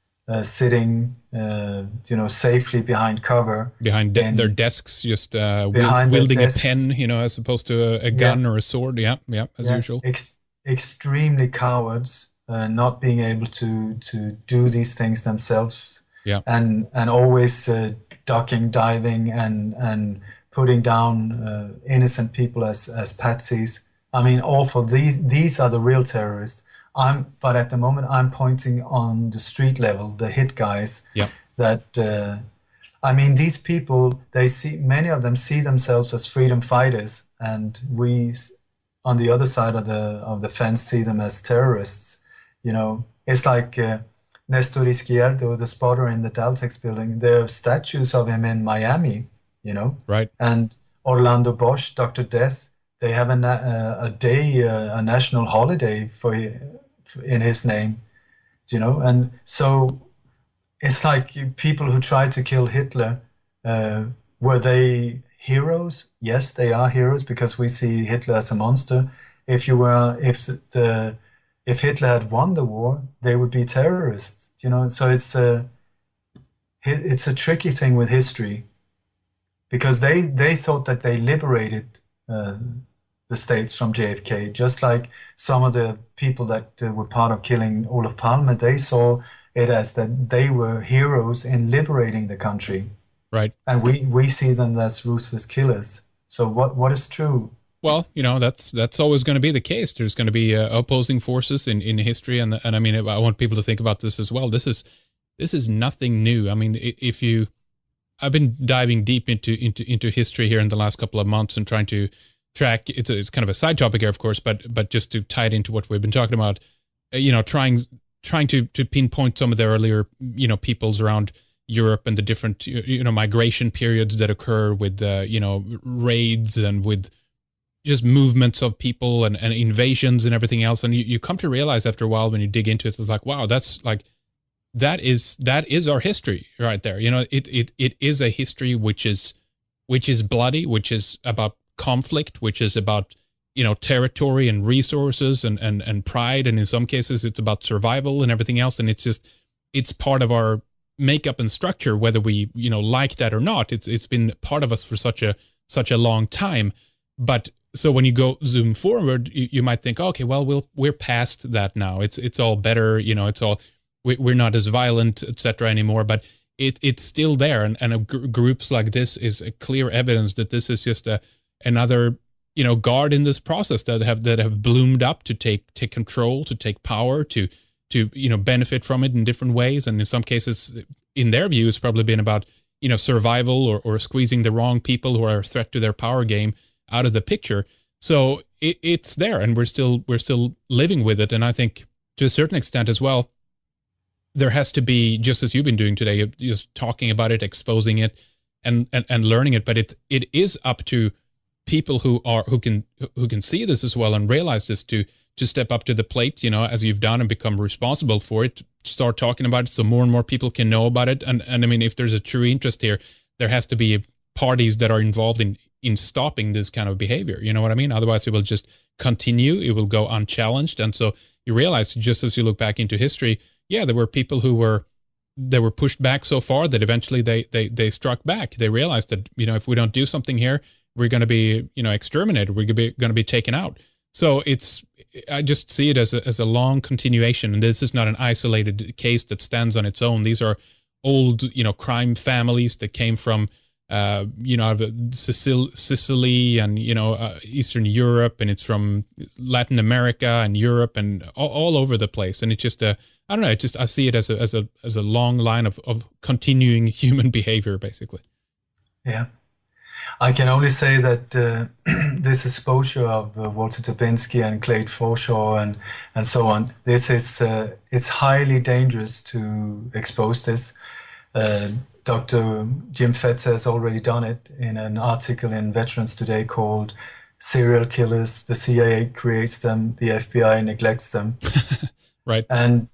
B: sitting, you know, safely behind cover.
A: Behind their desks, just wielding a pen, you know, as opposed to a gun or a sword. Yeah, as usual.
B: Extremely cowards. Not being able to do these things themselves, and always ducking, diving, and putting down innocent people as patsies. I mean, awful. These are the real terrorists. But at the moment, I'm pointing on the street level, the hit guys.
A: Yeah.
B: That I mean, these people, many of them see themselves as freedom fighters, and we, on the other side of the fence, see them as terrorists. You know, it's like Nestor Izquierdo, the spotter in the Daltex building. There are statues of him in Miami, you know.
A: Right.
B: And Orlando Bosch, Dr. Death, they have a day, a national holiday in his name, you know. And so it's like people who tried to kill Hitler, were they heroes? Yes, they are heroes, because we see Hitler as a monster. If Hitler had won the war, they would be terrorists, you know. So it's a tricky thing with history, because they thought that they liberated the states from JFK, just like some of the people that were part of killing Olof Palme. They saw it as that they were heroes in liberating the country,
A: right?
B: And we see them as ruthless killers. So what is true?
A: Well, you know, that's always going to be the case. There's going to be opposing forces in history, and I mean, I want people to think about this as well. This is nothing new. I mean, I've been diving deep into history here in the last couple of months and trying to track. It's kind of a side topic here, of course, but just to tie it into what we've been talking about, you know, trying to pinpoint some of the earlier, you know, peoples around Europe and the different, you know, migration periods that occur with you know, raids and with just movements of people and invasions and everything else. And you come to realize after a while, when you dig into it, it's like, wow, that is our history right there. You know, it is a history which is bloody, which is about conflict, which is about, territory and resources and pride, and in some cases it's about survival and everything else, and it's part of our makeup and structure, whether we like that or not. It's been part of us for such a long time. But so when you go zoom forward, you might think, okay, well we're past that now. It's all better, it's all, we're not as violent, etc. anymore. But it's still there, and groups like this is a clear evidence that this is just another guard in this process that have bloomed up to take control, to take power, to benefit from it in different ways. And in some cases, in their view, it's probably been about survival or squeezing the wrong people who are a threat to their power game out of the picture. So it's there, and we're still living with it. And I think to a certain extent as well, there has to be, just as you've been doing today, just talking about it, exposing it, and learning it. But it is up to people who can see this as well and realize this to step up to the plate, as you've done, and become responsible for it. Start talking about it so more and more people can know about it. And I mean, if there's a true interest here, there has to be parties that are involved in stopping this kind of behavior. You know what I mean? Otherwise, it will just continue. It will go unchallenged. And so you realize, just as you look back into history, yeah, there were people who were pushed back so far that eventually they struck back. They realized that, if we don't do something here, we're going to be, exterminated. We're going to be taken out. So I just see it as a long continuation. And this is not an isolated case that stands on its own. These are old, crime families that came from, Sicily and, Eastern Europe, and it's from Latin America and Europe and all over the place. And it's just I don't know. I see it as a long line of continuing human behavior, basically.
B: Yeah. I can only say that this exposure of Walter Dubinsky and Clyde Forshaw and so on, this is it's highly dangerous to expose this. Dr. Jim Fetzer has already done it in an article in Veterans Today called "Serial Killers: The CIA Creates Them, the FBI Neglects Them."
A: Right.
B: And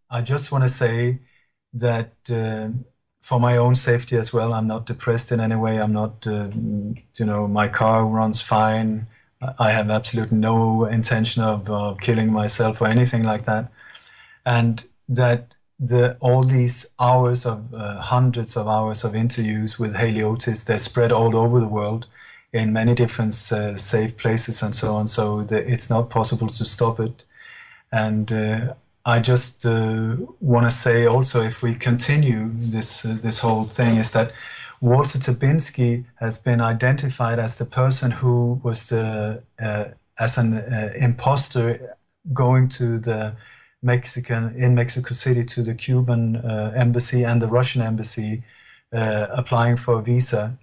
B: I just want to say that for my own safety as well, I'm not depressed in any way. I'm not, my car runs fine. I have absolutely no intention of killing myself or anything like that. And that all these hours of hundreds of hours of interviews with Haley Otis, they're spread all over the world in many different safe places and so on. So it's not possible to stop it. And I just want to say also, if we continue this whole thing, is that Walter Dubinsky has been identified as the person who was as an imposter going to the in Mexico City to the Cuban embassy and the Russian embassy, applying for a visa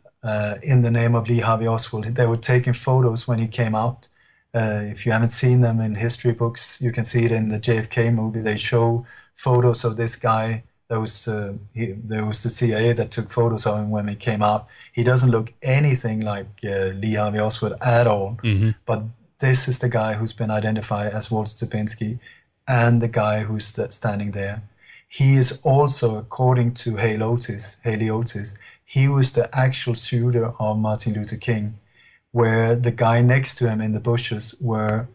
B: in the name of Lee Harvey Oswald. They were taking photos when he came out. If you haven't seen them in history books, you can see it in the JFK movie. They show photos of this guy. There was the CIA that took photos of him when he came out. He doesn't look anything like Lee Harvey Oswald at all. Mm-hmm. But this is the guy who's been identified as Walter Dubinsky, and the guy who's standing there. He is also, according to Haley Otis, he was the actual shooter of Martin Luther King, where the guy next to him in the bushes were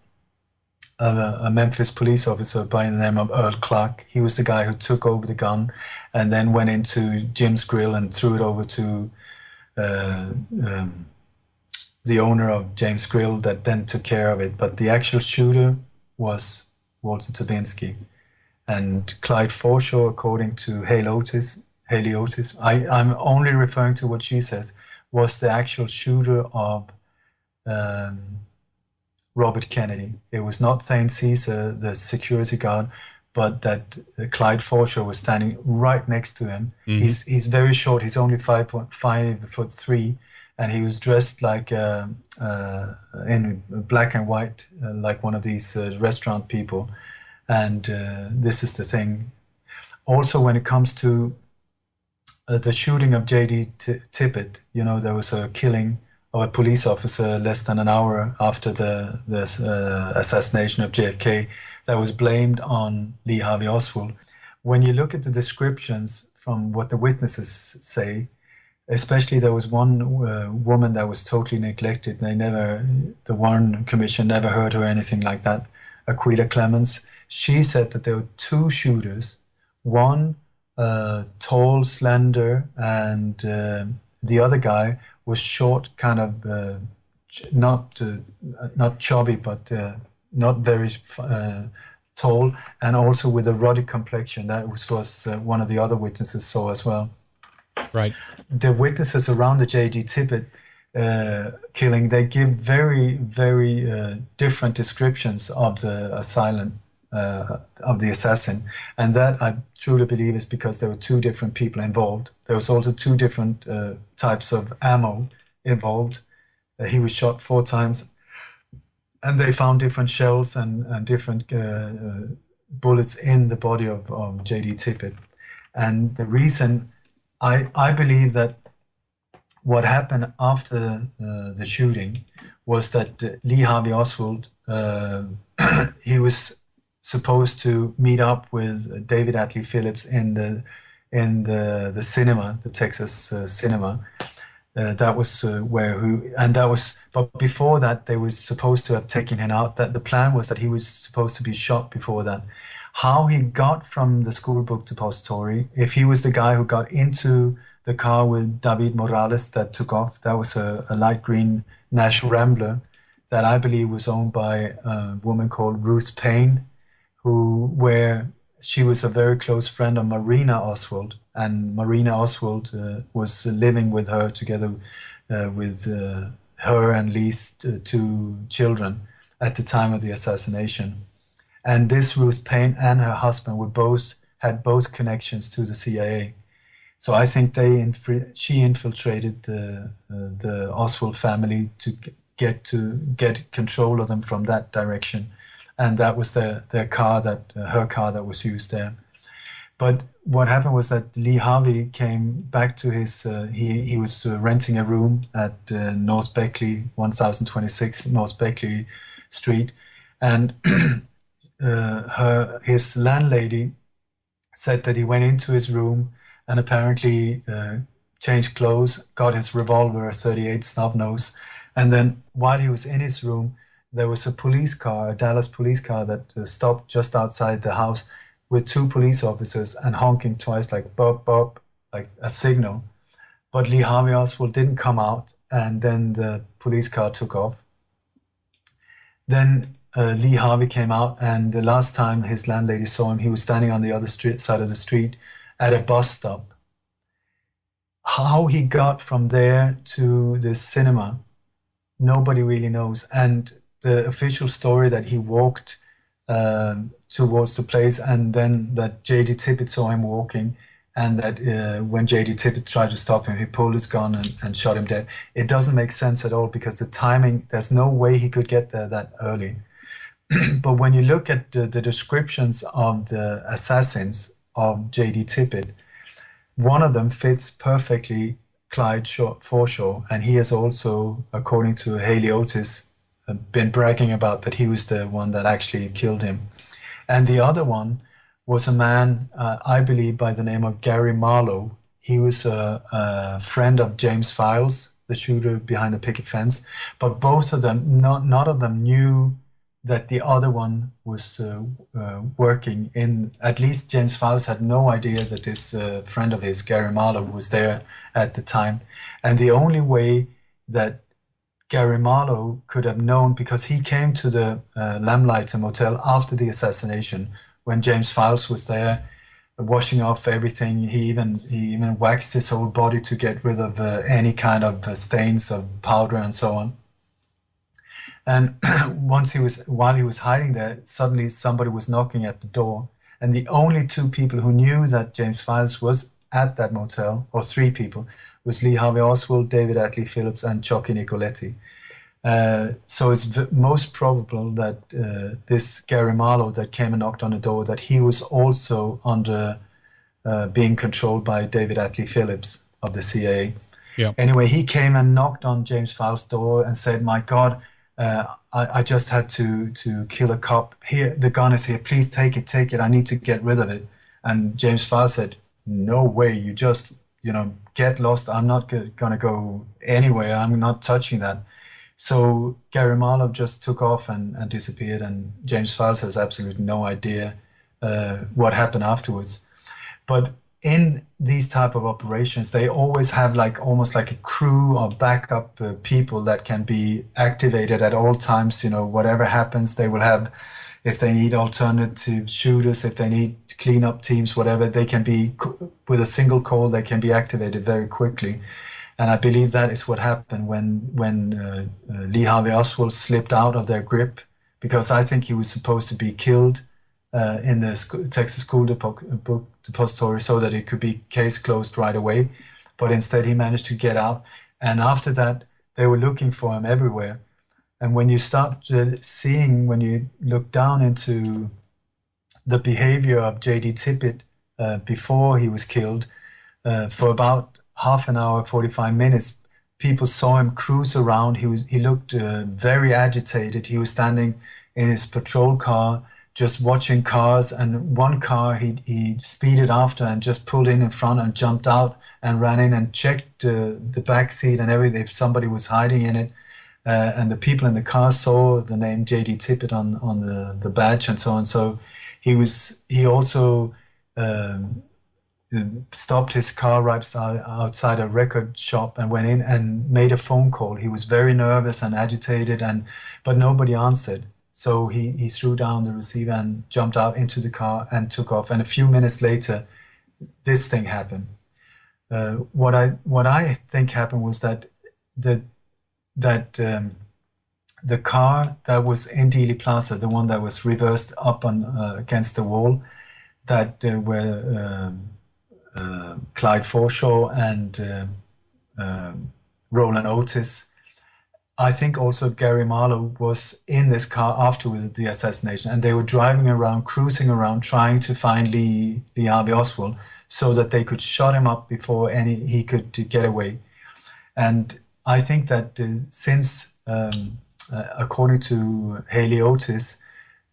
B: a Memphis police officer by the name of Earl Clark. He was the guy who took over the gun and then went into Jim's grill and threw it over to the owner of James Grill that then took care of it. But the actual shooter was Walter Dubinsky. And Clyde Forshaw, according to Haley Otis, I'm only referring to what she says, was the actual shooter of Robert Kennedy. It was not Thane Caesar, the security guard, but that Clyde Forshaw was standing right next to him. Mm-hmm. He's very short. He's only 5'3", and he was dressed like in black and white, like one of these restaurant people. And this is the thing. Also, when it comes to the shooting of J.D. Tippit, there was a killing of a police officer less than an hour after the assassination of JFK that was blamed on Lee Harvey Oswald. When you look at the descriptions from what the witnesses say, Especially there was one woman that was totally neglected. The Warren Commission never heard her or anything like that. Aquila Clemens. She said that there were two shooters, one tall, slender, and the other guy was short, kind of not chubby, but not very tall, and also with a ruddy complexion. That was one of the other witnesses saw as well.
A: Right.
B: The witnesses around the J.D. Tippit killing, they give very, very different descriptions of the assailant, of the assassin. And that I truly believe is because there were two different people involved. There was also two different types of ammo involved. He was shot 4 times, and they found different shells and different bullets in the body of J.D. Tippit. And the reason I believe that what happened after the shooting was that Lee Harvey Oswald, he was supposed to meet up with David Atlee Phillips in the cinema, the Texas cinema. That was but before that, they were supposed to have taken him out. That the plan was that he was supposed to be shot before that. How he got from the school book depository, if he was the guy who got into the car with David Morales that took off, that was a light green Nash Rambler that I believe was owned by a woman called Ruth Payne, where she was a very close friend of Marina Oswald, and Marina Oswald was living with her together with her and Lee's 2 children at the time of the assassination. And this Ruth Payne and her husband had both connections to the CIA. So I think she infiltrated the Oswald family to get control of them from that direction, and that was her car that was used there. But what happened was that Lee Harvey came back to his. He was renting a room at North Beckley, 1026 North Beckley Street, and his landlady said that he went into his room and apparently changed clothes, got his revolver, a .38 snub nose, and then while he was in his room, there was a Dallas police car that stopped just outside the house with 2 police officers and honking twice, like bop, bop, like a signal. But Lee Harvey Oswald didn't come out, and then the police car took off. Then Lee Harvey came out, and the last time his landlady saw him, he was standing on the other side of the street at a bus stop. How he got from there to the cinema, nobody really knows. And the official story that he walked towards the place, and then that J.D. Tippit saw him walking, and that when J.D. Tippit tried to stop him, he pulled his gun and shot him dead. It doesn't make sense at all, because the timing, there's no way he could get there that early. But when you look at the descriptions of the assassins of J.D. Tippit, one of them fits perfectly Clyde Forshaw, and he has also, according to Haley Otis, been bragging about that he was the one that actually killed him. And the other one was a man, I believe, by the name of Gary Marlowe. He was a friend of James Files, the shooter behind the picket fence. But both of them, none of them knew that the other one was working in. At least James Files had no idea that this friend of his, Gary Marlowe, was there at the time. And the only way that Gary Marlowe could have known, because he came to the Lamplighter Motel after the assassination when James Files was there washing off everything. He even waxed his whole body to get rid of any kind of stains of powder and so on. And while he was hiding there, suddenly somebody was knocking at the door. And the only 2 people who knew that James Files was at that motel, or 3 people, was Lee Harvey Oswald, David Atlee Phillips, and Chucky Nicoletti. So it's most probable that this Gary Marlowe that came and knocked on the door, that he was also under being controlled by David Atlee Phillips of the CIA.
A: Yeah.
B: Anyway, he came and knocked on James Files' door and said, "My God, I just had to kill a cop. Here, the gun is here. Please take it. I need to get rid of it." And James Files said, "No way. You just get lost. I'm not gonna go anywhere. I'm not touching that. So Gary Marlowe just took off and disappeared, and James Files has absolutely no idea what happened afterwards. But in these type of operations, they always have like almost like a crew or backup people that can be activated at all times. Whatever happens, they will have, if they need alternative shooters, if they need cleanup teams, whatever, they can be, with a single call, they can be activated very quickly. And I believe that is what happened when Lee Harvey Oswald slipped out of their grip, because I think he was supposed to be killed in the Texas School Depository so that it could be case closed right away. But instead he managed to get out. And after that, they were looking for him everywhere. And when you start seeing, when you look down into the behavior of J.D. Tippit before he was killed, for about half an hour, 45 minutes, people saw him cruise around. He looked very agitated. He was standing in his patrol car, just watching cars, and one car he speeded after and just pulled in front and jumped out and ran in and checked the back seat and everything, if somebody was hiding in it. And the people in the car saw the name J.D. Tippit on the badge and so on. So he also stopped his car right outside a record shop and went in and made a phone call. He was very nervous and agitated, but nobody answered. So he threw down the receiver and jumped out into the car and took off. And a few minutes later, this thing happened. What I think happened was that the car that was in Dealey Plaza, the one that was reversed up on against the wall, that were Clyde Forshaw and Roland Otis. I think also Gary Marlowe was in this car after the assassination, and they were driving around, cruising around, trying to find Lee Harvey Oswald so that they could shut him up before he could get away. And I think that since, according to Haley Otis,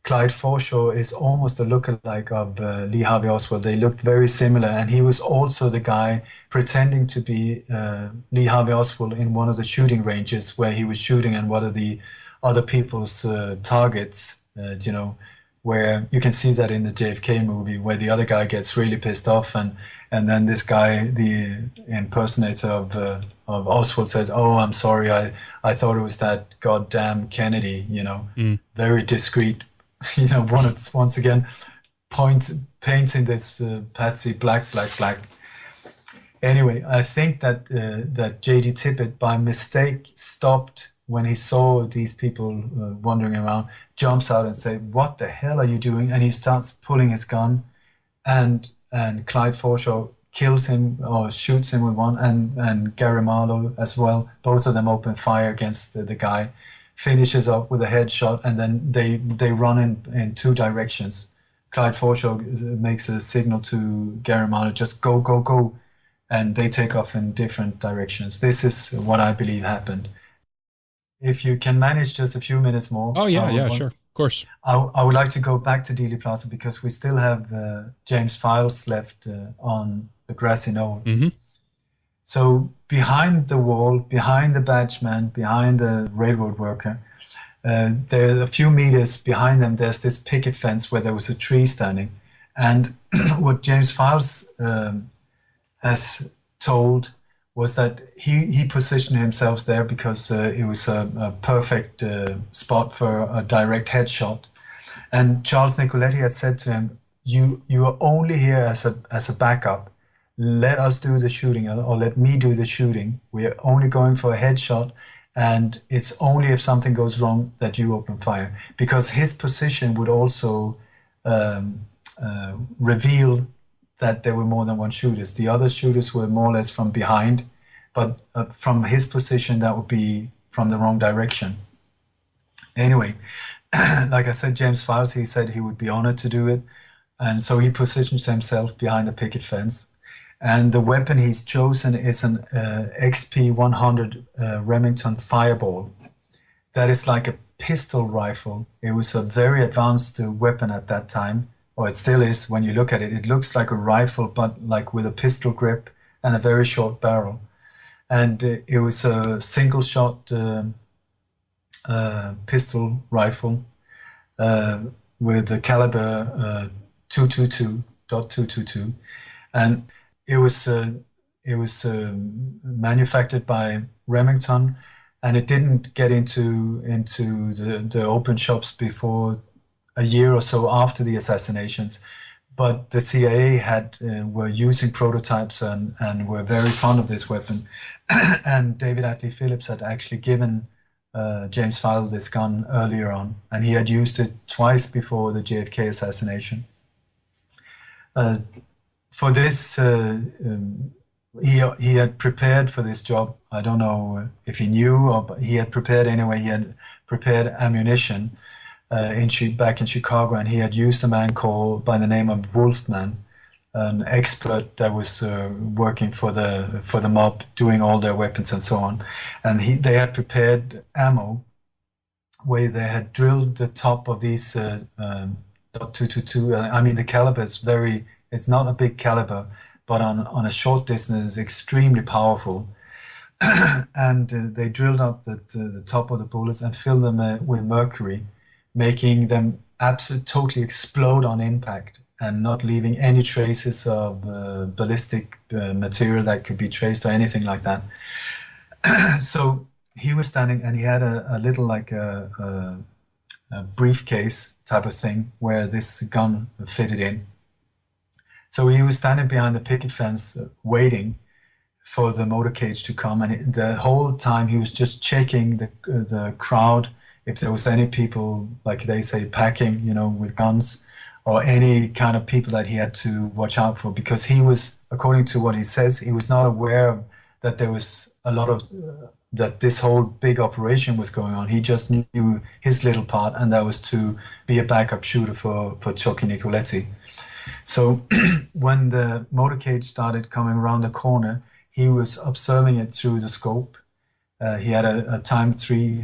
B: Clyde Forshaw is almost a lookalike of Lee Harvey Oswald. They looked very similar, and he was also the guy pretending to be Lee Harvey Oswald in one of the shooting ranges where he was shooting and one of the other people's targets, where you can see that in the JFK movie where the other guy gets really pissed off and then this guy, the impersonator of Oswald, says, "Oh, I'm sorry, I thought it was that goddamn Kennedy," very discreet. Once again, painting this Patsy black. Anyway, I think that J.D. Tippit, by mistake, stopped when he saw these people wandering around, jumps out and says, "What the hell are you doing?" And he starts pulling his gun, and Clyde Forshaw kills him or shoots him with one, and Gary Marlowe as well. Both of them open fire against the guy. Finishes up with a headshot, and then they run in two directions. Clyde Forshaw makes a signal to Gary Marlowe, just go, and they take off in different directions. This is what I believe happened. If you can manage just a few minutes more.
A: Oh, yeah, sure, of course.
B: I would like to go back to Dealey Plaza because we still have James Files left on the grassy knoll.
A: Mm-hmm.
B: So behind the wall, behind the badge man, behind the railroad worker, there are a few meters behind them, there's this picket fence where there was a tree standing. And what James Files has told was that he positioned himself there because it was a perfect spot for a direct headshot. And Charles Nicoletti had said to him, you are only here as a backup. Let us do the shooting, or let me do the shooting. We are only going for a headshot, and it's only if something goes wrong that you open fire. Because his position would also reveal that there were more than one shooters. The other shooters were more or less from behind, but from his position, that would be from the wrong direction. Anyway, like I said, James Files, he said he would be honored to do it. And so he positions himself behind the picket fence. And the weapon he's chosen is an XP-100 Remington Fireball. That is like a pistol rifle. It was a very advanced weapon at that time, or it still is when you look at it. It looks like a rifle, but like with a pistol grip, and a very short barrel. And it was a single-shot pistol rifle with the caliber 222.222, and it was manufactured by Remington, and it didn't get into the open shops before a year or so after the assassinations. But the CIA were using prototypes and were very fond of this weapon. And David Atlee Phillips had actually given James Fowle this gun earlier on, and he had used it twice before the JFK assassination. For this, he had prepared for this job. I don't know if he knew, but he had prepared anyway. He had prepared ammunition back in Chicago, and he had used a man called by the name of Wolfman, an expert that was working for the mob, doing all their weapons and so on. And they had prepared ammo where they had drilled the top of these .222. I mean, the caliber is it's not a big caliber, but on a short distance is extremely powerful. And they drilled up the top of the bullets and filled them with mercury, making them totally explode on impact and not leaving any traces of ballistic material that could be traced or anything like that. So he was standing, and he had a little like a briefcase type of thing where this gun fitted in. So he was standing behind the picket fence waiting for the motorcade to come, and the whole time he was just checking the crowd, if there was any people, like they say, packing, with guns, or any kind of people that he had to watch out for, because he was, according to what he says, he was not aware that there was a lot of, that this whole big operation was going on. He just knew his little part, and that was to be a backup shooter for Chucky Nicoletti. So when the motorcade started coming around the corner, he was observing it through the scope. He had a timed three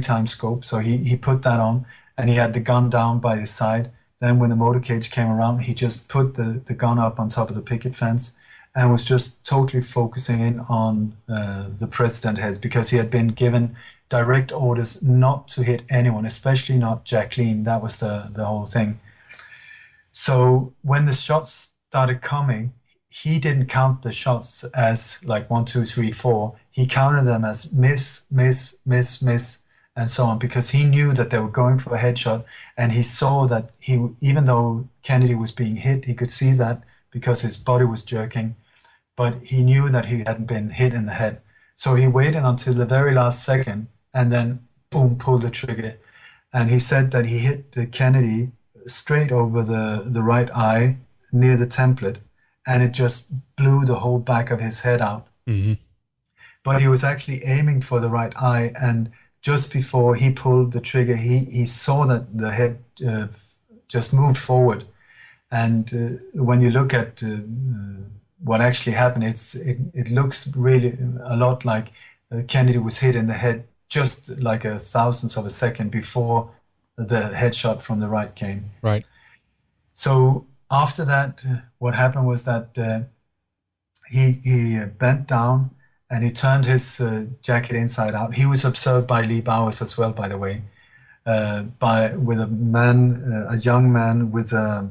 B: times scope, so he put that on, and he had the gun down by his side. Then when the motorcade came around, he just put the gun up on top of the picket fence and was just totally focusing in on the president heads, because he had been given direct orders not to hit anyone, especially not Jacqueline. That was the whole thing. So when the shots started coming, he didn't count the shots as like 1, 2, 3, 4. He counted them as miss, miss, miss, miss, and so on, because he knew that they were going for a headshot, and he saw that even though Kennedy was being hit, he could see that because his body was jerking, but he knew that he hadn't been hit in the head. So he waited until the very last second and then boom, pulled the trigger. And he said that he hit Kennedy straight over the right eye near the template, and it just blew the whole back of his head out. Mm-hmm. But he was actually aiming for the right eye, and just before he pulled the trigger, he saw that the head just moved forward. And when you look at what actually happened, it looks really a lot like Kennedy was hit in the head just like a thousandth of a second before the headshot from the right came.
A: Right.
B: So after that, what happened was that he bent down and he turned his jacket inside out. He was observed by Lee Bowers as well, by the way, with a young man with I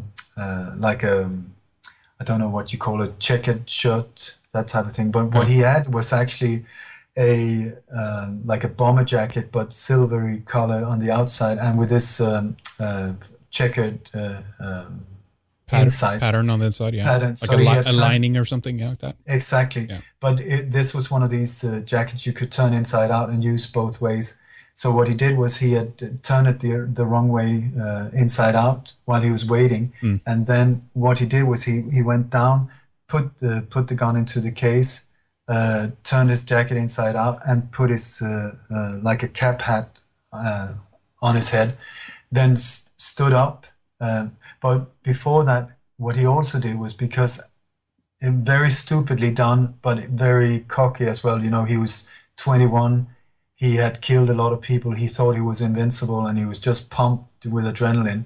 B: don't know what you call it, checkered shirt, that type of thing. But what he had was actually like a bomber jacket, but silvery color on the outside, and with this checkered
A: pattern on the inside, yeah,
B: pattern.
A: Like so a lining or something like that.
B: Exactly, yeah. But this was one of these jackets you could turn inside out and use both ways. So what he did was he had turned it the wrong way inside out while he was waiting, and then what he did was he went down, put the gun into the case, turned his jacket inside out, and put his like a cap hat on his head, then stood up. But before that, what he also did was, because very stupidly done, but very cocky as well. He was 21. He had killed a lot of people. He thought he was invincible, and he was just pumped with adrenaline.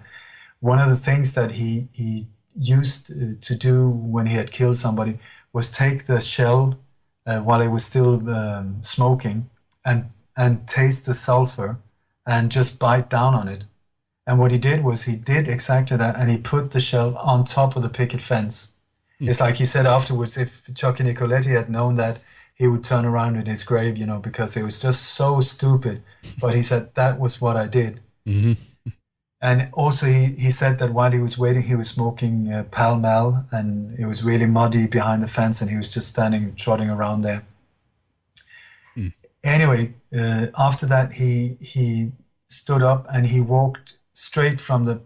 B: One of the things that he used to do when he had killed somebody was take the shell while it was still smoking and taste the sulfur and just bite down on it. And what he did was he did exactly that, and he put the shell on top of the picket fence. It's like he said afterwards, if Chucky Nicoletti had known that, he would turn around in his grave, you know, because it was just so stupid. But he said, that was what I did.
A: Mm-hmm.
B: And also he said that while he was waiting, he was smoking Pall Mall, and it was really muddy behind the fence, and he was just standing, trotting around there. Anyway, after that, he stood up and he walked straight from the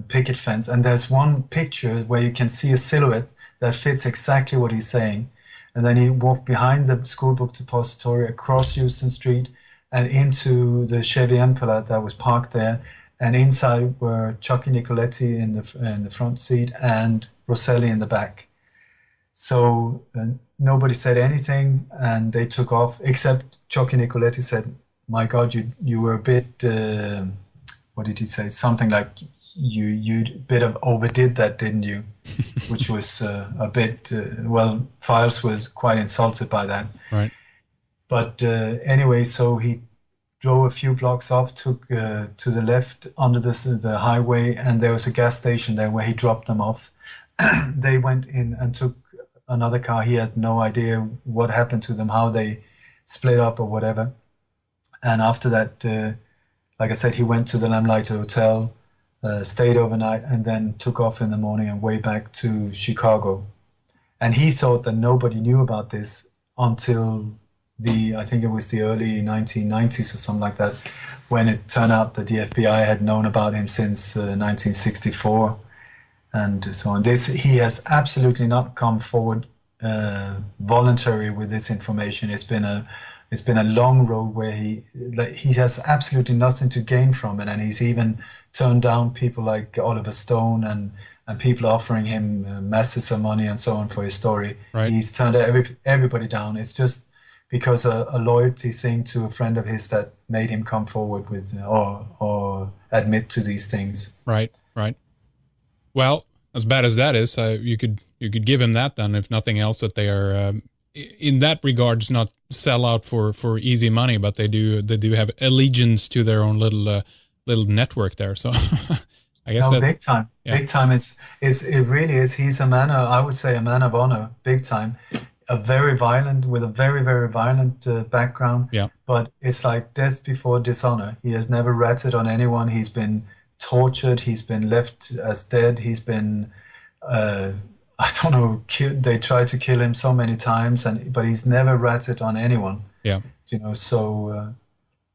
B: picket fence. And there's one picture where you can see a silhouette that fits exactly what he's saying. And then he walked behind the school book depository, across Houston Street, and into the Chevy Impala that was parked there. And inside were Chucky Nicoletti in the front seat and Rosselli in the back. So nobody said anything, and they took off, except Chucky Nicoletti said, "My God, you were a bit." What did he say? Something like, "You bit of overdid that, didn't you?" Which was a bit. Well, Files was quite insulted by that.
A: Right.
B: But anyway, so he drove a few blocks off, took to the left under the highway, and there was a gas station there where he dropped them off. They went in and took another car. He had no idea what happened to them, how they split up or whatever. And after that, like I said, he went to the Lamplighter Hotel, stayed overnight, and then took off in the morning and way back to Chicago. And he thought that nobody knew about this until I think it was the early 1990s or something like that, when it turned out that the FBI had known about him since 1964 and so on. He has absolutely not come forward voluntary with this information. It's been a long road where he has absolutely nothing to gain from it, and he's even turned down people like Oliver Stone and people offering him masses of money and so on for his story.
A: Right.
B: He's turned everybody down. It's just because a loyalty thing to a friend of his that made him come forward with or admit to these things.
A: Right. Well, as bad as that is, you could give him that then, if nothing else, that they are in that regards not sell out for easy money, but they do have allegiance to their own little network there. So I guess
B: big time. Yeah. Big time. It really is. He's a man. I would say a man of honor. Big time. With a very, very violent background.
A: Yeah.
B: But it's like death before dishonor. He has never ratted on anyone. He's been tortured. He's been left as dead. He's been, I don't know, they tried to kill him so many times, but he's never ratted on anyone.
A: Yeah.
B: You know, so,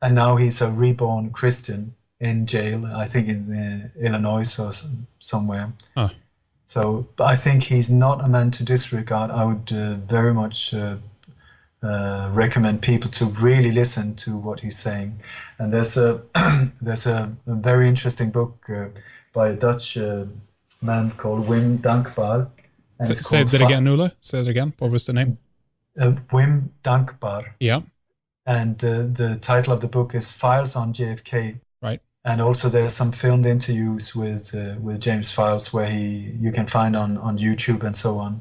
B: and now he's a reborn Christian in jail, I think in Illinois or somewhere.
A: Huh.
B: So I think he's not a man to disregard. I would very much recommend people to really listen to what he's saying. And there's a very interesting book by a Dutch man called Wim Dankbaar. And
A: say that again, Ole. Say it again. What was the name?
B: Wim Dankbaar.
A: Yeah.
B: And the title of the book is Files on JFK.
A: Right.
B: And also there's some filmed interviews with James Files where you can find on YouTube and so on.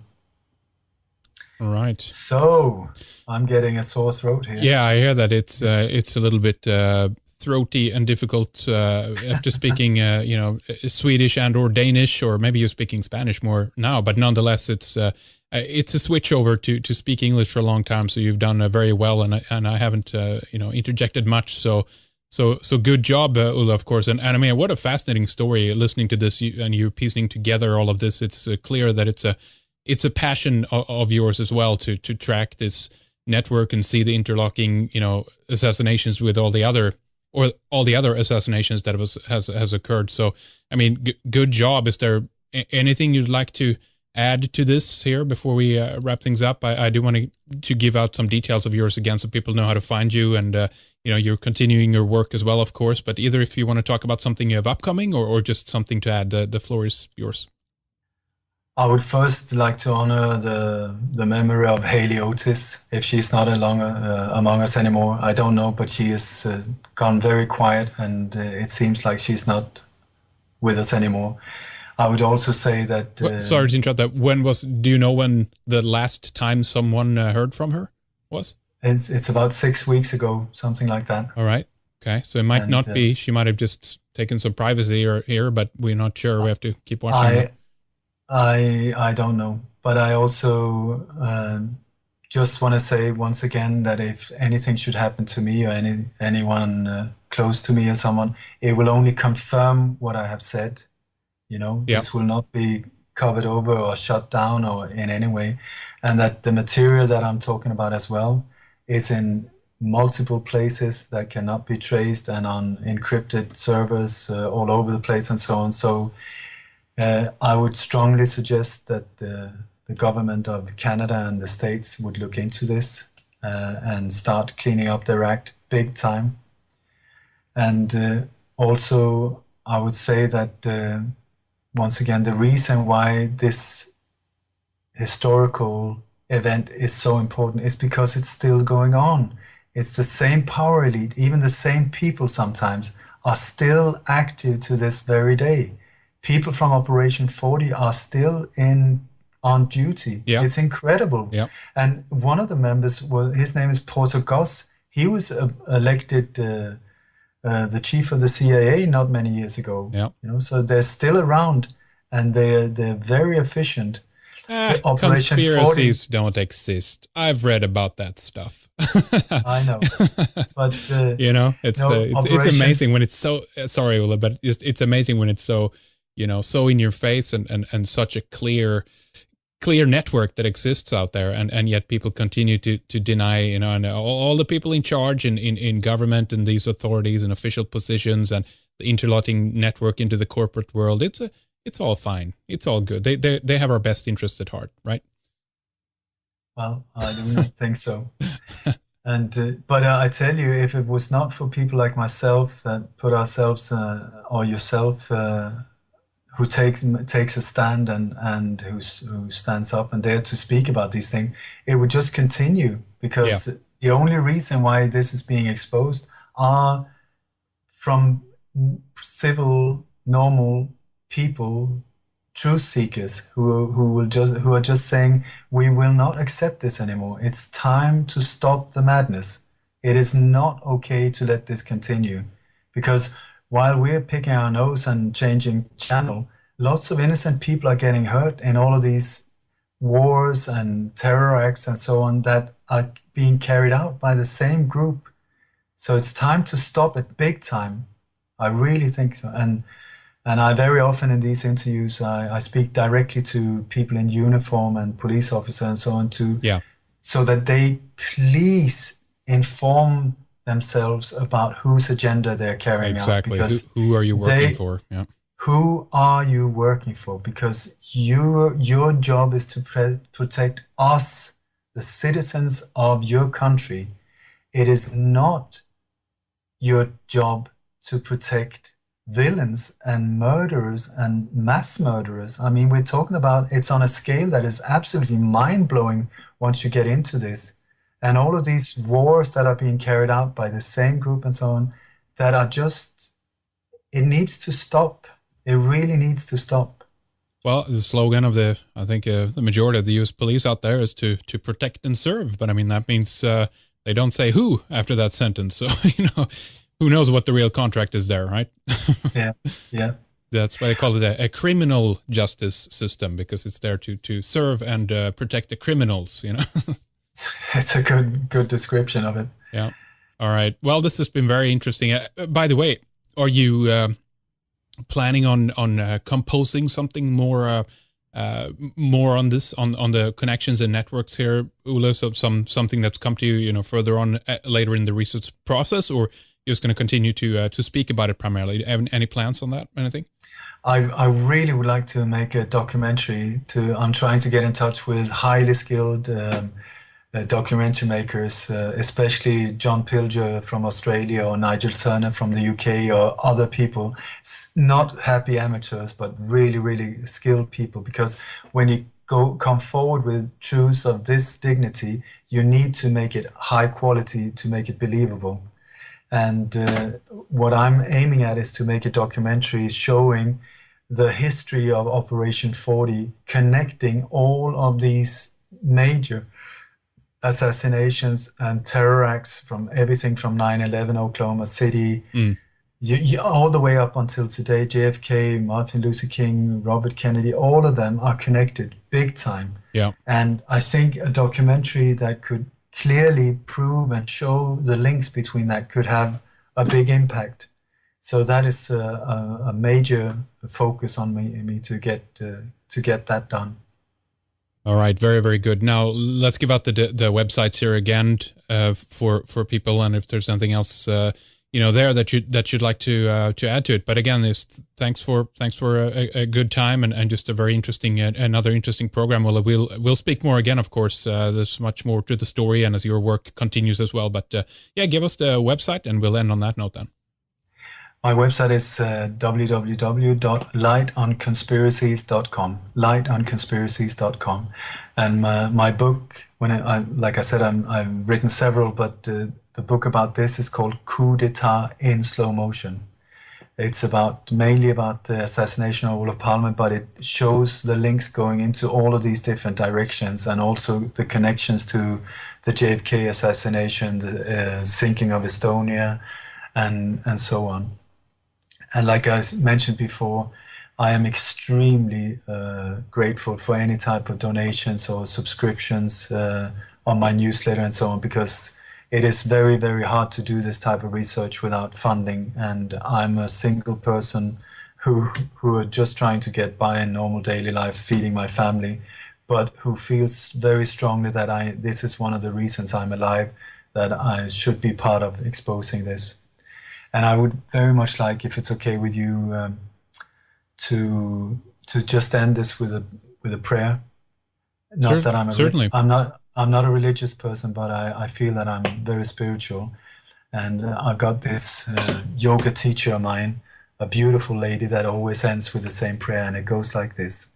A: All right.
B: So I'm getting a sore throat here.
A: Yeah, I hear that it's a little bit throaty and difficult after speaking Swedish and or Danish, or maybe you're speaking Spanish more now, but nonetheless it's a switch over to speak English for a long time. So you've done very well, and I haven't interjected much. So good job, Ole, of course. And I mean, what a fascinating story listening to this, and you piecing together all of this. It's clear that it's a passion of yours as well to track this network and see the interlocking, assassinations with all the other assassinations that has occurred. So, I mean, good job. Is there anything you'd like to add to this here before we wrap things up? I do want to give out some details of yours again so people know how to find you, and you're continuing your work as well, of course, but either if you want to talk about something you have upcoming or just something to add, the floor is yours.
B: I would first like to honor the memory of Haley Otis, if she's not among us anymore. I don't know, but she has gone very quiet, and it seems like she's not with us anymore. I would also say that...
A: sorry to interrupt that. Do you know when the last time someone heard from her was?
B: It's about 6 weeks ago, something like that.
A: All right. Okay. So it might not be, she might have just taken some privacy here, but we're not sure. We have to keep watching that.
B: I don't know. But I also just want to say once again that if anything should happen to me or anyone close to me or someone, it will only confirm what I have said. This will not be covered over or shut down or in any way. And that the material that I'm talking about as well is in multiple places that cannot be traced and on encrypted servers all over the place and so on. So I would strongly suggest that the government of Canada and the States would look into this and start cleaning up their act big time. And also, I would say that once again, the reason why this historical event is so important is because it's still going on. It's the same power elite, even the same people sometimes are still active to this very day. People from Operation 40 are still on duty.
A: Yeah.
B: It's incredible.
A: Yeah.
B: And one of the members, his name is Porter Goss. He was elected the chief of the CIA not many years ago.
A: Yeah.
B: So they're still around and they're very efficient.
A: Conspiracies don't exist. I've read about that stuff.
B: I know, but
A: it's amazing when it's so. Sorry, Ole, but it's amazing when it's so, so in your face and such a clear network that exists out there, and yet people continue to deny, and all the people in charge in government and these authorities and official positions and the interlocking network into the corporate world. It's all fine. It's all good. They have our best interest at heart, right?
B: Well, I do not think so. And but I tell you, if it was not for people like myself that put ourselves or yourself who takes a stand and who stands up and dare to speak about these things, it would just continue because the only reason why this is being exposed are from civil, normal people, truth seekers who are just saying, we will not accept this anymore. It's time to stop the madness. It is not okay to let this continue, because while we're picking our nose and changing channel, lots of innocent people are getting hurt in all of these wars and terror acts and so on that are being carried out by the same group. So it's time to stop it big time. I really think so. And I very often in these interviews, I speak directly to people in uniform and police officers and so on so that they please inform themselves about whose agenda they're carrying out. Because
A: who are you working for? Yeah.
B: Who are you working for? Because your job is to protect us, the citizens of your country. It is not your job to protect villains and murderers and mass murderers. I mean, we're talking about, it's on a scale that is absolutely mind-blowing once you get into this. And all of these wars that are being carried out by the same group and so on, that are just, it needs to stop. It really needs to stop.
A: Well, the slogan of the majority of the US police out there is to protect and serve. But I mean, that means they don't say who after that sentence. So, who knows what the real contract is there, right?
B: Yeah.
A: That's why they call it a criminal justice system, because it's there to serve and protect the criminals,
B: It's a good description of it.
A: Yeah. All right. Well, this has been very interesting. By the way, are you planning on composing something more on this, on the connections and networks here, Ole? So something that's come to you, further on later in the research process, or you're just going to continue to speak about it primarily? Any plans on that? Anything?
B: I really would like to make a documentary. I'm trying to get in touch with highly skilled documentary makers, especially John Pilger from Australia or Nigel Turner from the UK or other people, not happy amateurs, but really, really skilled people. Because when you come forward with truths of this dignity, you need to make it high quality to make it believable. And what I'm aiming at is to make a documentary showing the history of Operation 40, connecting all of these major assassinations and terror acts, from everything from 9/11, Oklahoma City, all the way up until today, JFK, Martin Luther King, Robert Kennedy, all of them are connected big time.
A: Yeah.
B: And I think a documentary that could clearly prove and show the links between that could have a big impact. So that is a major focus on me to get that done.
A: All right, very, very good. Now let's give out the websites here again for people, and if there's anything else there that you'd like to add to it. But again, thanks for a good time and just a very interesting another interesting program. Well, we'll speak more again, of course. There's much more to the story, and as your work continues as well. But give us the website, and we'll end on that note then.
B: My website is www.lightonconspiracies.com, lightonconspiracies.com. And my book, like I said, I've written several, but the book about this is called Coup, detat in slow motion. It's mainly about the assassination of Olof Palme, but it shows the links going into all of these different directions, and also the connections to the JFK assassination, the sinking of Estonia, and so on. And like I mentioned before, I am extremely grateful for any type of donations or subscriptions on my newsletter and so on, because it is very, very hard to do this type of research without funding. And I'm a single person who are just trying to get by in normal daily life, feeding my family, but who feels very strongly that this is one of the reasons I'm alive, that I should be part of exposing this. And I would very much like, if it's okay with you, to just end this with a prayer. Not that
A: certainly.
B: I'm not a religious person, but I feel that I'm very spiritual. And I've got this yoga teacher of mine, a beautiful lady, that always ends with the same prayer, and it goes like this: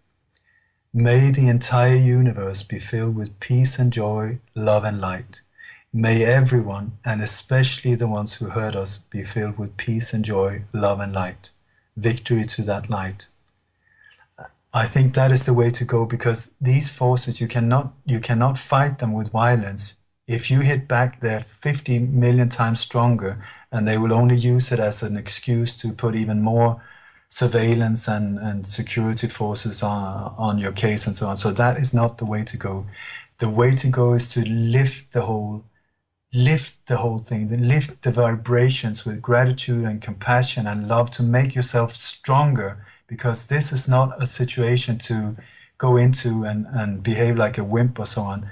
B: May the entire universe be filled with peace and joy, love and light. May everyone, and especially the ones who hurt us, be filled with peace and joy, love and light. Victory to that light. I think that is the way to go, because these forces, you cannot fight them with violence. If you hit back, they're 50 million times stronger, and they will only use it as an excuse to put even more surveillance and security forces on your case and so on. So that is not the way to go. The way to go is to lift the whole thing, lift the vibrations with gratitude and compassion and love, to make yourself stronger, because this is not a situation to go into and behave like a wimp or so on.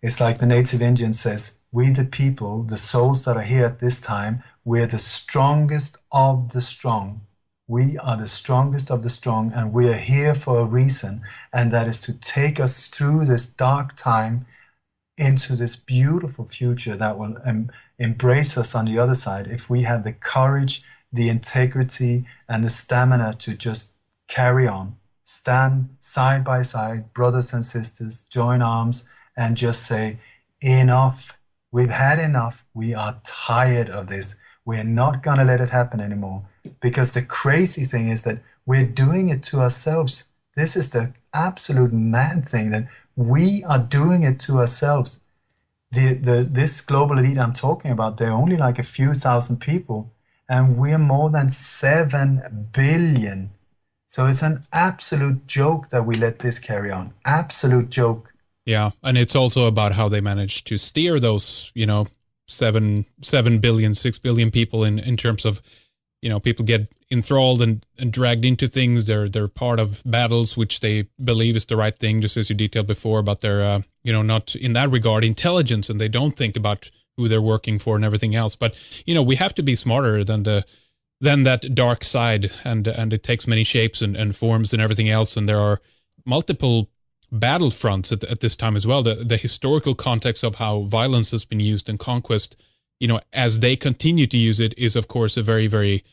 B: It's like the native Indian says, we the people, the souls that are here at this time, we're the strongest of the strong. We are the strongest of the strong, and we are here for a reason, and that is to take us through this dark time into this beautiful future that will embrace us on the other side, if we have the courage, the integrity, and the stamina to just carry on. Stand side by side, brothers and sisters, join arms, and just say, enough. We've had enough. We are tired of this. We're not going to let it happen anymore. Because the crazy thing is that we're doing it to ourselves. This is the absolute mad thing, that we are doing it to ourselves. This global elite I'm talking about, they're only like a few thousand people, and we're more than 7 billion. So it's an absolute joke that we let this carry on. Absolute joke.
A: Yeah, and it's also about how they managed to steer those, 7 billion, 6 billion people in terms of, people get enthralled and dragged into things. They're part of battles which they believe is the right thing, just as you detailed before, but they're not in that regard intelligence, and they don't think about who they're working for and everything else. But we have to be smarter than that dark side, and it takes many shapes and forms and everything else. And there are multiple battlefronts at this time as well. The historical context of how violence has been used in conquest, as they continue to use it, is of course a very, very,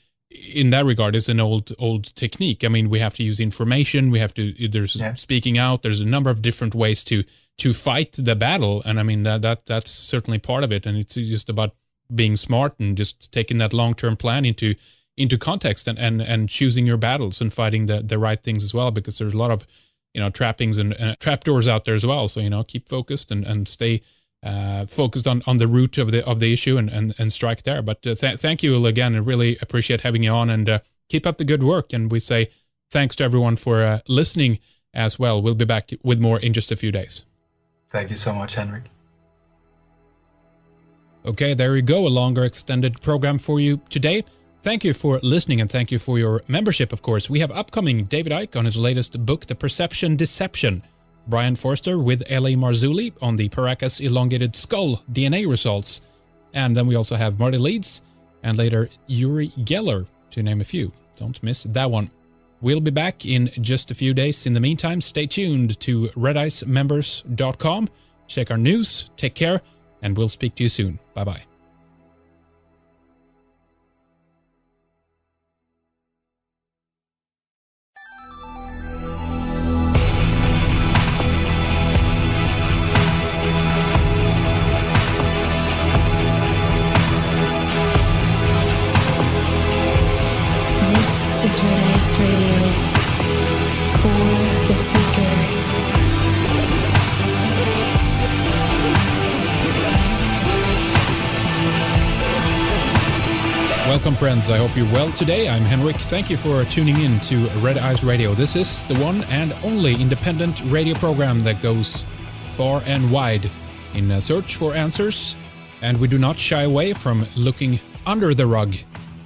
A: in that regard, is an old technique. I mean, we have to use information. There's speaking out. There's a number of different ways to fight the battle, and I mean that's certainly part of it. And it's just about being smart and just taking that long-term plan into into context and choosing your battles and fighting the right things as well, because there's a lot of trappings and trapdoors out there as well. So keep focused and stay focused on the root of the issue and strike there. But thank you again. I really appreciate having you on, and keep up the good work. And we say thanks to everyone for listening as well. We'll be back with more in just a few days.
B: Thank you so much, Henrik.
A: Okay, there you go. A longer extended program for you today. Thank you for listening, and thank you for your membership, of course. We have upcoming David Icke on his latest book, The Perception Deception. Brian Forster with L.A. Marzulli on the Paracas elongated skull DNA results. And then we also have Marty Leeds and later Uri Geller, to name a few. Don't miss that one. We'll be back in just a few days. In the meantime, stay tuned to redicemembers.com. Check our news, take care, and we'll speak to you soon. Bye-bye.
C: This is Red Ice Radio for the Seeker.
A: Welcome, friends. I hope you're well today. I'm Henrik. Thank you for tuning in to Red Ice Radio. This is the one and only independent radio program that goes far and wide in search for answers, and we do not shy away from looking under the rug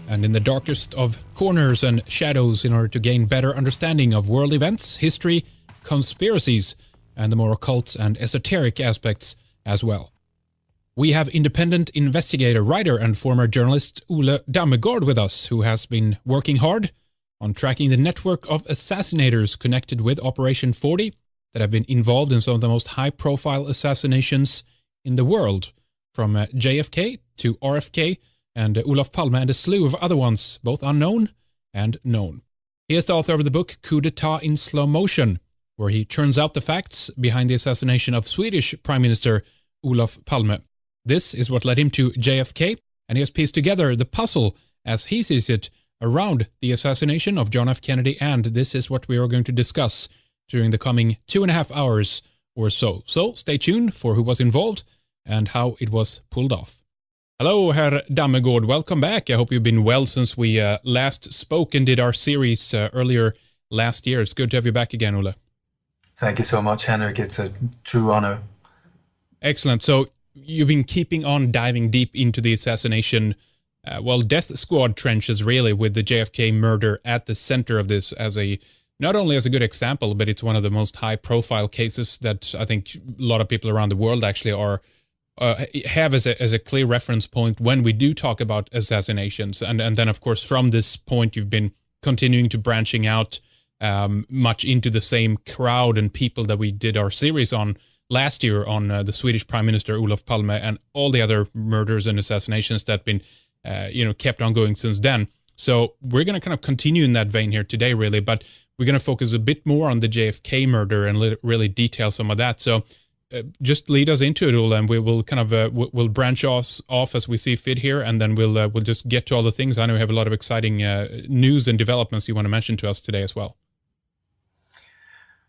A: and in the darkest of corners and shadows in order to gain better understanding of world events, history, conspiracies, and the more occult and esoteric aspects as well. We have independent investigator, writer, and former journalist Ole Dammegård with us, who has been working hard on tracking the network of assassinators connected with Operation 40 that have been involved in some of the most high-profile assassinations in the world, from JFK to RFK and Olof Palme and a slew of other ones, both unknown and known. He is the author of the book Coup detat in slow motion, where he churns out the facts behind the assassination of Swedish Prime Minister Olof Palme. This is what led him to JFK, and he has pieced together the puzzle, as he sees it, around the assassination of John F. Kennedy, and this is what we are going to discuss during the coming 2.5 hours or so. So stay tuned for who was involved and how it was pulled off. Hello, Herr Dammegård. Welcome back. I hope you've been well since we last spoke and did our series earlier last year. It's good to have you back again, Ole.
B: Thank you so much, Henrik. It's a true honor.
A: Excellent. So you've been keeping on diving deep into the assassination, death squad trenches, really, with the JFK murder at the center of this as not only as a good example, but it's one of the most high-profile cases that I think a lot of people around the world actually have as a clear reference point when we do talk about assassinations. And then, of course, from this point, you've been continuing to branching out much into the same crowd and people that we did our series on last year on the Swedish Prime Minister Olof Palme and all the other murders and assassinations that have been kept on going since then. So we're going to kind of continue in that vein here today, really, but we're going to focus a bit more on the JFK murder and really detail some of that. So just lead us into it all, and we will kind of we'll branch off as we see fit here, and then we'll just get to all the things. I know we have a lot of exciting news and developments you want to mention to us today as well.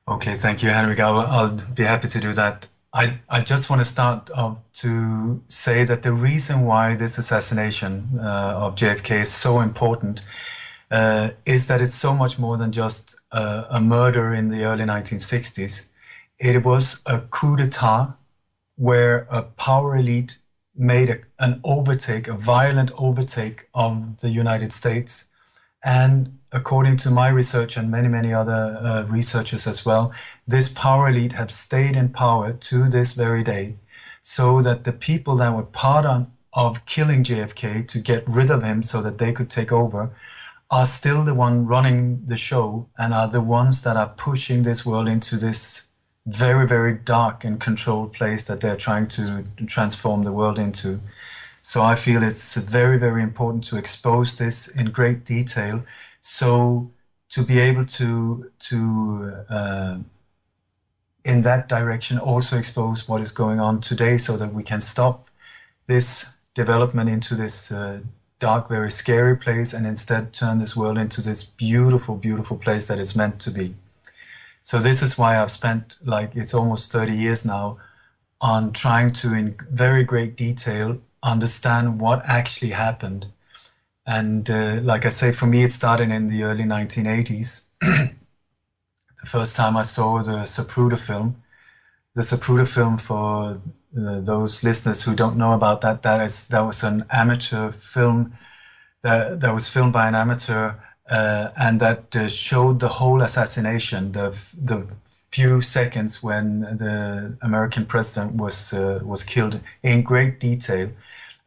B: Okay, thank you, Henrik. I'll be happy to do that. I just want to start to say that the reason why this assassination of JFK is so important is that it's so much more than just a murder in the early 1960s. It was a coup d'etat where a power elite made a violent overtake of the United States. And according to my research and many other researchers as well, this power elite have stayed in power to this very day, so that the people that were part of killing JFK to get rid of him so that they could take over are still the one running the show and are the ones that are pushing this world into this very dark and controlled place that they're trying to transform the world into. So I feel it's very important to expose this in great detail, so to be able to in that direction also expose what is going on today, so that we can stop this development into this dark, very scary place and instead turn this world into this beautiful, beautiful place that it's meant to be. So this is why I've spent, like, it's almost 30 years now on trying to, in very great detail, understand what actually happened. And like I say, for me, it started in the early 1980s. The first time I saw the Zapruder film. The Zapruder film, for those listeners who don't know about that, that was an amateur film that was filmed by an amateur, and that showed the whole assassination, the few seconds when the American president was killed in great detail.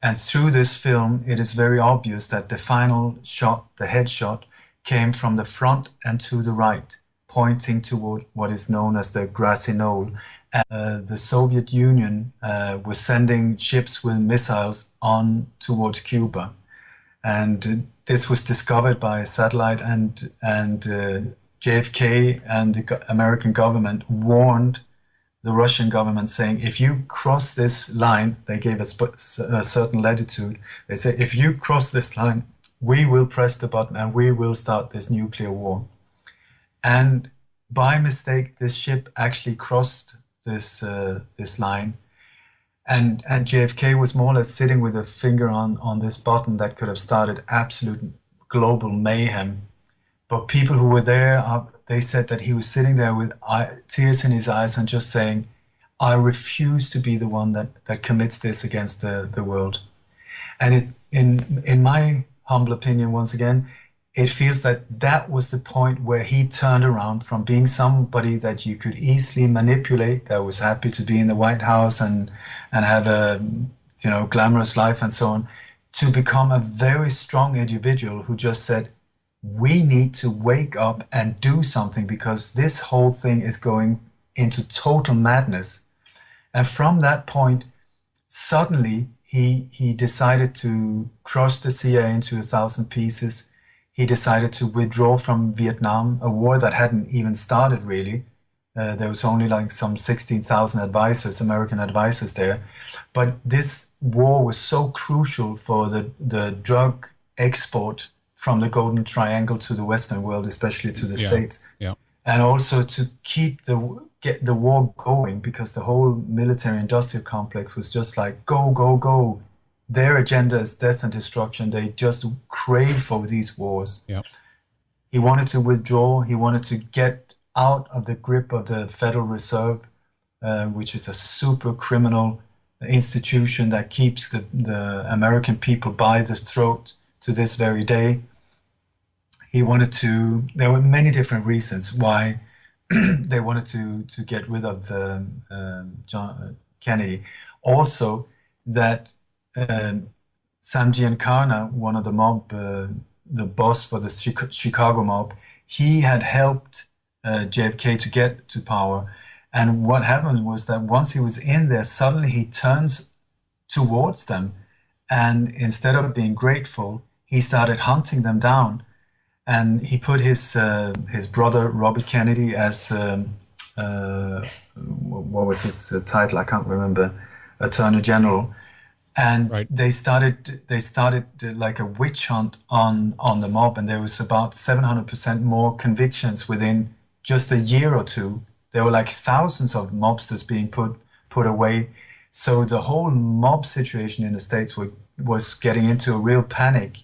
B: And through this film, it is very obvious that the final shot, the headshot, came from the front and to the right, pointing toward what is known as the grassy knoll. The Soviet Union was sending ships with missiles on towards Cuba. And this was discovered by a satellite, and JFK and the American government warned the Russian government, saying, if you cross this line, they gave us a certain latitude. They said, if you cross this line, we will press the button and we will start this nuclear war. And by mistake, this ship actually crossed this line. And JFK was more or less sitting with a finger on this button that could have started absolute global mayhem. But people who were there, they said that he was sitting there with tears in his eyes and just saying, I refuse to be the one that commits this against the world. And in my humble opinion, once again, it feels that was the point where he turned around from being somebody that you could easily manipulate, that was happy to be in the White House and have a glamorous life and so on, to become a very strong individual who just said, we need to wake up and do something because this whole thing is going into total madness. And from that point, suddenly he decided to crush the CIA into 1,000 pieces. He decided to withdraw from Vietnam, a war that hadn't even started really. There was only like some 16,000 advisors, American advisors there. But this war was so crucial for the drug export from the Golden Triangle to the Western world, especially to the States. Yeah. And also to get the war going, because the whole military-industrial complex was just like, go, go, go. Their agenda is death and destruction. They just crave for these wars. Yeah. He wanted to withdraw. He wanted to get out of the grip of the Federal Reserve, which is a super criminal institution that keeps the American people by the throat to this very day. He wanted to, there were many different reasons why they wanted to get rid of John Kennedy. Also, that Sam Giancana, one of the mob, the boss for the Chicago mob, he had helped JFK to get to power. And what happened was that once he was in there, suddenly he turns towards them. And instead of being grateful, he started hunting them down. And he put his brother, Robert Kennedy, as, what was his title? I can't remember, Attorney General. And they started like a witch hunt on the mob, and there was about 700% more convictions within just a year or two. There were like thousands of mobsters being put away. So the whole mob situation in the States was getting into a real panic.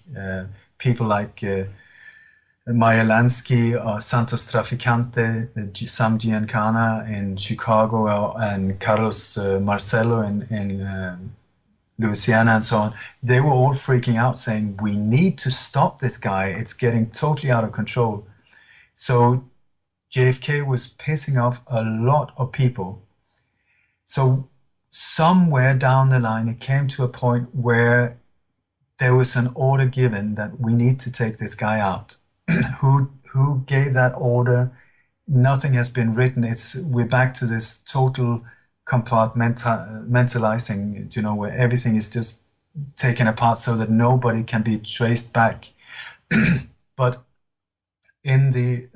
B: People like Meyer Lansky, Santos Traficante, Sam Giancana in Chicago, and Carlos Marcello in Louisiana and so on, they were all freaking out saying, we need to stop this guy. It's getting totally out of control. So JFK was pissing off a lot of people. So somewhere down the line, it came to a point where there was an order given that we need to take this guy out. Who gave that order? Nothing has been written. We're back to this total compartmentalizing, where everything is just taken apart so that nobody can be traced back. But in the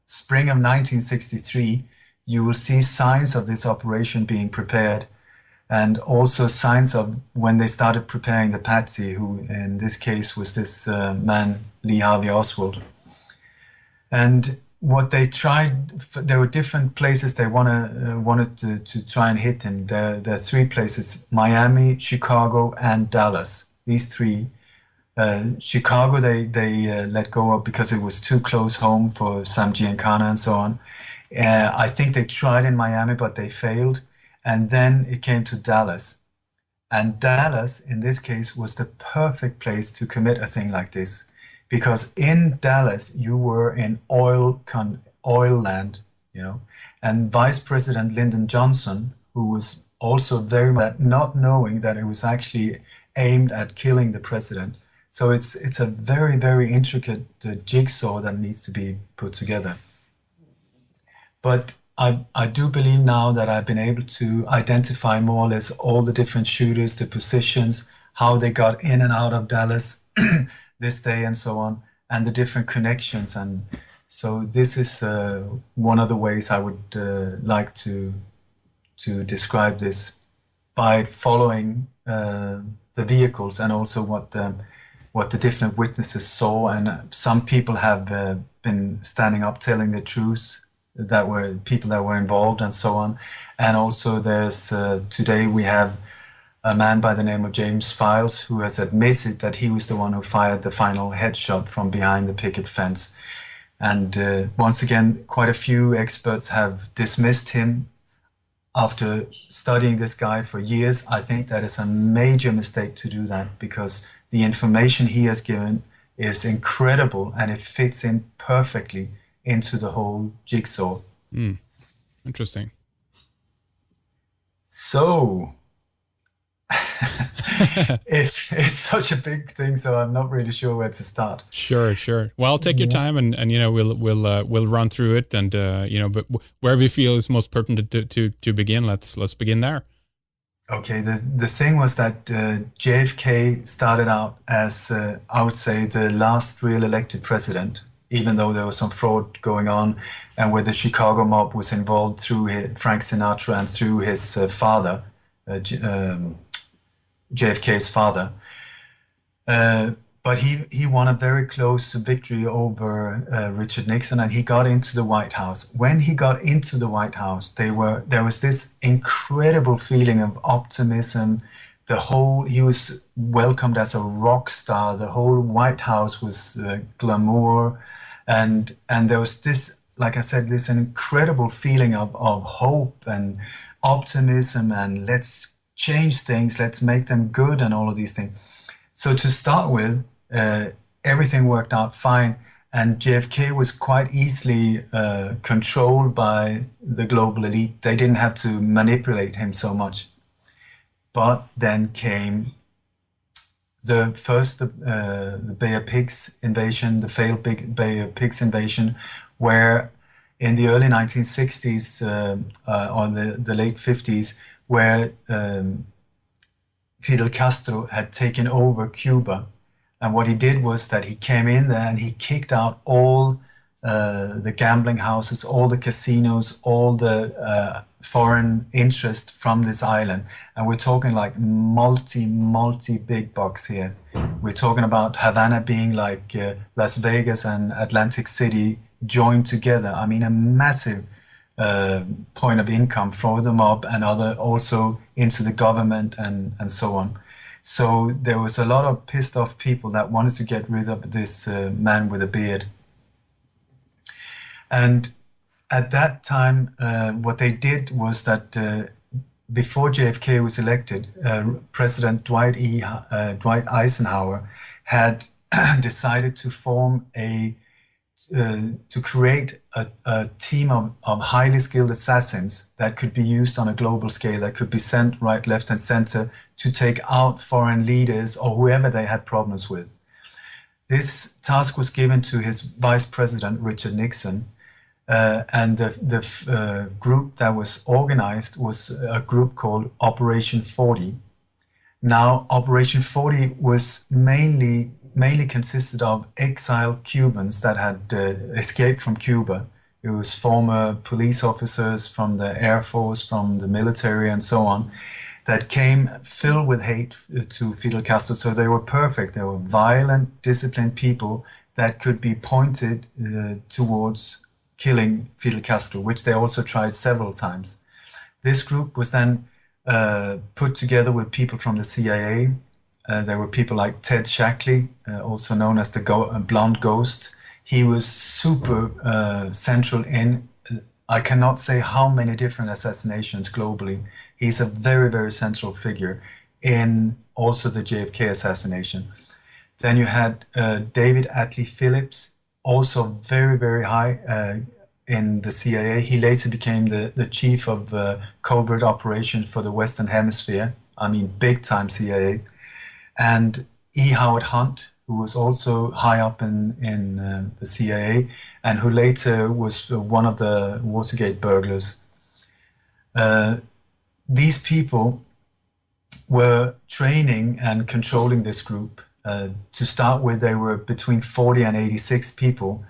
B: spring of 1963, you will see signs of this operation being prepared. and also signs of when they started preparing the patsy, who in this case was this man, Lee Harvey Oswald. And what they tried, there were different places they wanted to try and hit him. There are three places: Miami, Chicago, and Dallas. These three. Chicago, they let go of because it was too close home for Sam Giancana and so on. I think they tried in Miami, but they failed. And then it came to Dallas. And Dallas, in this case, was the perfect place to commit a thing like this. Because in Dallas, you were in oil land, you know. And Vice President Lyndon Johnson, who was also very much not knowing that it was actually aimed at killing the president. So it's a very, very intricate jigsaw that needs to be put together. But I do believe now that I've been able to identify more or less all the different shooters, the positions, how they got in and out of Dallas this day and so on, and the different connections. And so this is one of the ways I would like to describe this, by following the vehicles and also what the different witnesses saw. And some people have been standing up telling the truth, that were people that were involved and so on. And also there's today we have a man by the name of James Files, who has admitted that he was the one who fired the final headshot from behind the picket fence. And once again, quite a few experts have dismissed him after studying this guy for years. I think that is a major mistake to do that, because the information he has given is incredible and it fits in perfectly into the whole jigsaw.
A: Interesting.
B: So it's such a big thing, so I'm not really sure where to start.
A: Sure. Well, take your time, and you know, we'll run through it, and you know, but wherever you feel is most pertinent to begin, let's begin there.
B: Okay, the thing was that JFK started out as I would say the last real elected president, even though there was some fraud going on, and where the Chicago mob was involved through Frank Sinatra and through his father, JFK's father. But he won a very close victory over Richard Nixon, and he got into the White House. When he got into the White House, there was this incredible feeling of optimism. He was welcomed as a rock star. The whole White House was glamour. And there was this, like I said, this incredible feeling of hope and optimism, and let's change things, let's make them good, and all of these things. So to start with, everything worked out fine, and JFK was quite easily controlled by the global elite. They didn't have to manipulate him so much. But then came the Bay of Pigs invasion, the failed Bay of Pigs invasion, where in the early 1960s or the late 50s, where Fidel Castro had taken over Cuba. And what he did was that he came in there and he kicked out all the gambling houses, all the casinos, all the foreign interest from this island. And we're talking like multi big bucks here. We're talking about Havana being like Las Vegas and Atlantic City joined together. I mean, a massive point of income for the mob and also into the government and so on. So there was a lot of pissed off people that wanted to get rid of this man with a beard. And at that time, what they did was that before JFK was elected, President Dwight Eisenhower had decided to form to create a team of highly skilled assassins that could be used on a global scale, that could be sent right, left, and center to take out foreign leaders or whoever they had problems with. This task was given to his vice president, Richard Nixon, and the group that was organized was a group called Operation 40. Now, Operation 40 was mainly consisted of exiled Cubans that had escaped from Cuba. It was former police officers from the Air Force, from the military, and so on, that came filled with hate to Fidel Castro. So they were perfect. They were violent, disciplined people that could be pointed towards killing Fidel Castro, which they also tried several times. This group was then put together with people from the CIA. There were people like Ted Shackley, also known as the Blonde Ghost. He was super central in, I cannot say how many different assassinations globally. He's a very, very central figure in also the JFK assassination. Then you had David Atlee Phillips, also very, very high in the CIA. He later became the chief of covert operation for the Western Hemisphere. I mean, big time CIA. And E. Howard Hunt, who was also high up in the CIA, and who later was one of the Watergate burglars. These people were training and controlling this group. To start with, they were between 40 and 86 people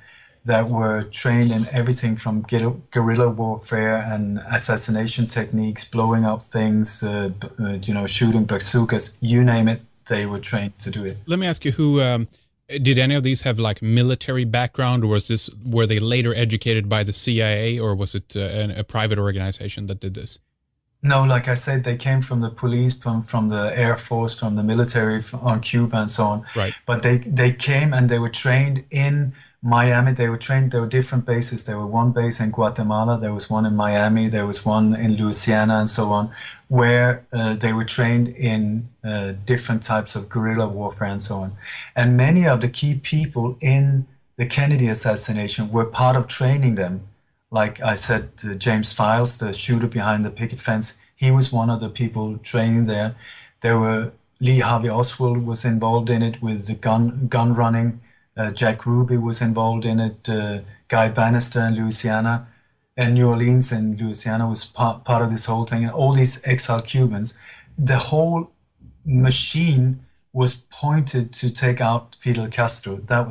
B: that were trained in everything from guerrilla warfare and assassination techniques, blowing up things, shooting bazookas, you name it, they were trained to do it.
A: Let me ask you, who did any of these have like military background, or were they later educated by the CIA, or was it a private organization that did this?
B: No, like I said, they came from the police, from the Air Force, from the military on Cuba and so on.
A: Right.
B: But they came and they were trained in Miami. There were different bases. There were one base in Guatemala, there was one in Miami, there was one in Louisiana and so on, where they were trained in different types of guerrilla warfare and so on. And many of the key people in the Kennedy assassination were part of training them. Like I said, James Files, the shooter behind the picket fence, he was one of the people training there. There were Lee Harvey Oswald was involved in it with the gun running. Jack Ruby was involved in it. Guy Bannister in Louisiana, and New Orleans and Louisiana was part of this whole thing. And all these exiled Cubans, the whole machine was pointed to take out Fidel Castro. That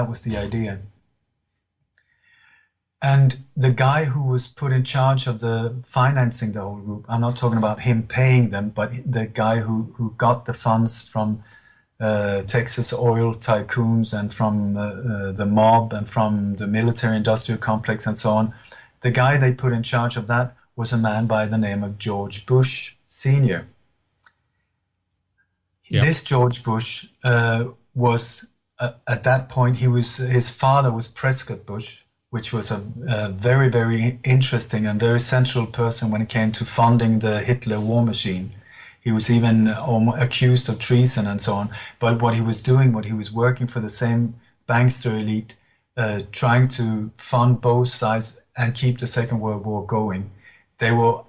B: was the idea. And the guy who was put in charge of the financing the whole group, I'm not talking about him paying them, but the guy who got the funds from Texas oil tycoons and from the mob and from the military industrial complex and so on. The guy they put in charge of that was a man by the name of George Bush Sr. Yep. This George Bush was, at that point, his father was Prescott Bush, which was a very, very interesting and very central person when it came to funding the Hitler war machine. He was even accused of treason and so on. But what he was working for the same bankster elite, trying to fund both sides and keep the Second World War going.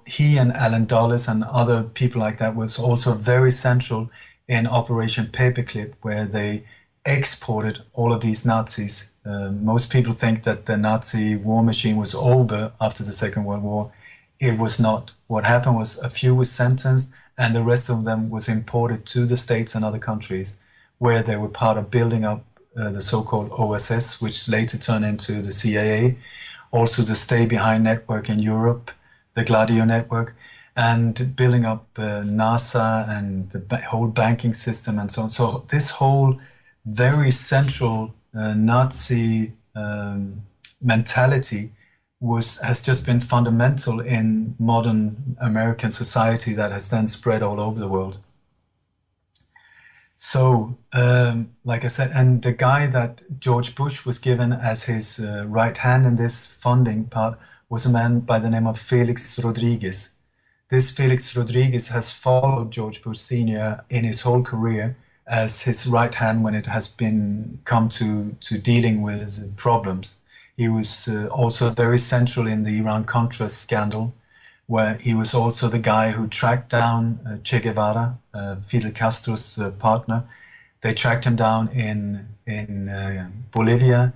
B: He and Alan Dulles and other people like that was also very central in Operation Paperclip, where they exported all of these Nazis. Most people think that the Nazi war machine was over after the Second World War. It was not. What happened was a few were sentenced and the rest of them was imported to the States and other countries, where they were part of building up the so-called OSS, which later turned into the CIA, also the Stay Behind network in Europe, the Gladio network, and building up NASA and the whole banking system and so on. So this whole very central Nazi mentality has just been fundamental in modern American society that has then spread all over the world. So, like I said, and the guy that George Bush was given as his right hand in this funding part was a man by the name of Felix Rodriguez. This Felix Rodriguez has followed George Bush Sr. in his whole career as his right hand when it has come to dealing with problems. He was also very central in the Iran-Contra scandal, where he was also the guy who tracked down Che Guevara, Fidel Castro's partner. They tracked him down in Bolivia.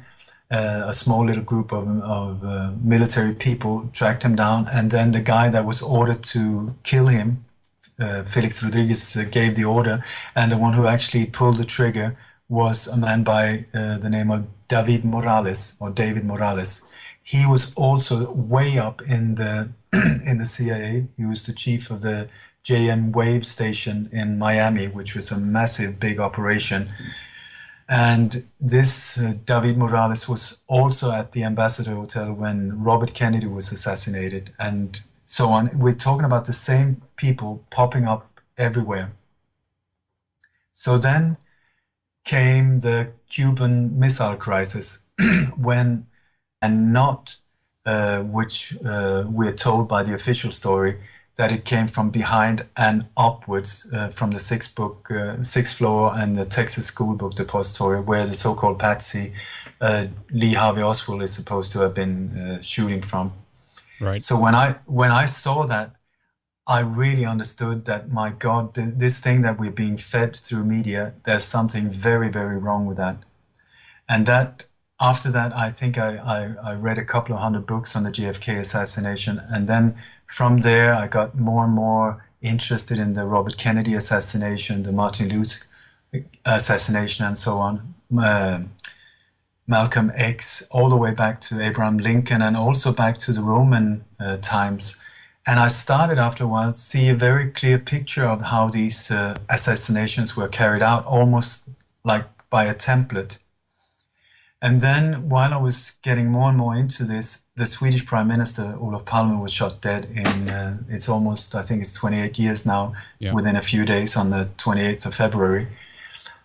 B: A small little group of military people tracked him down, and then the guy that was ordered to kill him, Felix Rodriguez, gave the order, and the one who actually pulled the trigger was a man by the name of David Morales. He was also way up in the in the CIA. He was the chief of the JM Wave station in Miami, which was a massive, big operation. And this David Morales was also at the Ambassador Hotel when Robert Kennedy was assassinated, and so on. We're talking about the same people popping up everywhere. So then came the Cuban Missile Crisis, when, and not which we're told by the official story, that it came from behind and upwards from the sixth floor and the Texas School Book Depository, where the so-called patsy Lee Harvey Oswald is supposed to have been shooting from.
A: Right.
B: So when I saw that, I really understood that, my God, this thing that we're being fed through media, there's something very, very wrong with that. And that after that, I think I read a couple of hundred books on the JFK assassination, and then from there, I got more and more interested in the Robert Kennedy assassination, the Martin Luther assassination, and so on, Malcolm X, all the way back to Abraham Lincoln, and also back to the Roman times. And I started after a while to see a very clear picture of how these assassinations were carried out, almost like by a template. And then while I was getting more and more into this, the Swedish Prime Minister, Olof Palme, was shot dead in, it's almost, I think it's 28 years now, within a few days, on the 28th of February.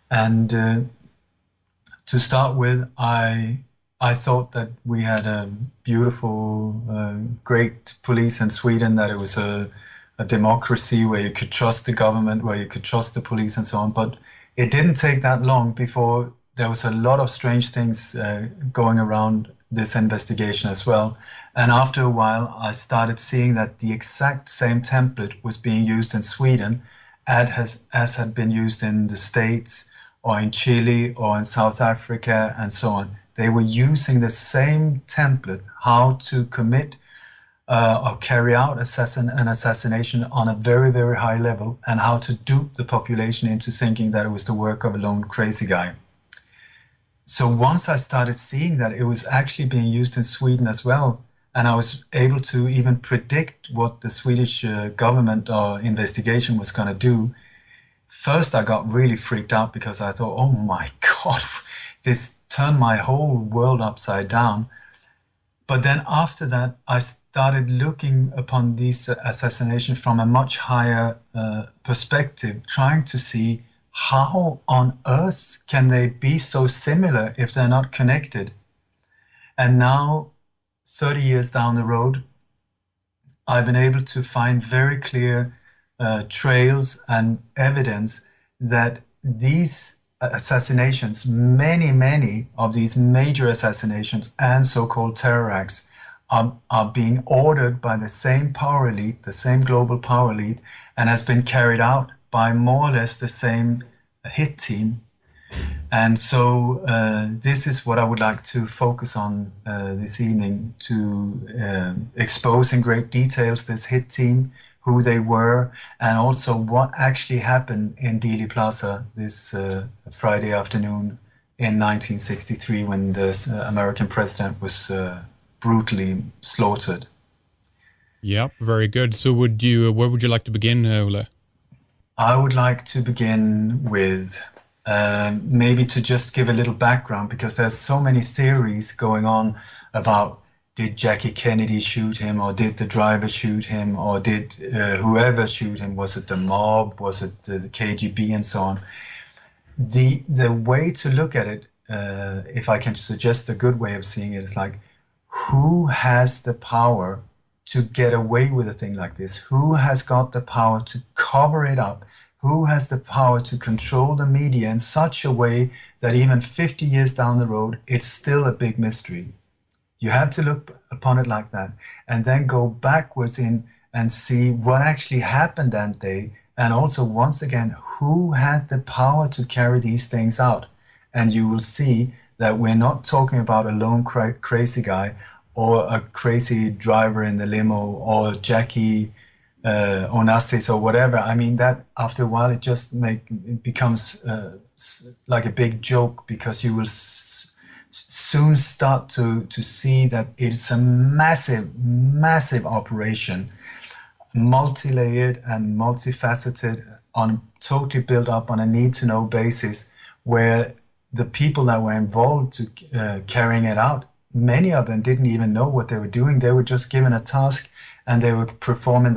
B: And to start with, I thought that we had a beautiful, great police in Sweden, that it was a democracy where you could trust the government, where you could trust the police and so on. But it didn't take that long before there was a lot of strange things going around this investigation as well. And after a while, I started seeing that the exact same template was being used in Sweden as had been used in the States or in Chile or in South Africa and so on. They were using the same template, how to commit or carry out an assassination on a very, very high level, and how to dupe the population into thinking that it was the work of a lone crazy guy. So once I started seeing that it was actually being used in Sweden as well, and I was able to even predict what the Swedish government or investigation was going to do, first I got really freaked out, because I thought, oh my God, this turned my whole world upside down. But then after that, I started looking upon these assassinations from a much higher perspective, trying to see how on earth can they be so similar if they're not connected? And now, 30 years down the road, I've been able to find very clear trails and evidence that these assassinations, many of these major assassinations and so-called terror acts, are being ordered by the same power elite, the same global power elite, and has been carried out by more or less the same hit team. And so this is what I would like to focus on this evening, to expose in great details this hit team, who they were, and also what actually happened in Dealey Plaza this Friday afternoon in 1963, when the American president was brutally slaughtered.
A: Yep, very good. So where would you like to begin, Ole?
B: I would like to begin with maybe to just give a little background, because there's so many theories going on about, did Jackie Kennedy shoot him, or did the driver shoot him, or did whoever shoot him? Was it the mob? Was it the KGB and so on? The way to look at it, if I can suggest a good way of seeing it, is like, who has the power to get away with a thing like this? Who has got the power to cover it up? Who has the power to control the media in such a way that even 50 years down the road, it's still a big mystery? You have to look upon it like that, and then go backwards in and see what actually happened that day, and also, once again, who had the power to carry these things out. And you will see that we're not talking about a lone crazy guy, or a crazy driver in the limo, or Jackie Onassis or whatever. I mean, that after a while it becomes like a big joke, because you will soon start to see that it's a massive operation. multi-layered and multifaceted, totally built up on a need-to-know basis, where the people that were involved to carrying it out, many of them didn't even know what they were doing. They were just given a task and they were performing